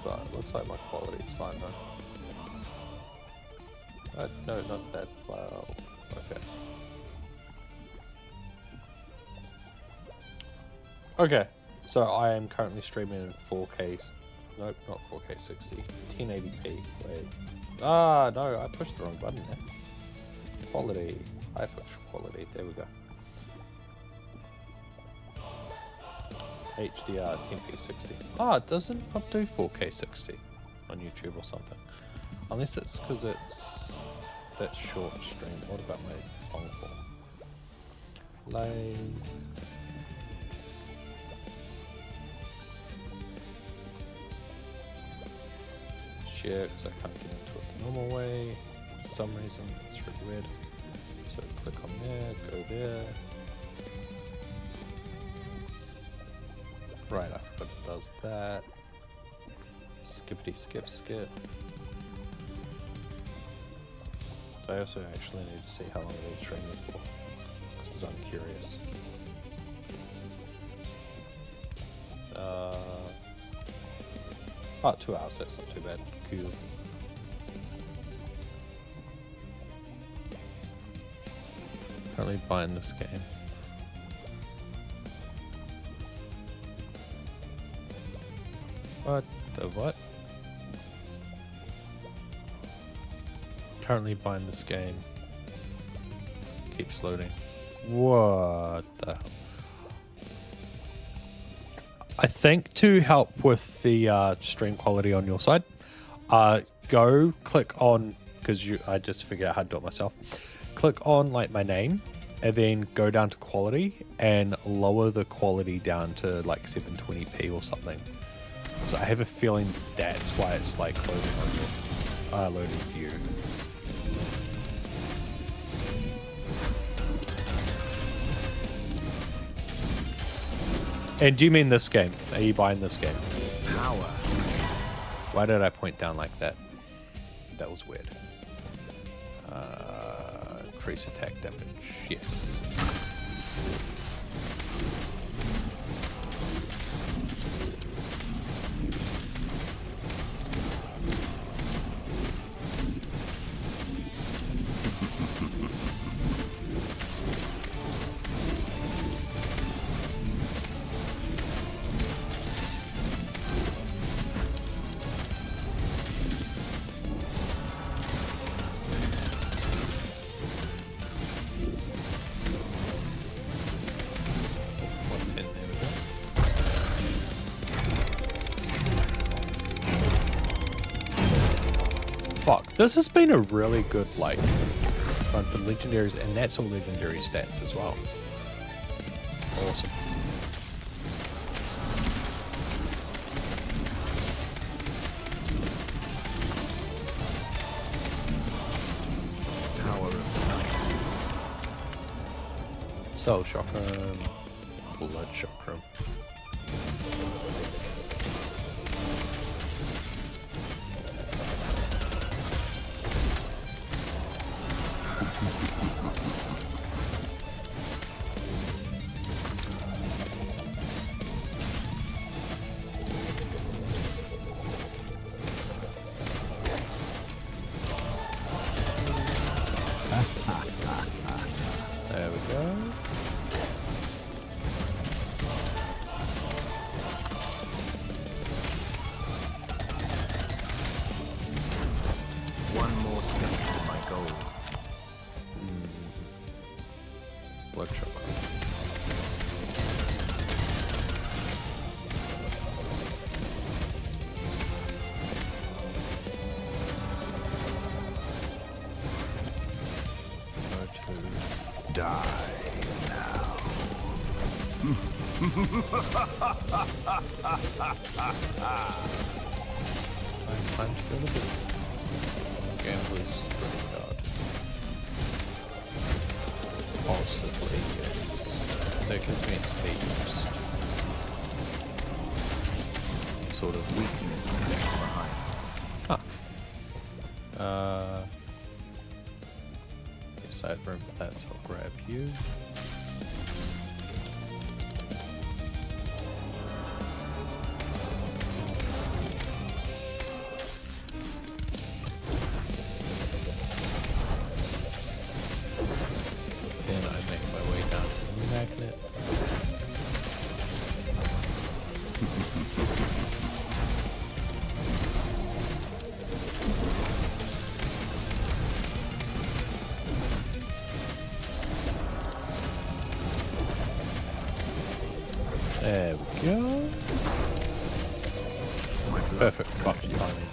But it looks like my quality is fine though. No, not that well. Okay. Okay, so I am currently streaming in 4K. Nope, not 4K 60. 1080p. Wait. Ah, no, I pushed the wrong button there. Quality. I pushed quality. There we go. HDR 10p 60. Ah, it doesn't do 4K 60 on YouTube or something. Unless it's because it's that short stream. What about my long form? Live. Share, because I can't get into it the normal way. For some reason, it's really weird. So click on there, go there. Right, I forgot it does that. Skippity skip skip. So I also actually need to see how long it will stream it for, because I'm curious. Oh, 2 hours, that's not too bad. Cool. Currently buying this game. What the what? Currently buying this game. Keeps loading. What the hell? I think to help with the stream quality on your side, go click on, because I just figured out how to do it myself. Click on like my name and then go down to quality and lower the quality down to like 720p or something. So I have a feeling that's why it's like loading on your loading view. And do you mean this game? Are you buying this game? Power. Why did I point down like that? That was weird. Increase attack damage. Yes. Fuck, this has been a really good, like, run for legendaries, and that's all legendary stats as well. Awesome. Power of the night. Soul Chakram, Blood Chakram. There we go. One more step to my goal. Blood Chakram. Die now. I'm gonna be Gambler's Graveyard. Possibly, yes. So it gives me a speed boost. Sort of Weakness left behind. Yes, I have room for that, so I'll grab you. Then I make my way down to the magnet. There we go. Perfect fucking timing.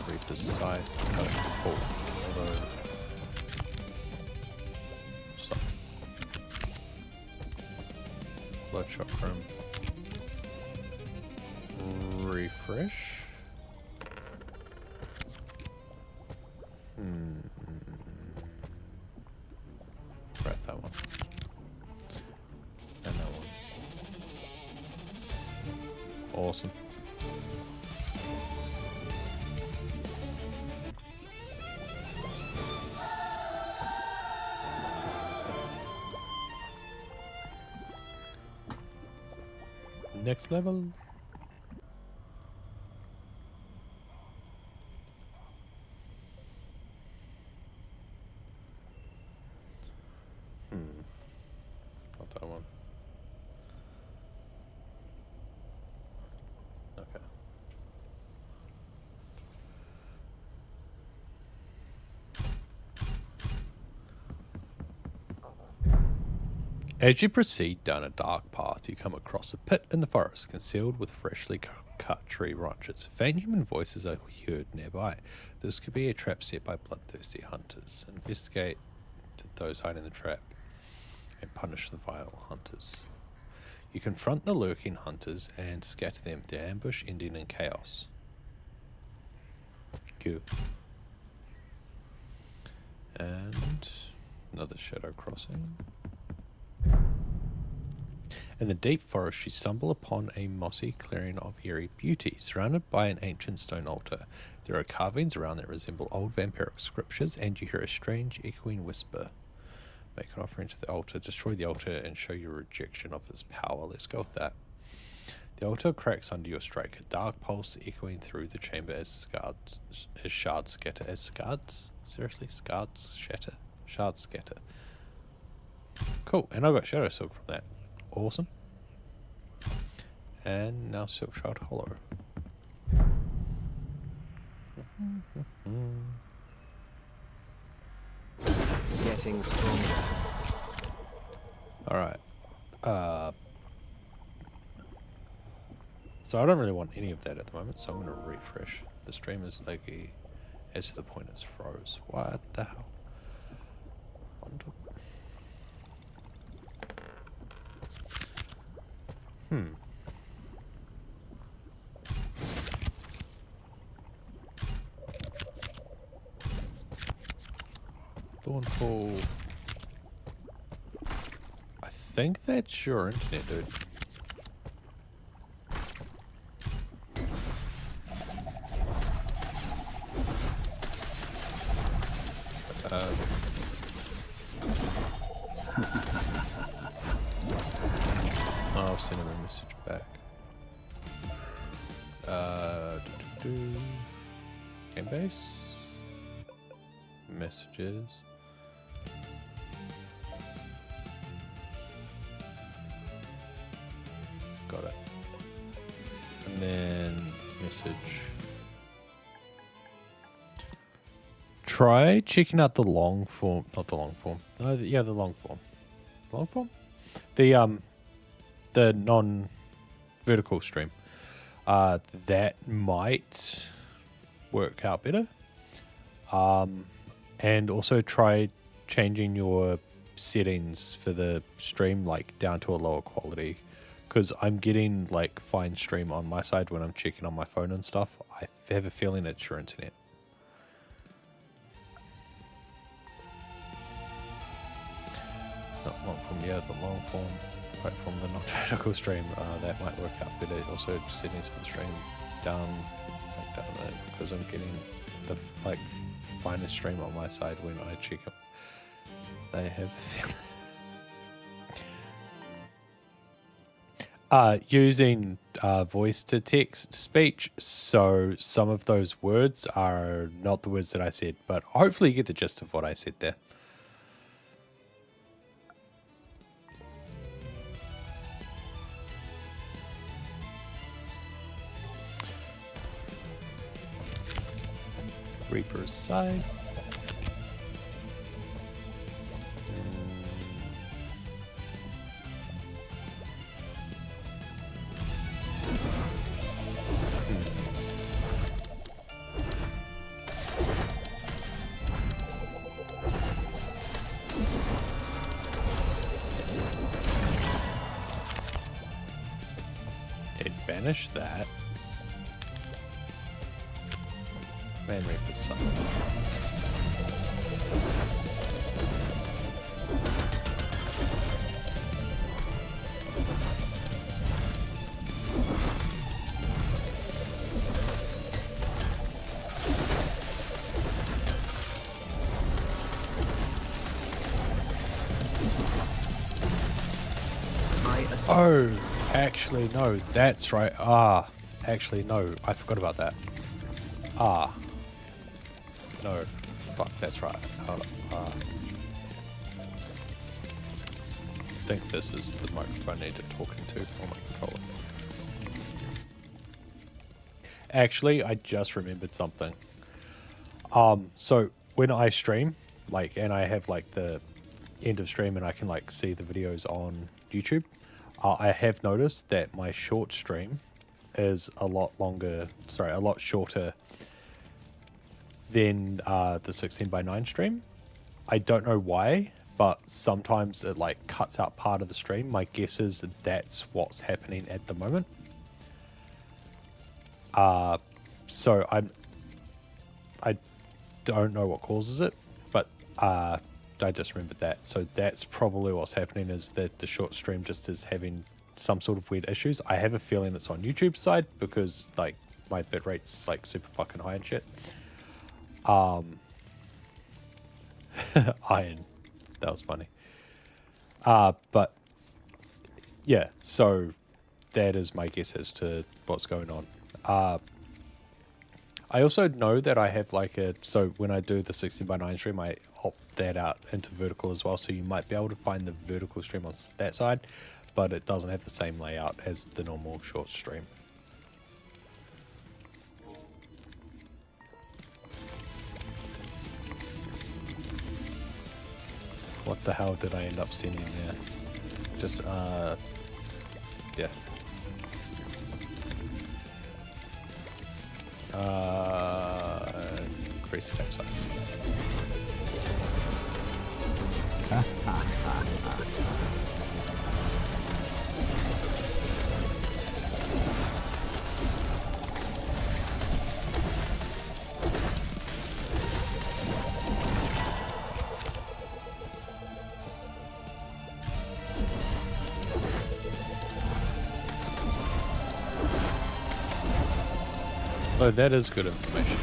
Reaper's Scythe. Oh, although. So. Blood Chakram. Refresh. Grab that one. And that one. Awesome. Next level. Not that one. Okay. As you proceed down a dark path, you come across a pit in the forest concealed with freshly cut tree branches. Faint human voices are heard nearby. This could be a trap set by bloodthirsty hunters. Investigate those hiding in the trap and punish the vile hunters. You confront the lurking hunters and scatter them, their ambush ending in chaos. Cool. And another shadow crossing. In the deep forest, you stumble upon a mossy clearing of eerie beauty, surrounded by an ancient stone altar. There are carvings around that resemble old vampiric scriptures, and you hear a strange, echoing whisper. Make an offering to the altar, destroy the altar, and show your rejection of its power. Let's go with that. The altar cracks under your strike, a dark pulse echoing through the chamber as shards scatter. As scards? Seriously? Scards shatter? Shards scatter. Cool, and I got Shadow Silk from that. Awesome. And now Silk Shard Hollow. Getting stronger. Alright. So I don't really want any of that at the moment, so I'm going to refresh. The stream is laggy. As to the point it's froze. What the hell? Thornfall. I think that's your internet, dude. I'll send him a message back. Game base. Messages. Got it. And then message. Try checking out the long form, not the long form. No, yeah, the long form. Long form? The non-vertical stream. That might work out better. And also try changing your settings for the stream like down to a lower quality, because I'm getting like fine stream on my side when I'm checking on my phone and stuff. I have a feeling it's your internet. Not long form, yeah, the long form platform, the non-vertical stream, that might work out better. Also settings for the stream down there, because I'm getting the like finest stream on my side when I check it. They have using voice to text speech, so some of those words are not the words that I said, but hopefully you get the gist of what I said there. Reaper's Scythe. It banished that. Man, Reaper's Scythe. Oh, actually, no, that's right. Actually, no, I forgot about that. No, fuck, that's right. Hold on. I think this is the microphone I need to talk into on my controller. Actually, I just remembered something. So when I stream, like, and I have like the end of stream and I can like see the videos on YouTube, I have noticed that my short stream is a lot shorter than the 16:9 stream. I don't know why, but sometimes it like cuts out part of the stream. My guess is that that's what's happening at the moment. So I don't know what causes it, but I just remembered that. So that's probably what's happening, is that the short stream just is having some sort of weird issues. I have a feeling it's on YouTube side because like my bitrate's like super fucking high and shit. Iron, that was funny. But yeah, so that is my guess as to what's going on. I also know that I have like so when I do the 16:9 stream, I opt that out into vertical as well. So you might be able to find the vertical stream on that side, but it doesn't have the same layout as the normal short stream. What the hell did I end up sending there? Just, yeah. Increase attack size. Oh, that is good information.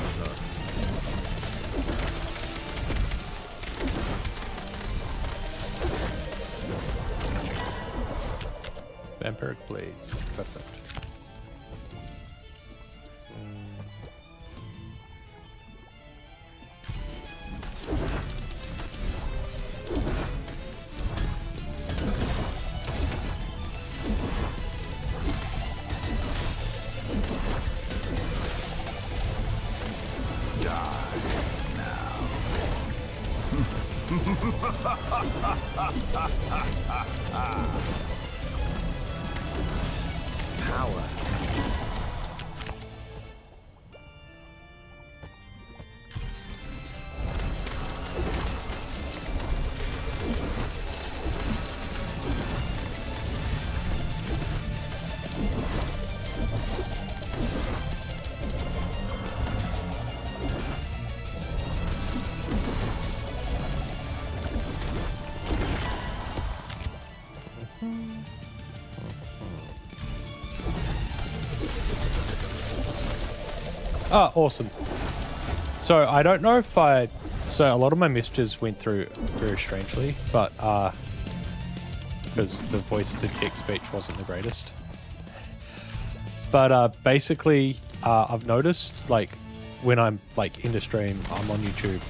Vampiric blades, perfect. Power. Ah, awesome. So I don't know if so a lot of my messages went through very strangely, but because the voice to text speech wasn't the greatest. But basically, I've noticed like when I'm like in the stream, I'm on YouTube,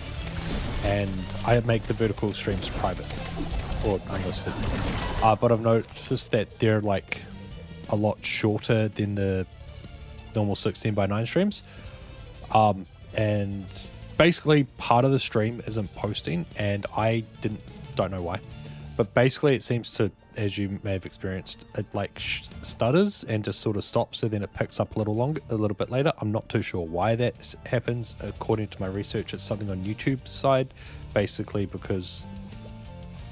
and I make the vertical streams private or unlisted. But I've noticed that they're like a lot shorter than the normal 16:9 streams. And basically part of the stream isn't posting, and I don't know why, but basically it seems to, as you may have experienced, it like stutters and just sort of stops, so then it picks up a little bit later. I'm not too sure why that happens. According to my research, it's something on YouTube's side, basically because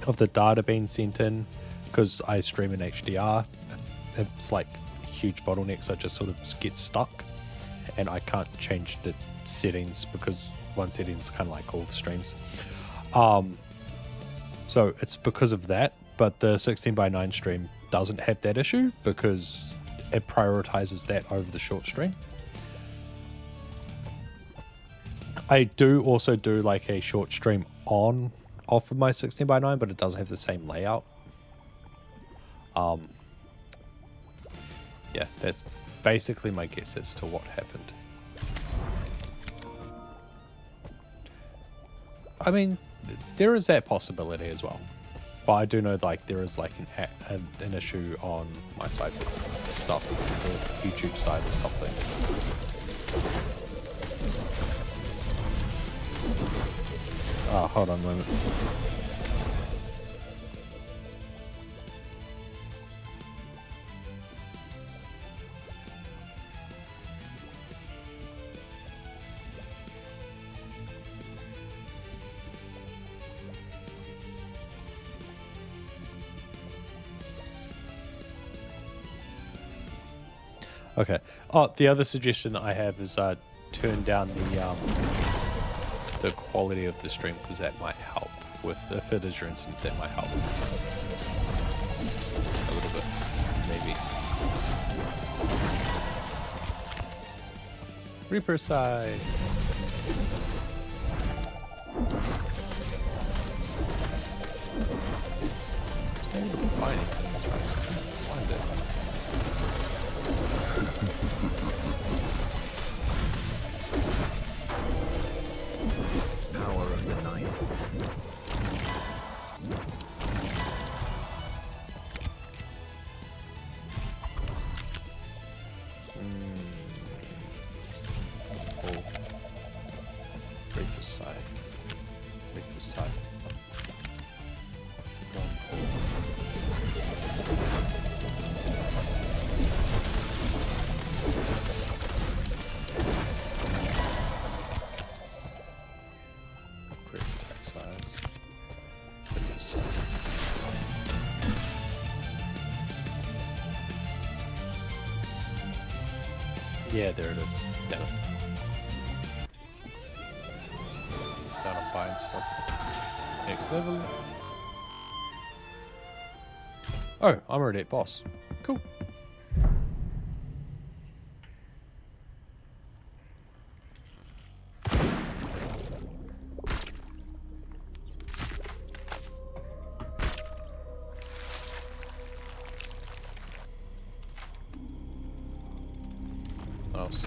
of the data being sent in, because I stream in HDR. It's like huge bottlenecks. I just sort of get stuck, and I can't change the settings because one setting is kind of like all the streams. So it's because of that, but the 16:9 stream doesn't have that issue because it prioritizes that over the short stream. I do also do like a short stream off of my 16:9, but it doesn't have the same layout. Yeah, that's basically my guess as to what happened. I mean, there is that possibility as well, but I do know like there is like an issue on my side with stuff, the YouTube side or something. Hold on a moment. Okay. Oh, the other suggestion I have is turn down the quality of the stream, because that might help with, if it is your internet, that might help a little bit, maybe. Reaper side. It's maybe the finding things, right? Find it. Power of the night. Oh. Reaper scythe. Reaper scythe. Increase attack size. Reaper scythe. Yeah, there it is. Yeah. Start on buying stuff. Next level. Oh, I'm already at boss. Cool. What else?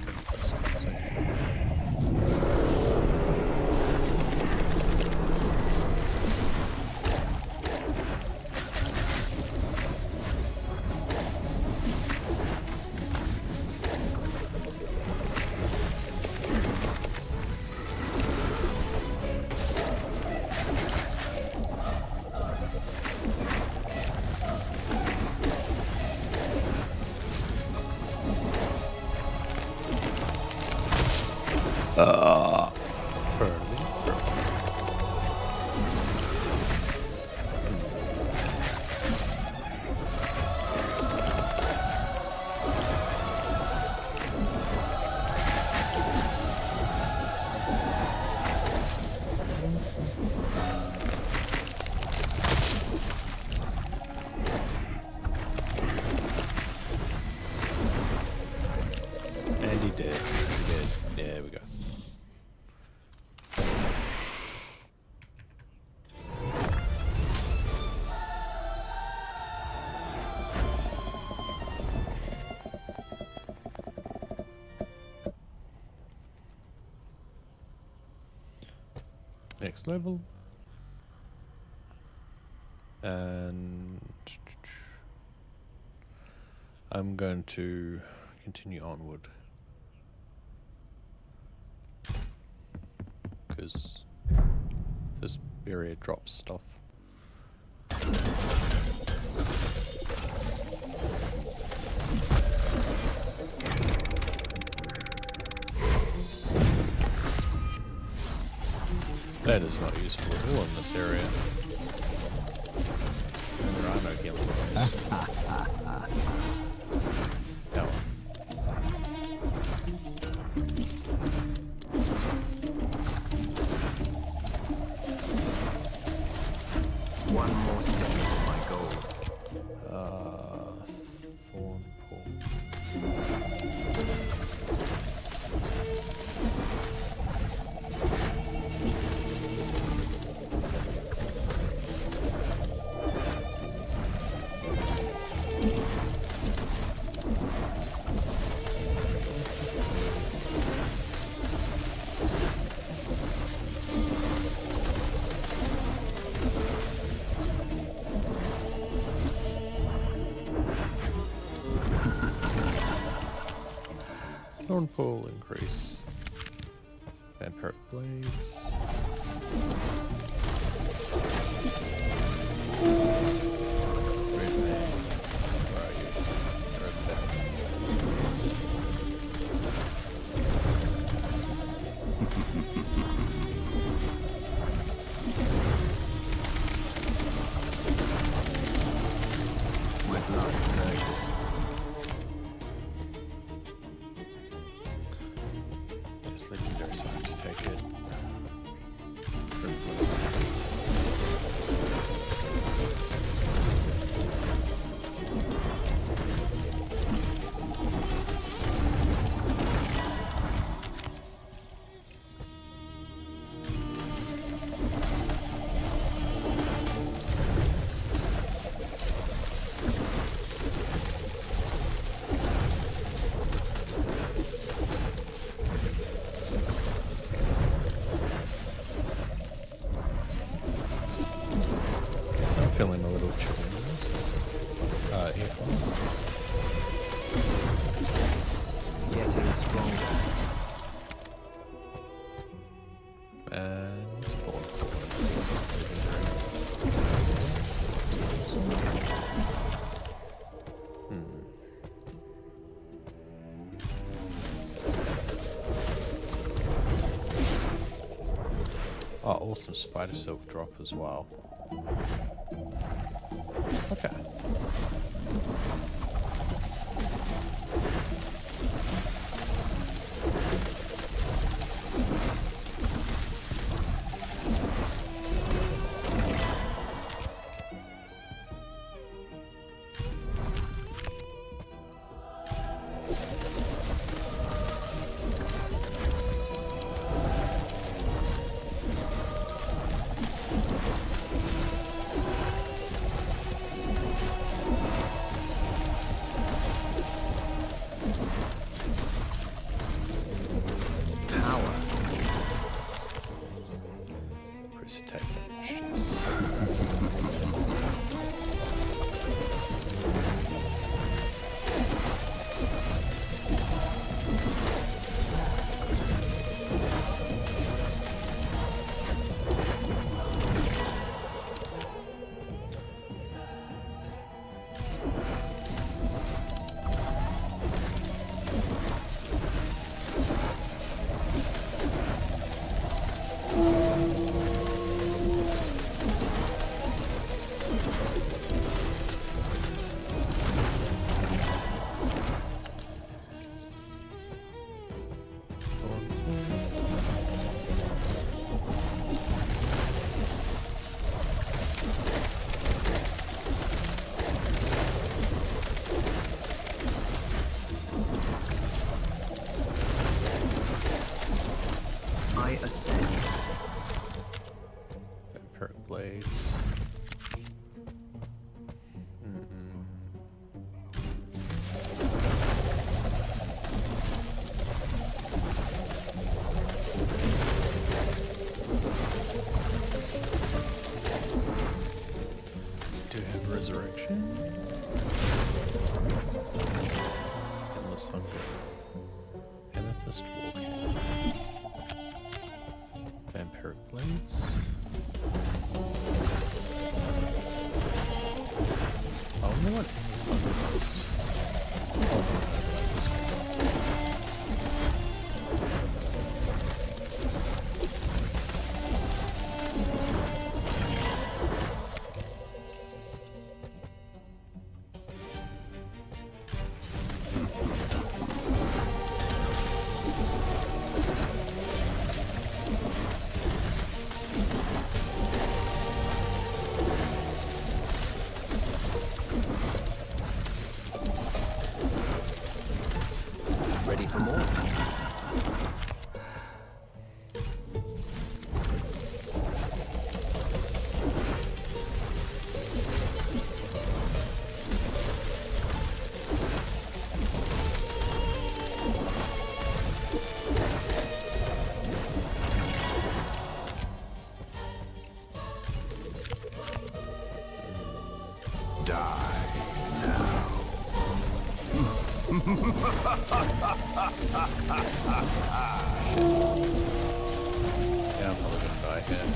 And he did. He did. There we go. Next level. And I'm going to continue onward. Because this area drops stuff. That is not useful at all in this area. And there are no healing points. Now, One more step to my goal. thorn pull. Thorn pull increase. Vampiric blades. Red man. Where are you? You're over My blood surges. Yes, legendary, so I just take it. stronger. And thought. Oh, awesome spider silk drop as well. Okay. Power. Chris attack damage, yes. I ascend. Vampiric blades. Do have resurrection. Endless hunger. Amethyst warcap. Vampiric blades. I wonder what endless hunger does. Oh, overlay this one. Ready for more? Die now. Yeah, I'm probably gonna die here.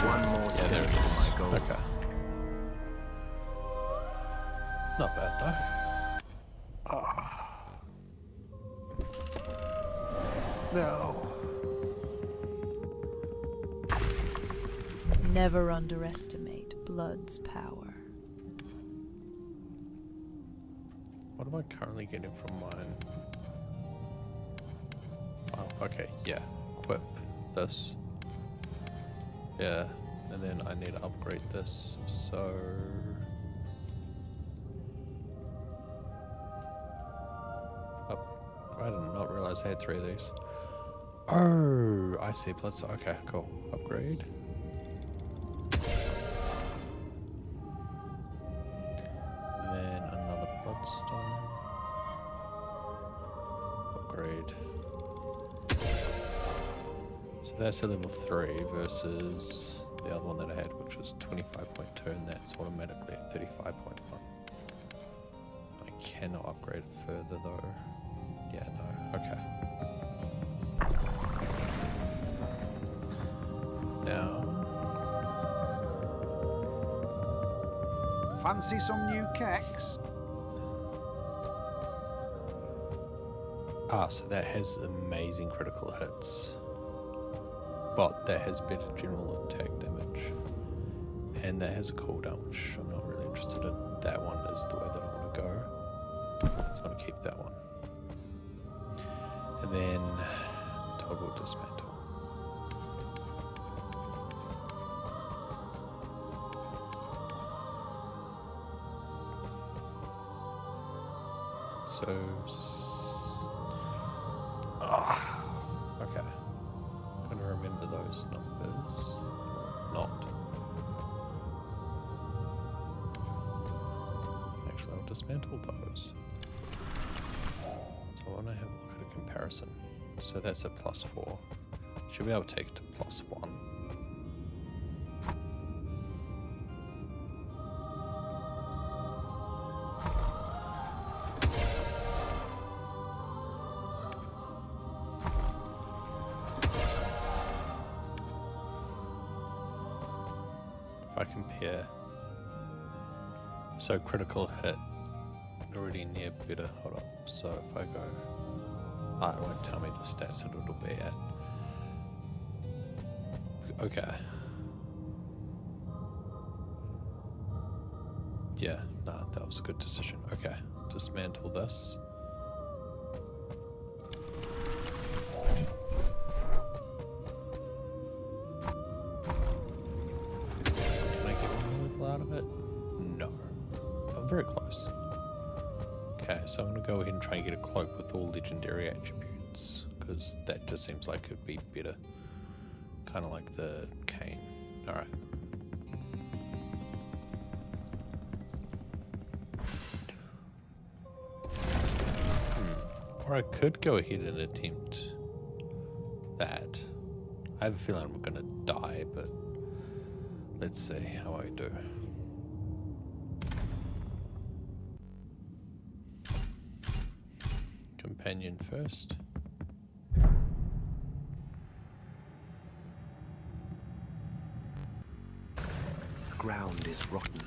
One more Yeah, step there it to is. my goal. Okay. Not bad though. Ah. No. Never underestimate blood's power. What am I currently getting from mine? Oh, okay, yeah. Equip this. Yeah, and then I need to upgrade this, so... Oh, I did not realize I had 3 of these. Oh, I see. Plus, okay, cool. Upgrade. And then another bloodstone. Upgrade. So that's a level 3 versus the other one that I had, which was 25.2, and that's automatically at 35.1. I cannot upgrade it further though. Yeah, no. Okay. Now, Fancy some new keks? so that has amazing critical hits, but that has better general attack damage, and that has a cooldown, which I'm not really interested in. That one is the way that I want to go, so I'm going to keep that one. And then toggle dismantle. So, okay. I'm going to remember those numbers. Not. Actually, I'll dismantle those. So I want to have a look at a comparison. So that's a +4. Should be able to take it to +1. If I compare, so critical hit already near better. Hold up. So if I go, it won't tell me the stats that it'll be at. Okay. Yeah, nah, that was a good decision. Okay, dismantle this. Out of it? No. I'm very close. Okay, so I'm going to go ahead and try and get a cloak with all legendary attributes, because that just seems like it would be better. Kind of like the cane. Alright. Or I could go ahead and attempt that. I have a feeling I'm going to die, but let's see how I do. Companion first. The ground is rotten.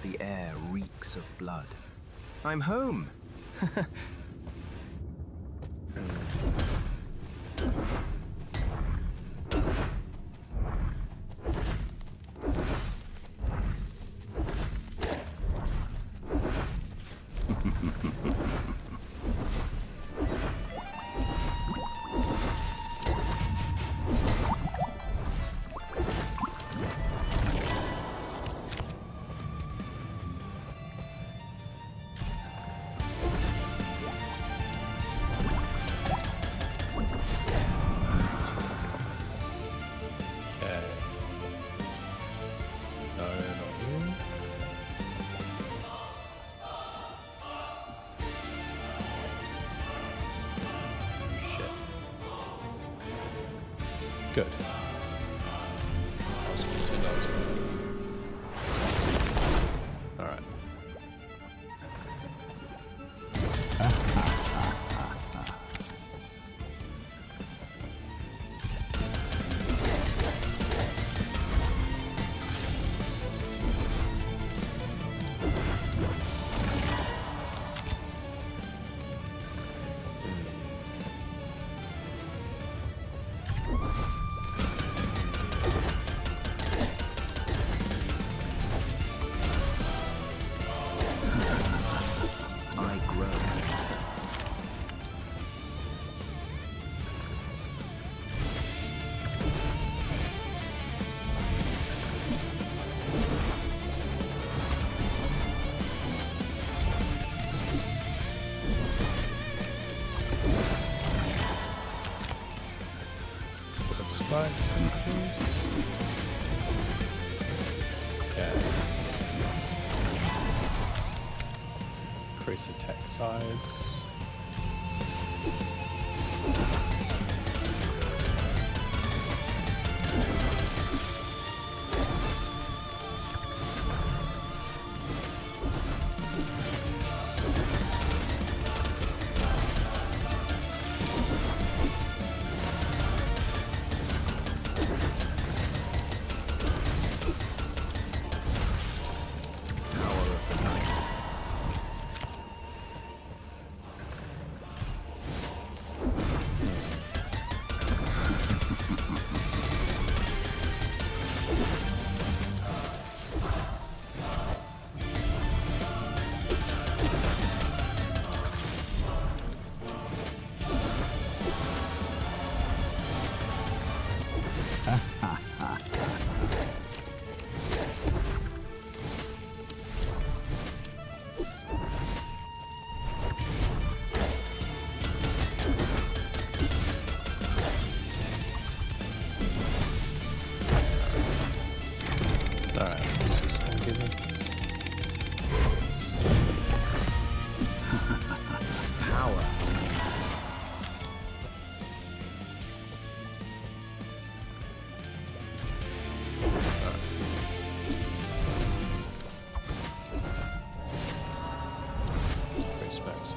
The air reeks of blood. I'm home! Good. I was going to say that was good. Alright. Spikes increase. Okay. Increase attack size. Alright, let's just go get it. Power. Respects.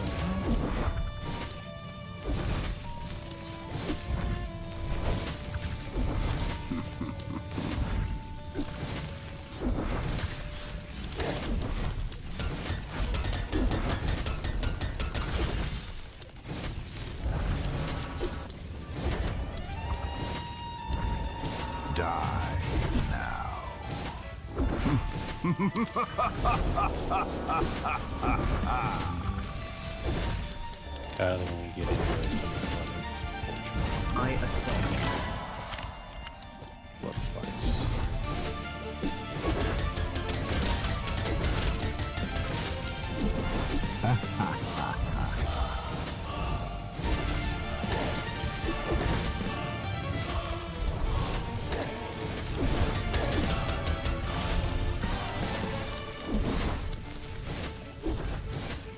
Die now. I don't want to get into it. I ascend. Blood spites.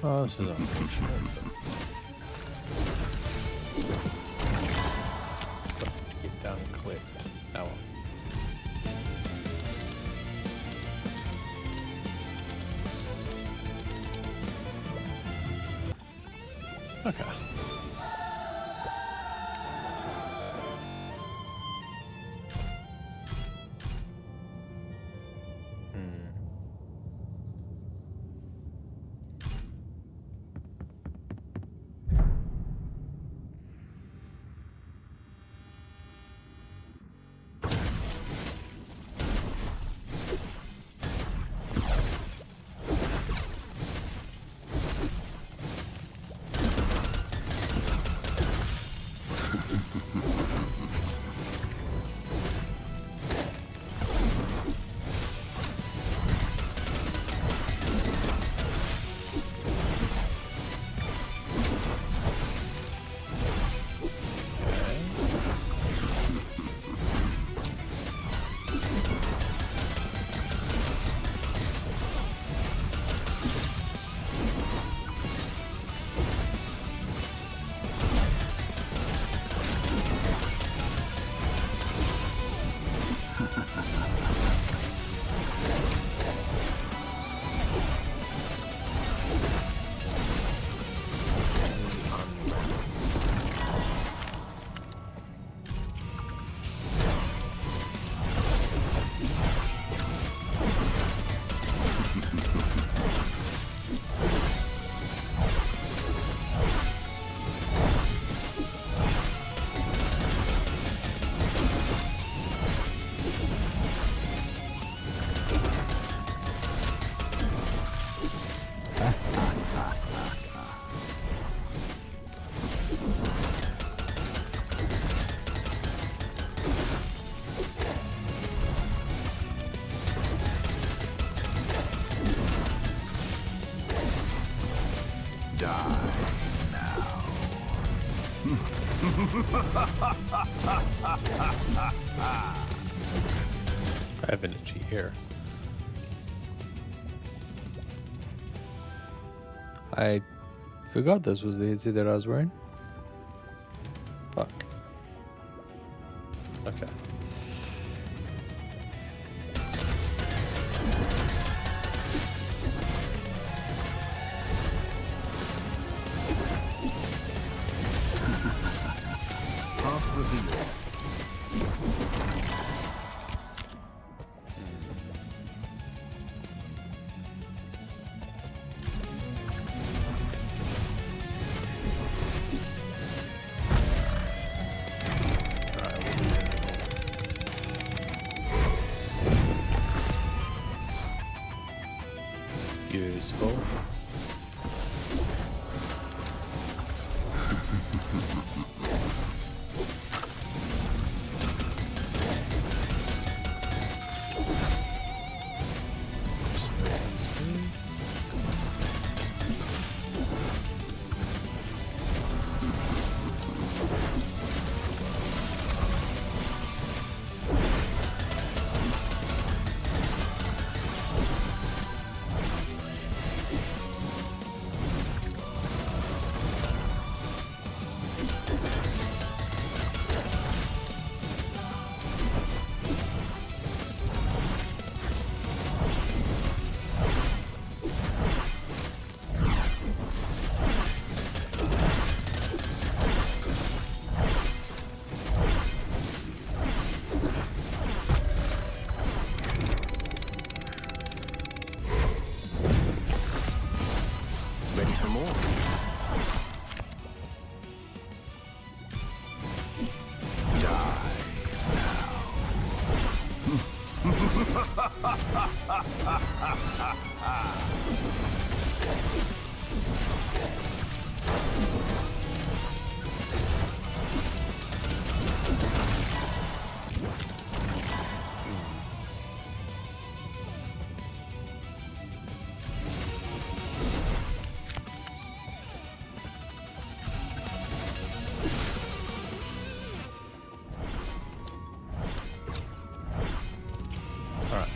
Oh, this is unfortunate. But get down and collect. Oh well. Okay. I have energy here. I forgot this was the headset that I was wearing. Fuck. Okay. Path revealed. Useful. Alright.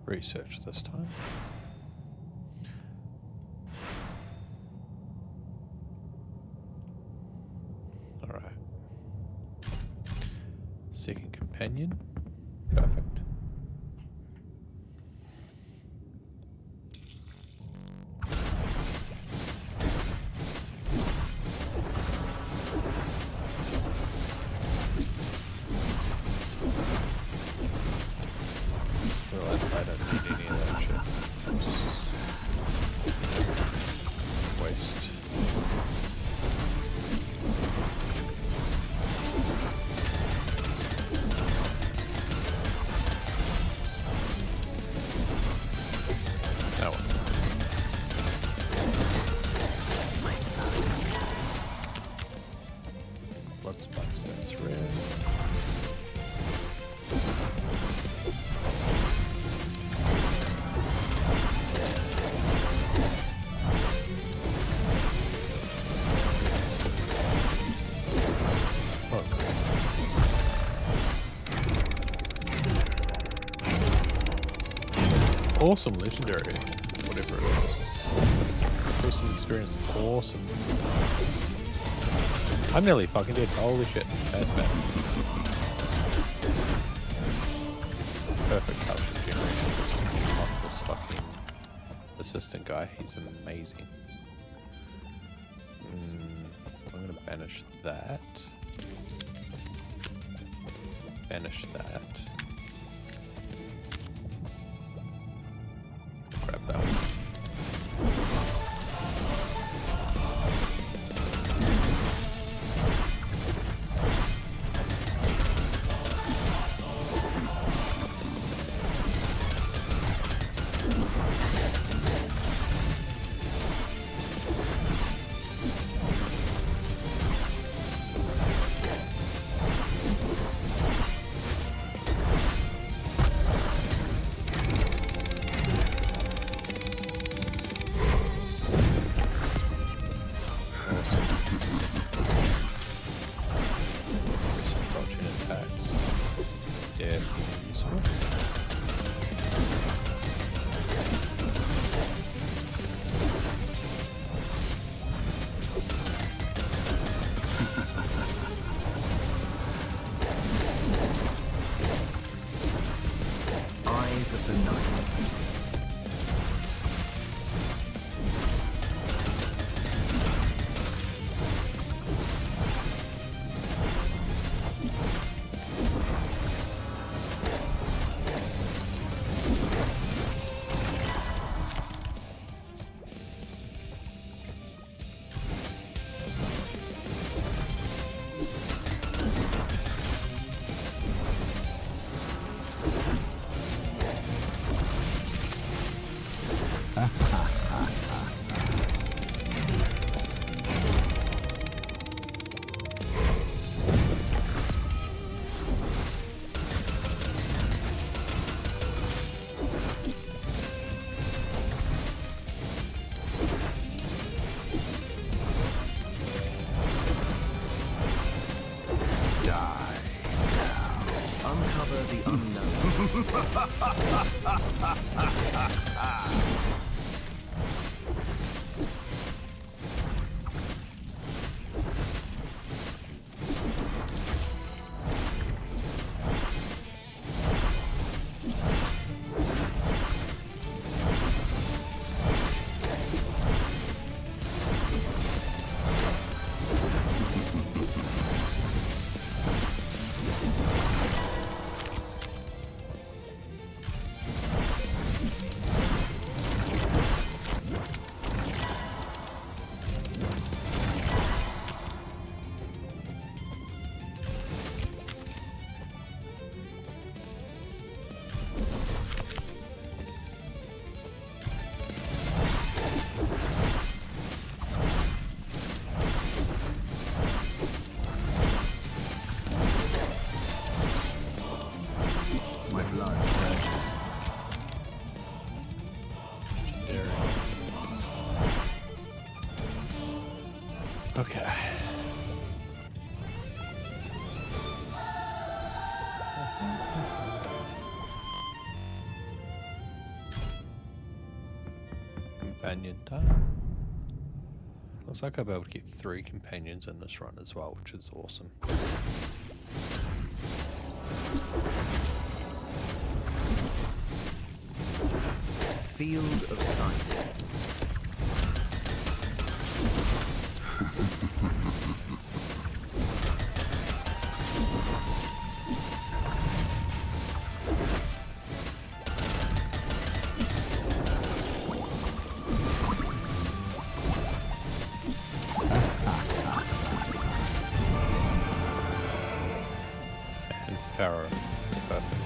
Research this time. Alright. Second companion. Perfect. Realized I don't need any of that shit. Oops. Waste. Now what? Blood spikes, that's rare. Awesome legendary, whatever it is. Increases experience, awesome. I'm nearly fucking dead. Holy shit, that's bad. Perfect touch of generation. Off this fucking assistant guy, he's amazing. I'm gonna banish that. Banish that. Grab that one. Eyes of the night. Uncover the Okay. Companion time. Looks like I'll be able to get 3 companions in this run as well, which is awesome. Field of sight. And Pharaoh. Perfect.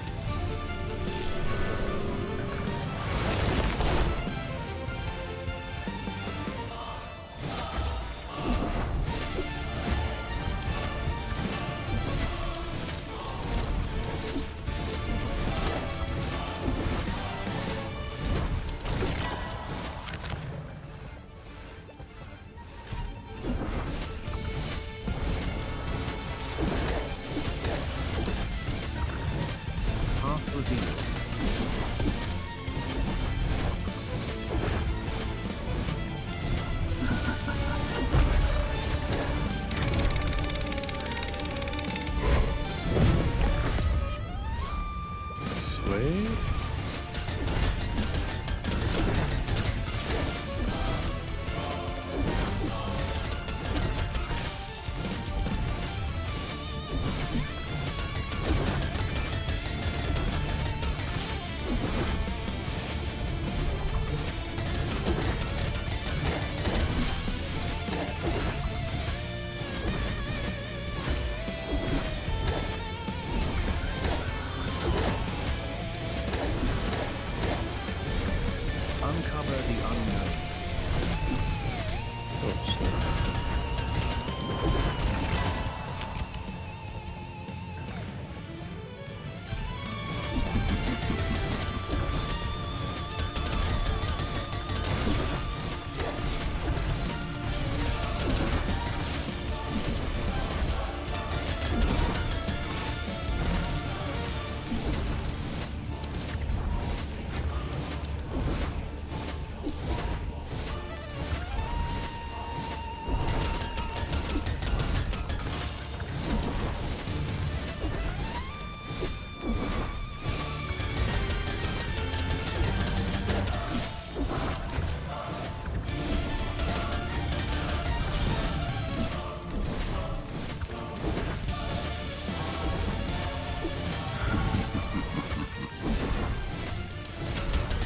Path revealed. Sweet. Uncover the unknown.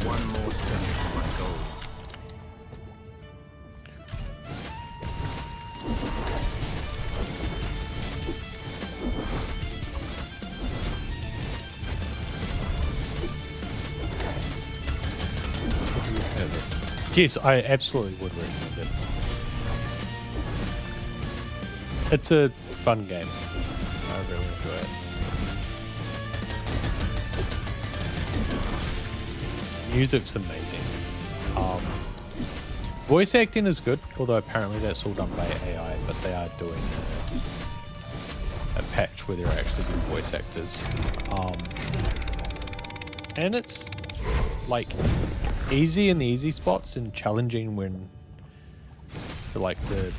One more step to my goal. Yes, I absolutely would recommend it. It's a fun game. I really enjoy it. Music's amazing. Voice acting is good, although apparently that's all done by AI, but they are doing a patch where they're actually doing voice actors. And it's like easy in the easy spots and challenging when like the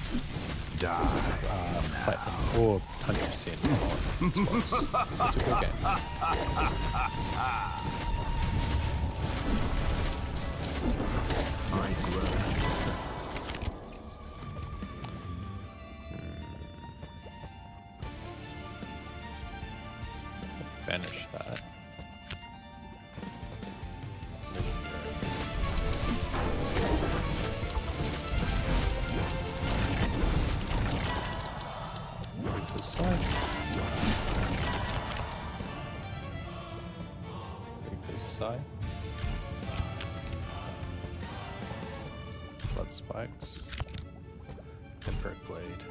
platinum or 100% on spots. It's a good game. I grow. Banish that. Reaper's Sight. Reaper's Sight. Blood Spikes. Emperor Blade.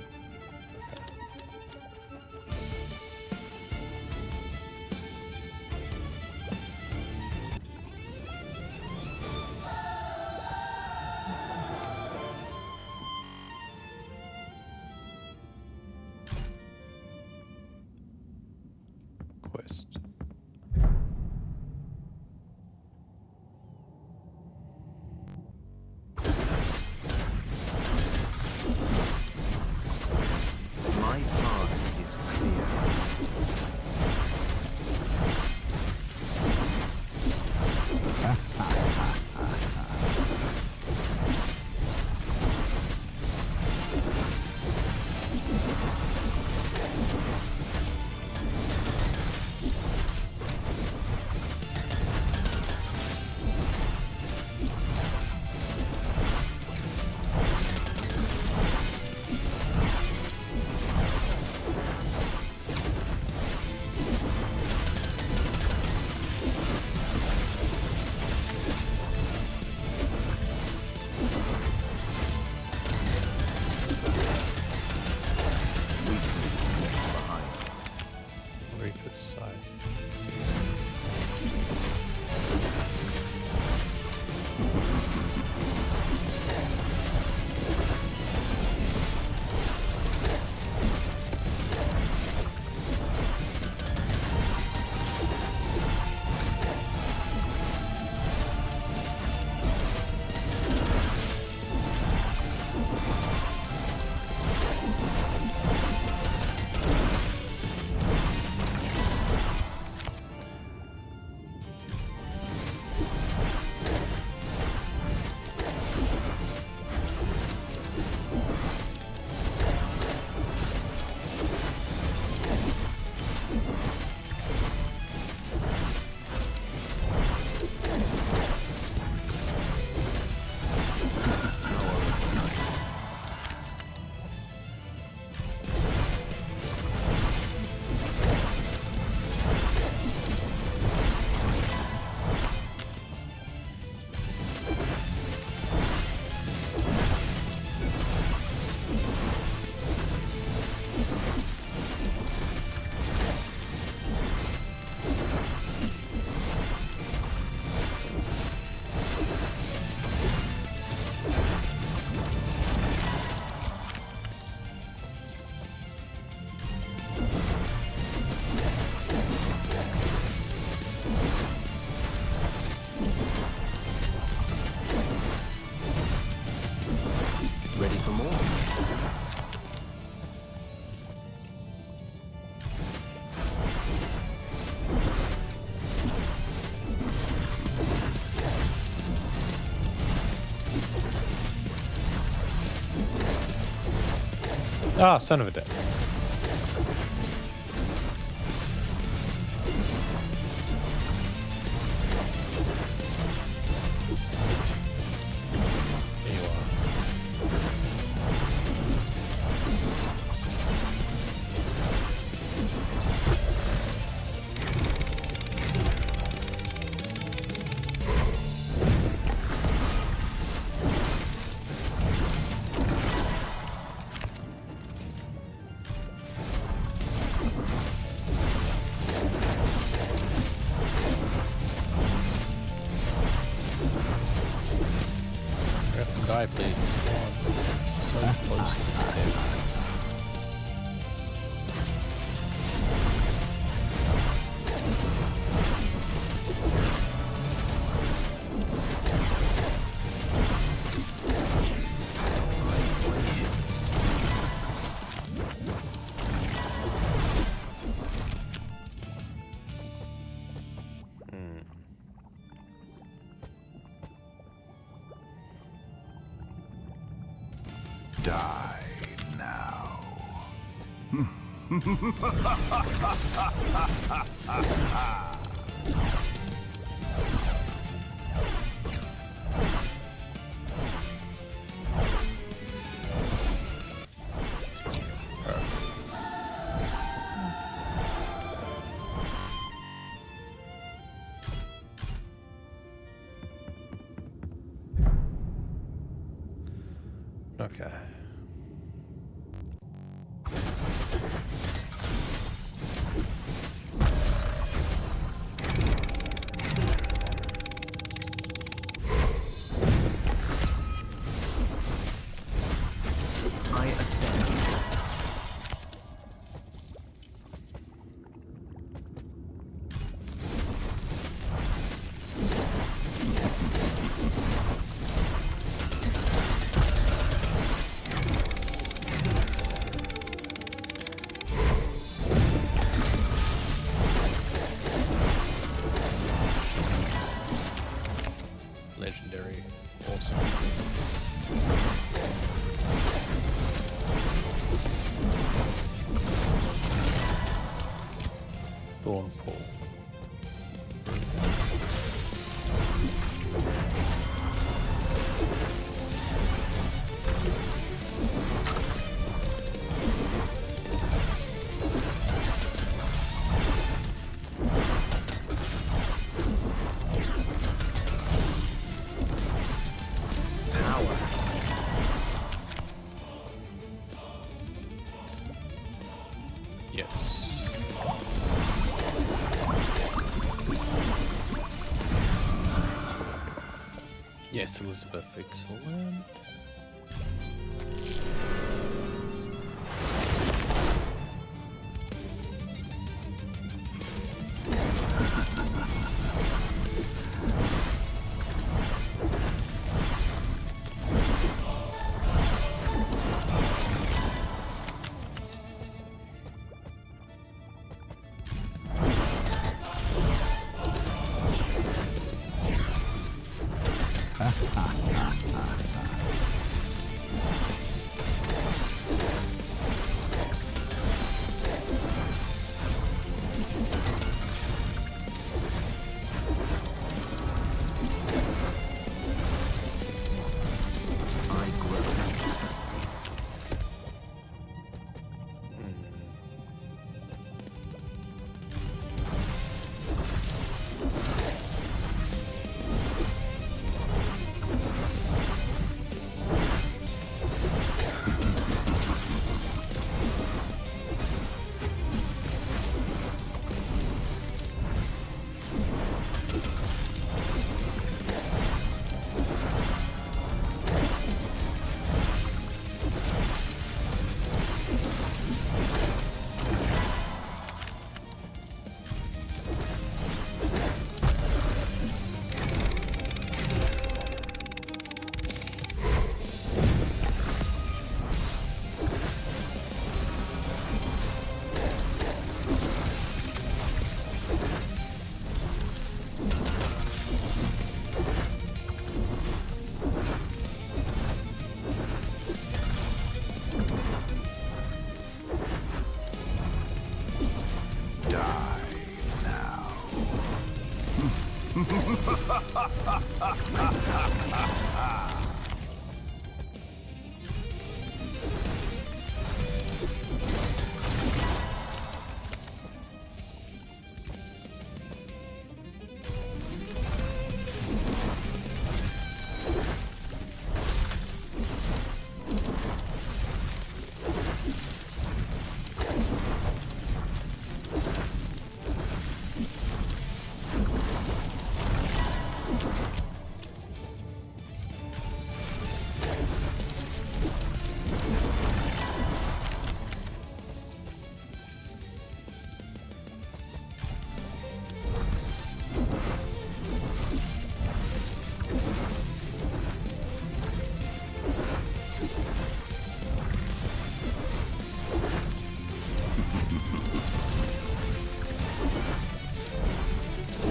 Ah, son of a dick. There you are. Hurry up and die, please. Come on. So close to death. Die now. Okay. I ascend. Legendary. Awesome. Thorn Pool. Power. Yes. Yes, Elizabeth, excellent. I grow.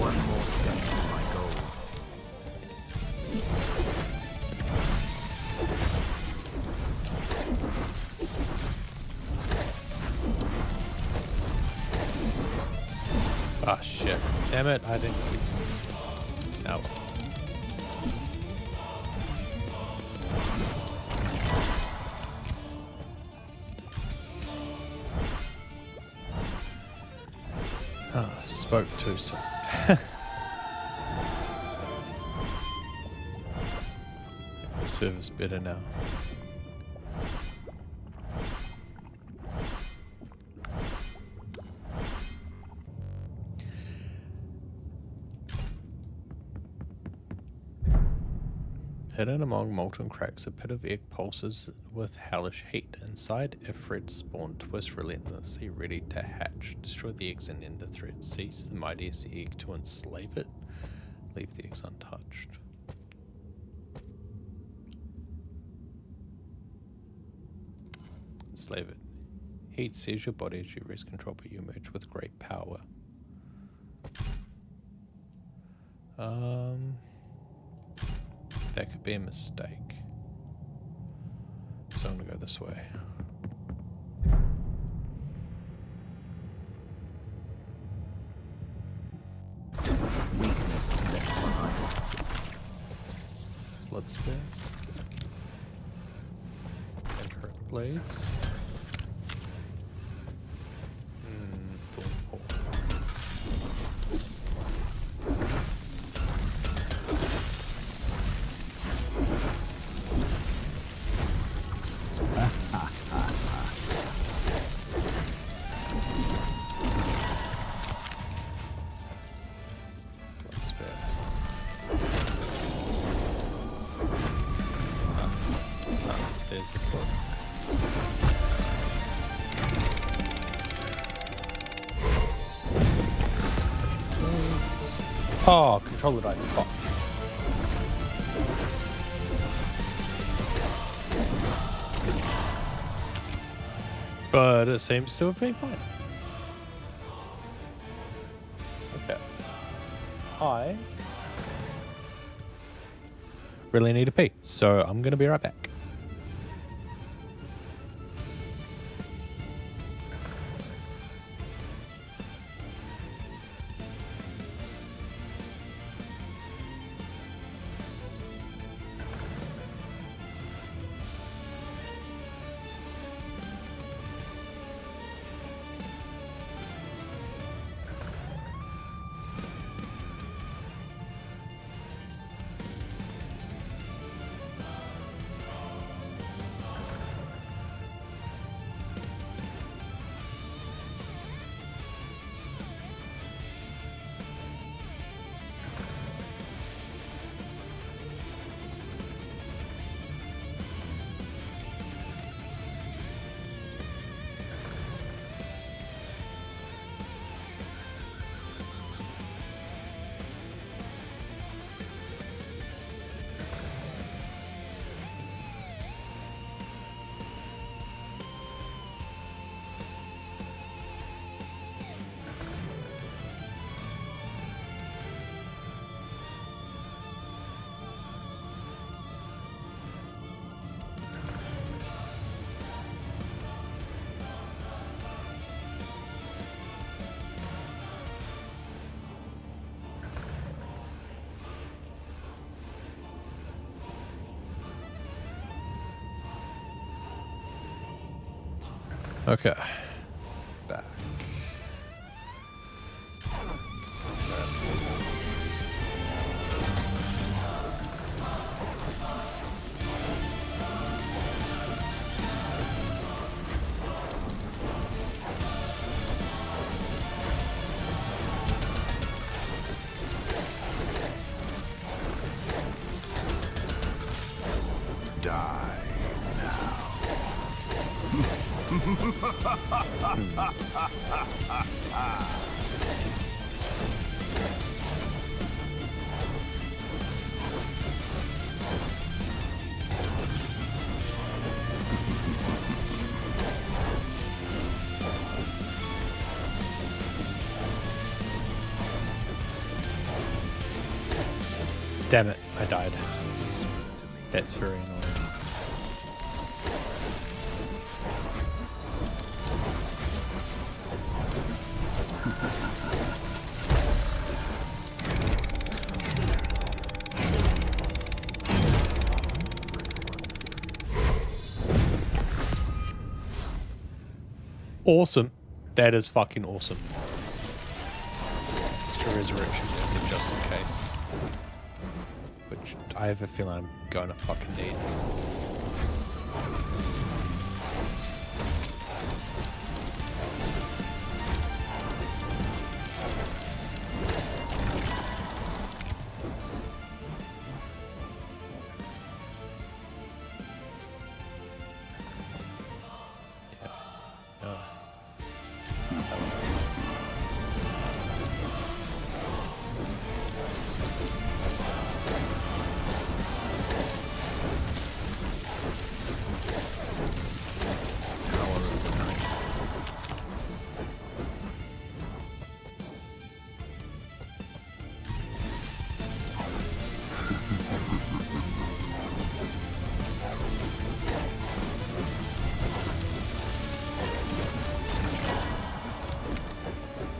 One more step to my goal. Ah, shit. Damn it, I didn't. No. Ah, spoke too soon. The server's better now. Hidden among molten cracks, a pit of egg pulses with hellish heat. Inside, Ifrit spawn twist relentlessly, ready to hatch. Destroy the eggs and end the threat. Seize the mightiest egg to enslave it. Leave the eggs untouched. Enslave it. Heat seizes your body as you rest control, but you emerge with great power. That could be a mistake. So I'm gonna go this way. Weakness left behind. Blood spear. And hurt blades. Thorn pole. Blood spear. There's the book. Oh, controller died. Fuck. But it seems to have been fine. Okay. I really need a pee, so I'm gonna be right back. Okay. Back. Die now. Damn it, I died. That's very annoying. Awesome. That is fucking awesome. Extra resurrection desert just in case. Which I have a feeling I'm going to fucking need.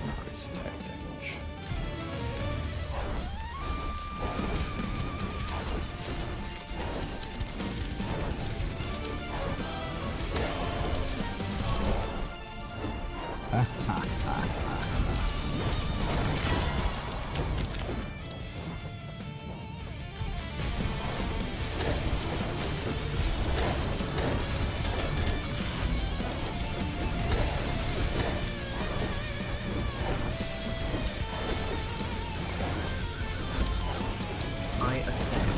Increase attack damage. I ascend.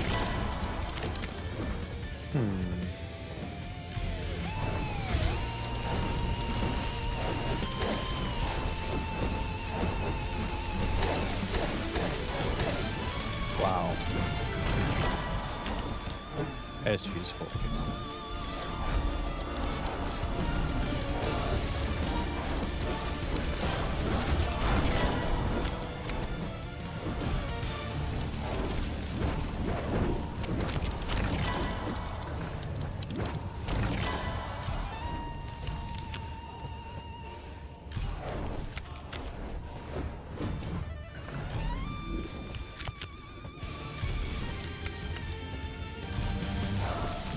Wow. That's useful.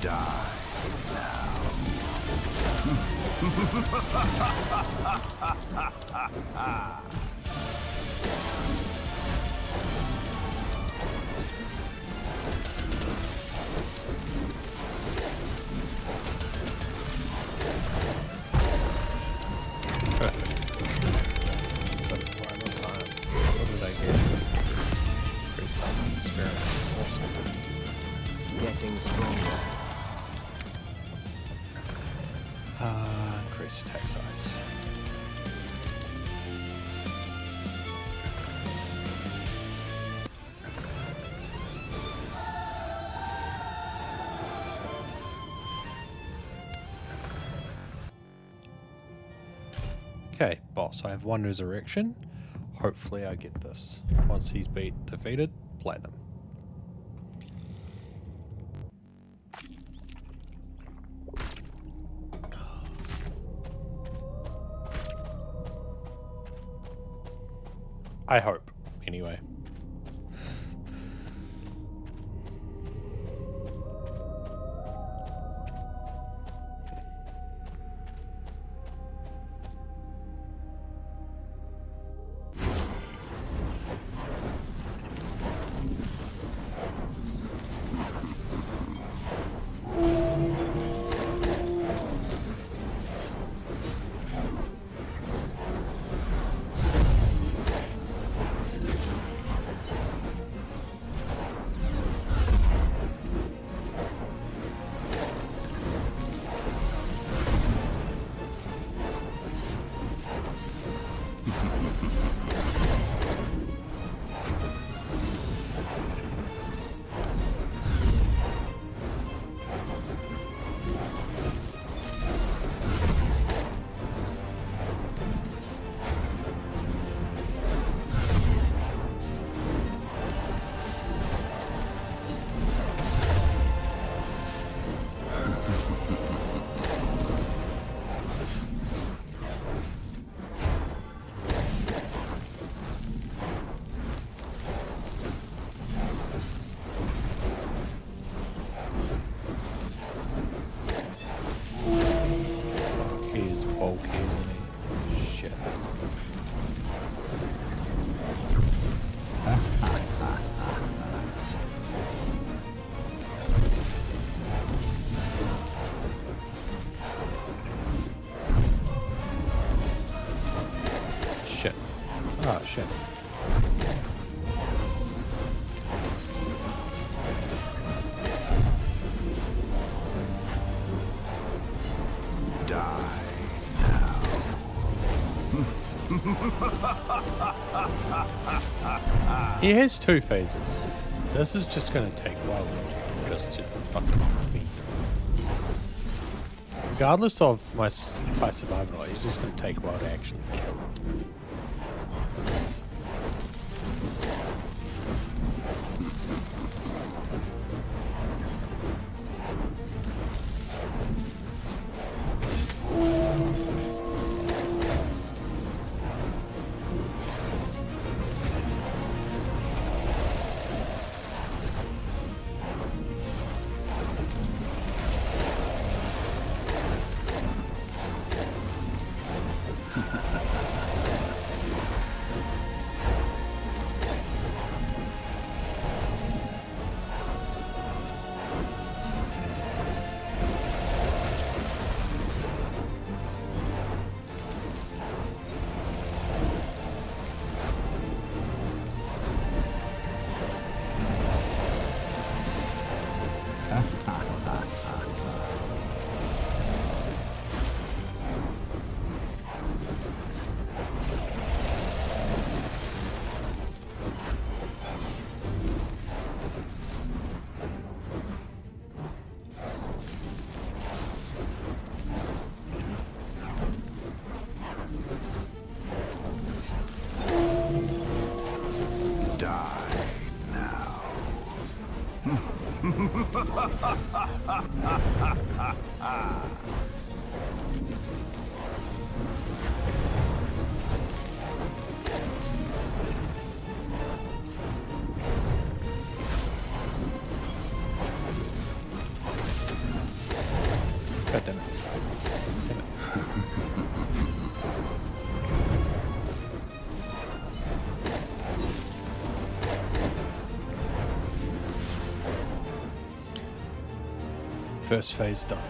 Die now. Perfect. Took quite a long time. What did I get? Increased experience. Awesome. Getting stronger. Increase attack size. Okay, boss, I have one resurrection. Hopefully I get this. Once he's defeated, platinum. I hope, anyway. He has 2 phases. This is just gonna take a while just to fucking beat. Regardless of if I survive or not, he's just gonna take a while to actually kill. God damn it. Damn it. First phase done.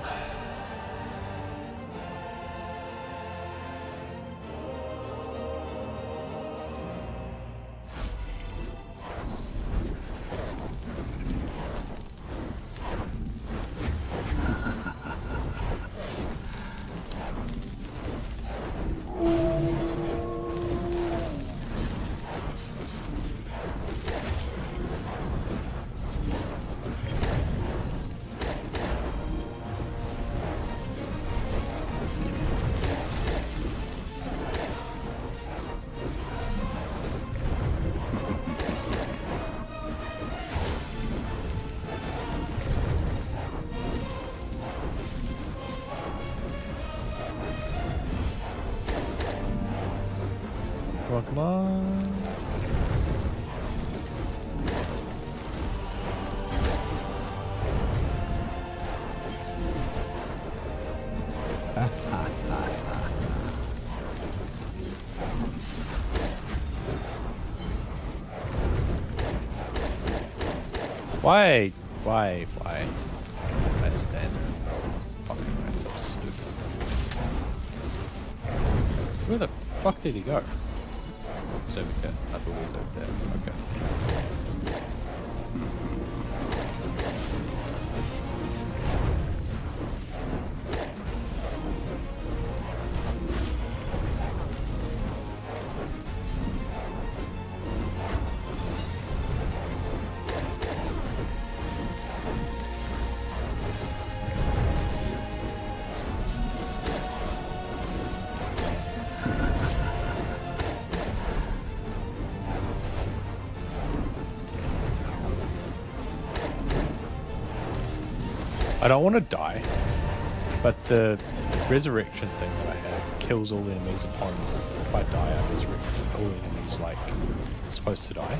Come on, come on. Why? I stand there. Fucking right, so stupid. Where the fuck did he go? He's over here. I thought he was over there. Okay. I don't want to die, but the resurrection thing that I have kills all the enemies upon if I die. I resurrect all the enemies like supposed to die.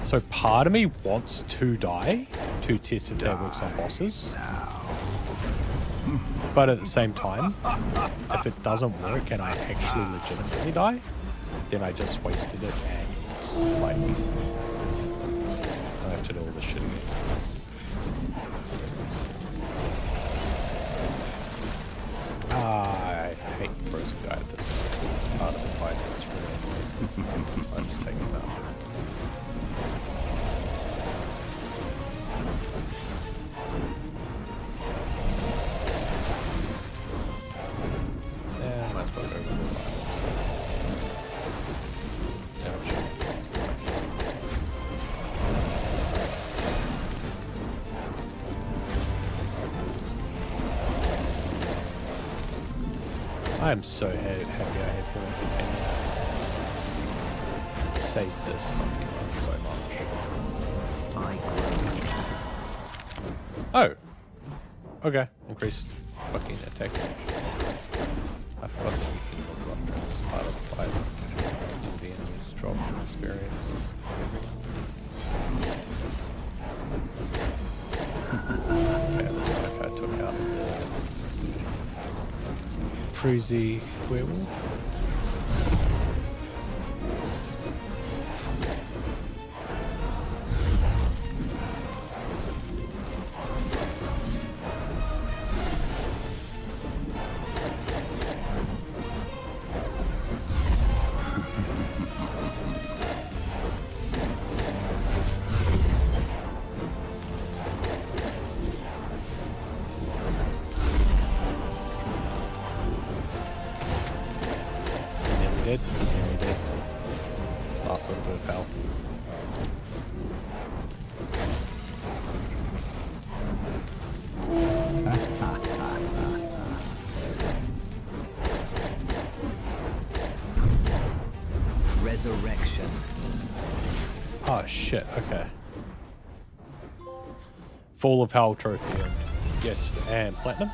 So part of me wants to die to test if that works on bosses. But at the same time, if it doesn't work and I actually legitimately die, then I just wasted it and like I have to do all this shit again. I hate frozen guy at this part of the fight. It's really I'm just taking him out. Yeah, might as well go with the fire. Ouch. I am so happy I have him companion. Save this fucking run so much. I Oh! Okay, increased fucking attack. I forgot that we can look up as part of the fight. Use the enemies drop experience. Okay, looks like I took out the cruisy werewolf. Dead? He's nearly dead. Last little bit of health. Resurrection. Oh shit, okay. Fall of Hell trophy and yes, and platinum.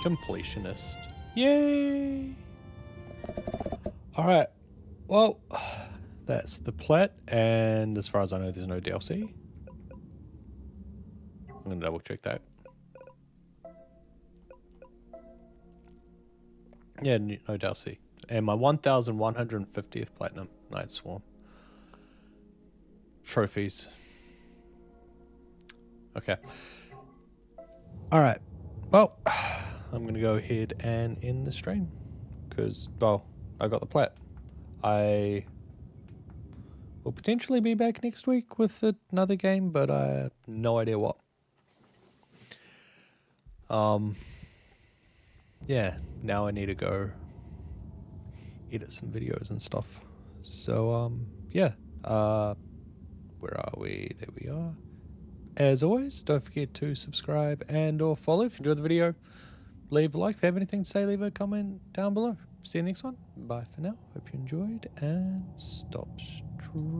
Completionist. Yay! Alright, well, that's the plat, and as far as I know, there's no DLC. I'm gonna double check that. Yeah, no DLC. And my 1150th platinum Night Swarm. Trophies. Okay. Alright, well, I'm going to go ahead and end the stream because, well, I got the plat. I will potentially be back next week with another game, but I have no idea what. Yeah, now I need to go edit some videos and stuff. So, yeah, where are we? There we are. As always, don't forget to subscribe and or follow if you enjoyed the video. Leave a like. If you have anything to say, leave a comment down below. See you next one. Bye for now. Hope you enjoyed and stop streaming.